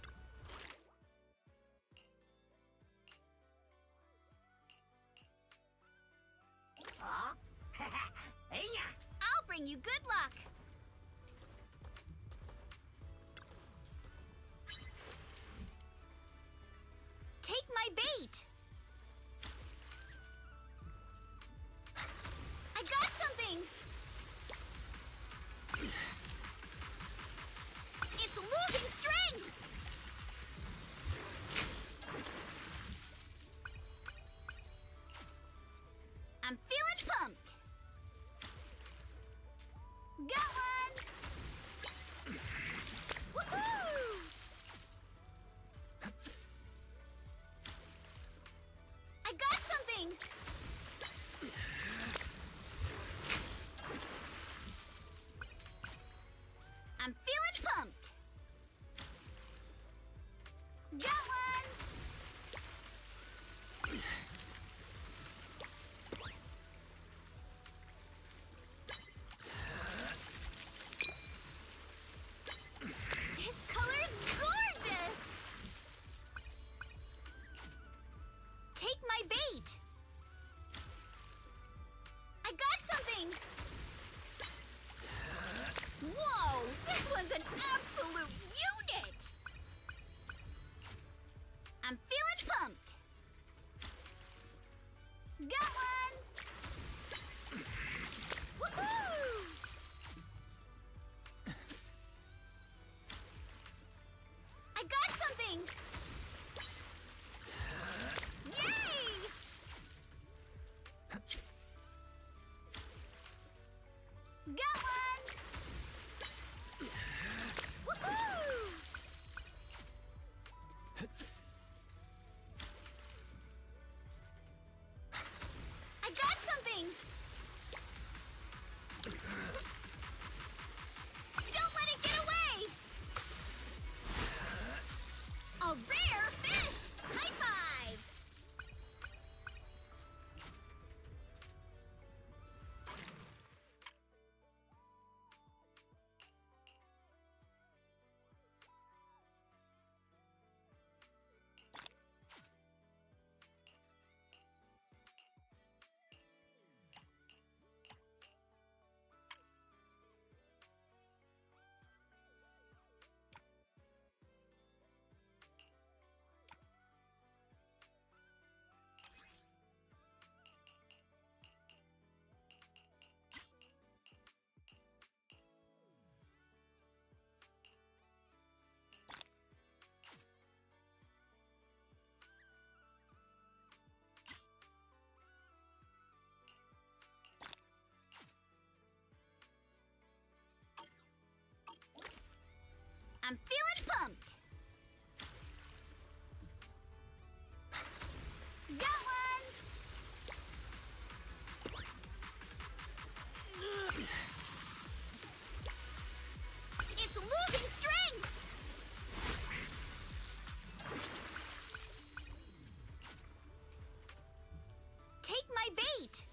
I'll bring you good luck. Take my bait. I got something. I'm feeling pumped. Got one! It's losing strength! Take my bait!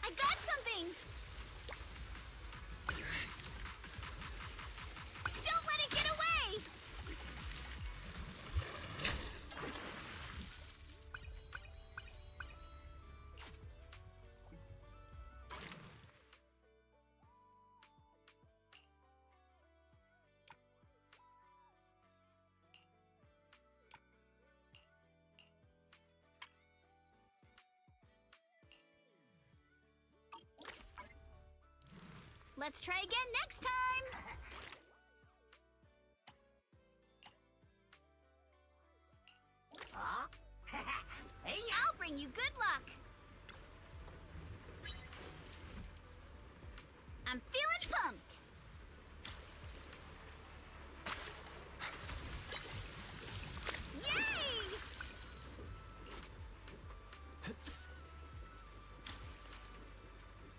I got something! Don't let it get away! Let's try again next time! Huh? Hey, I'll bring you good luck! I'm feeling pumped! Yay!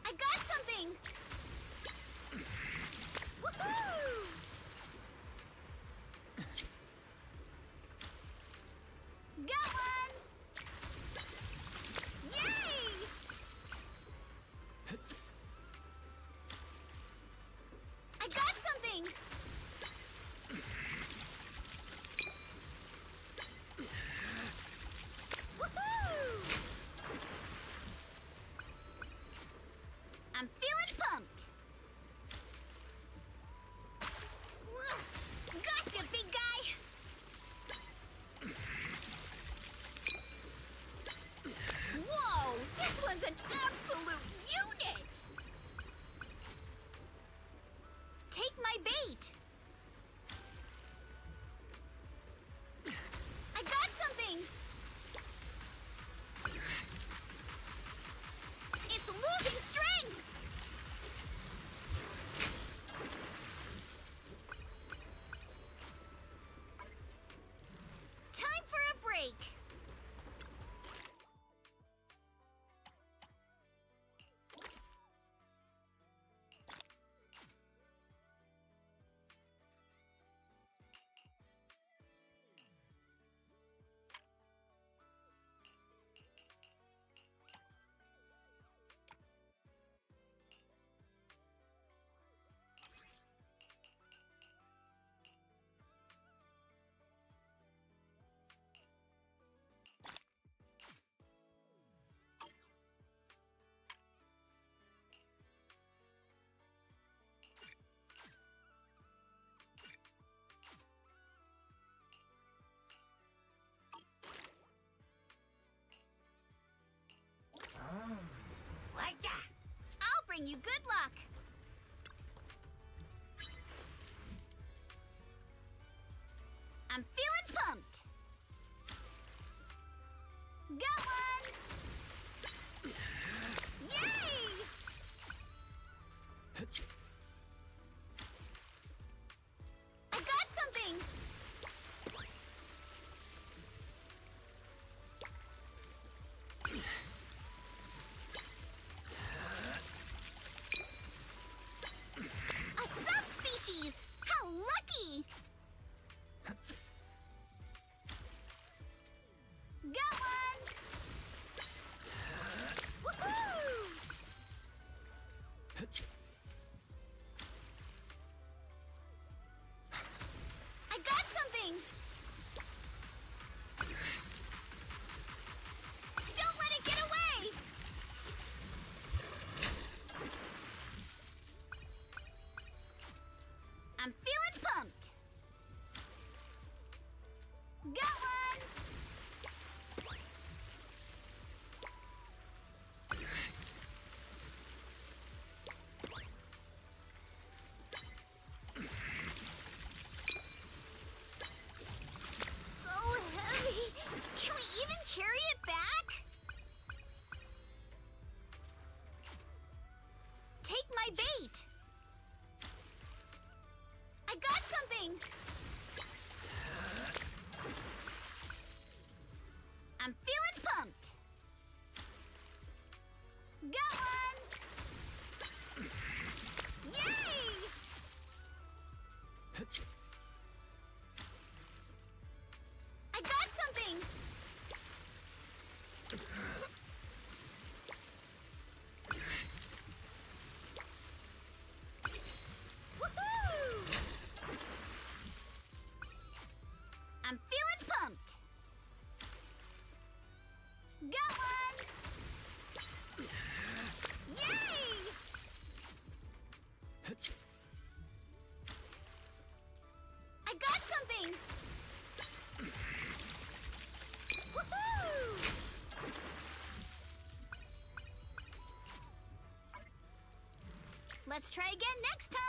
I got something! Woohoo! Got one! Yay! I got something! Woohoo! I'm feeling pumped! Gotcha, big guy! Whoa! This one's an absolute unit! Take my bait! I got something! It's losing strength! Time for a break! Like that. I'll bring you good luck! I'm feeling pumped! Got one! Yay! I got something! something! I'm feeling pumped! Got one! Yay! I got something! Woohoo! I'm feeling pumped! Got one! Yay! I got something! Woohoo! Let's try again next time!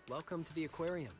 Welcome to the aquarium.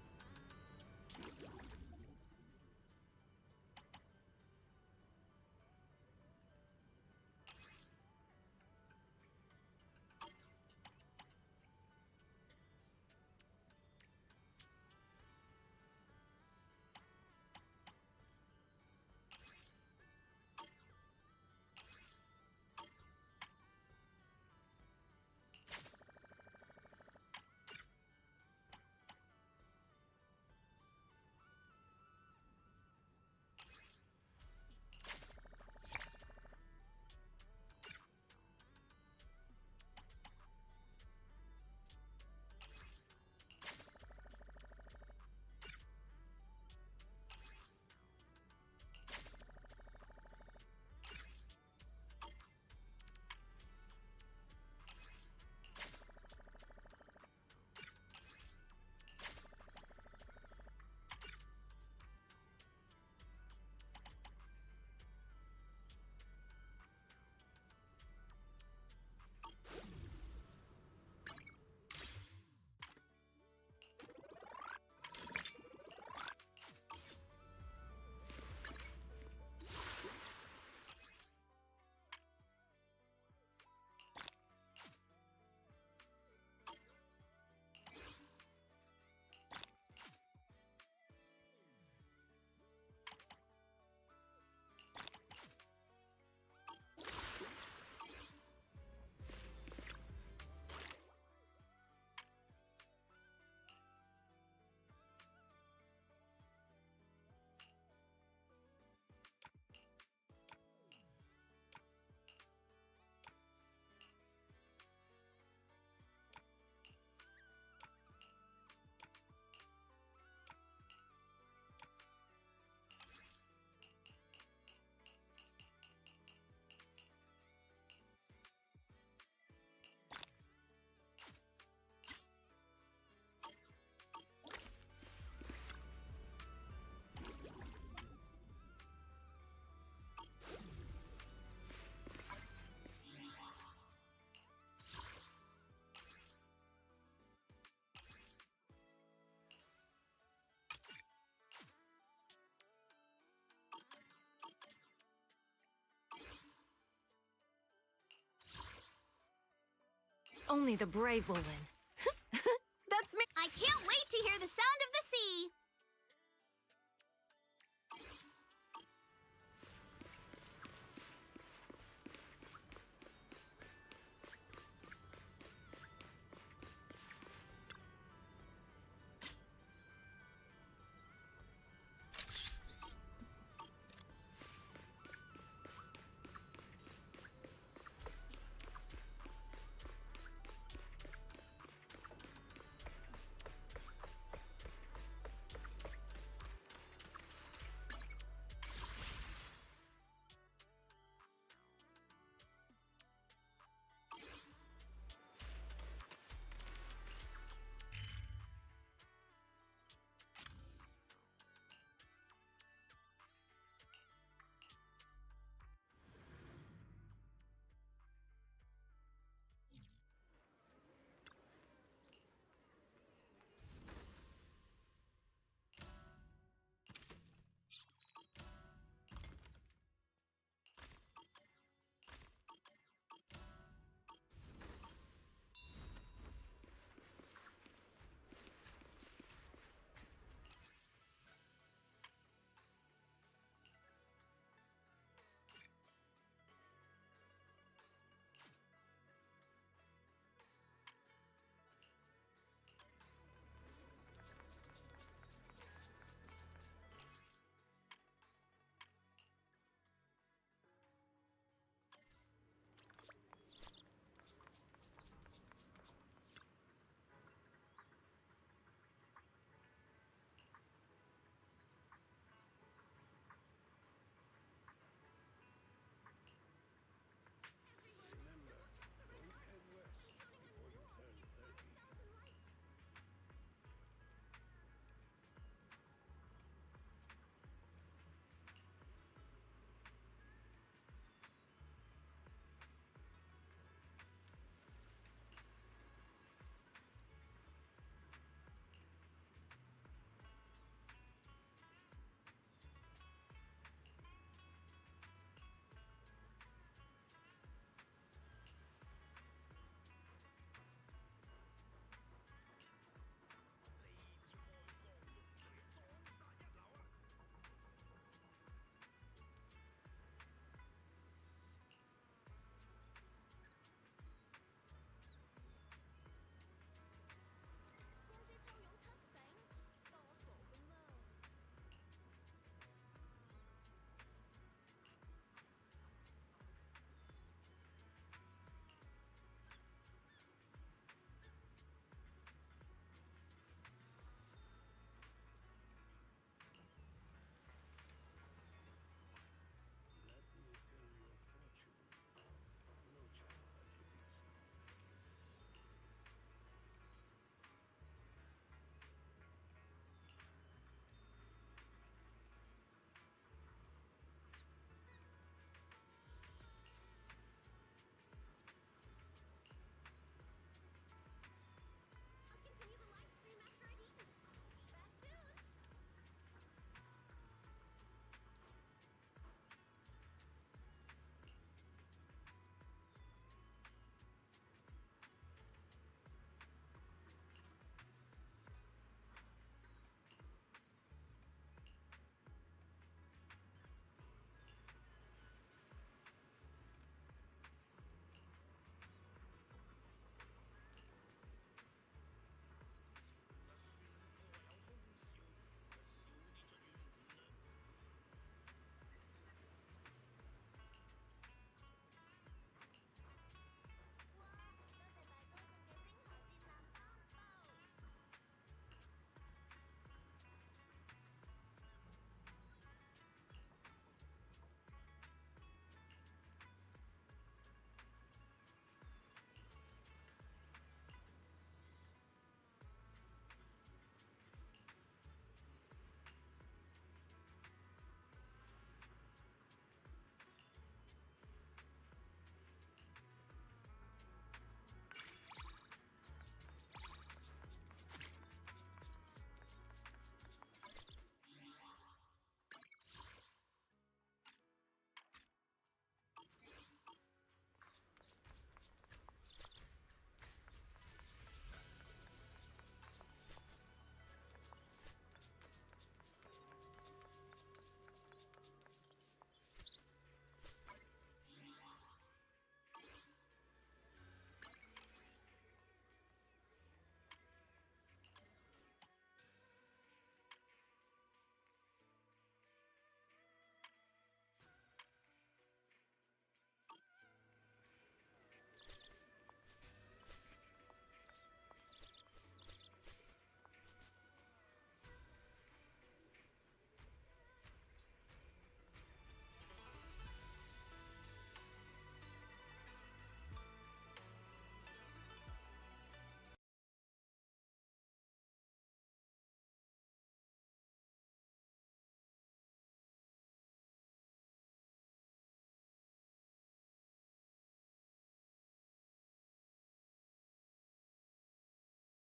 Only the brave will win. That's me. I can't wait to hear the sound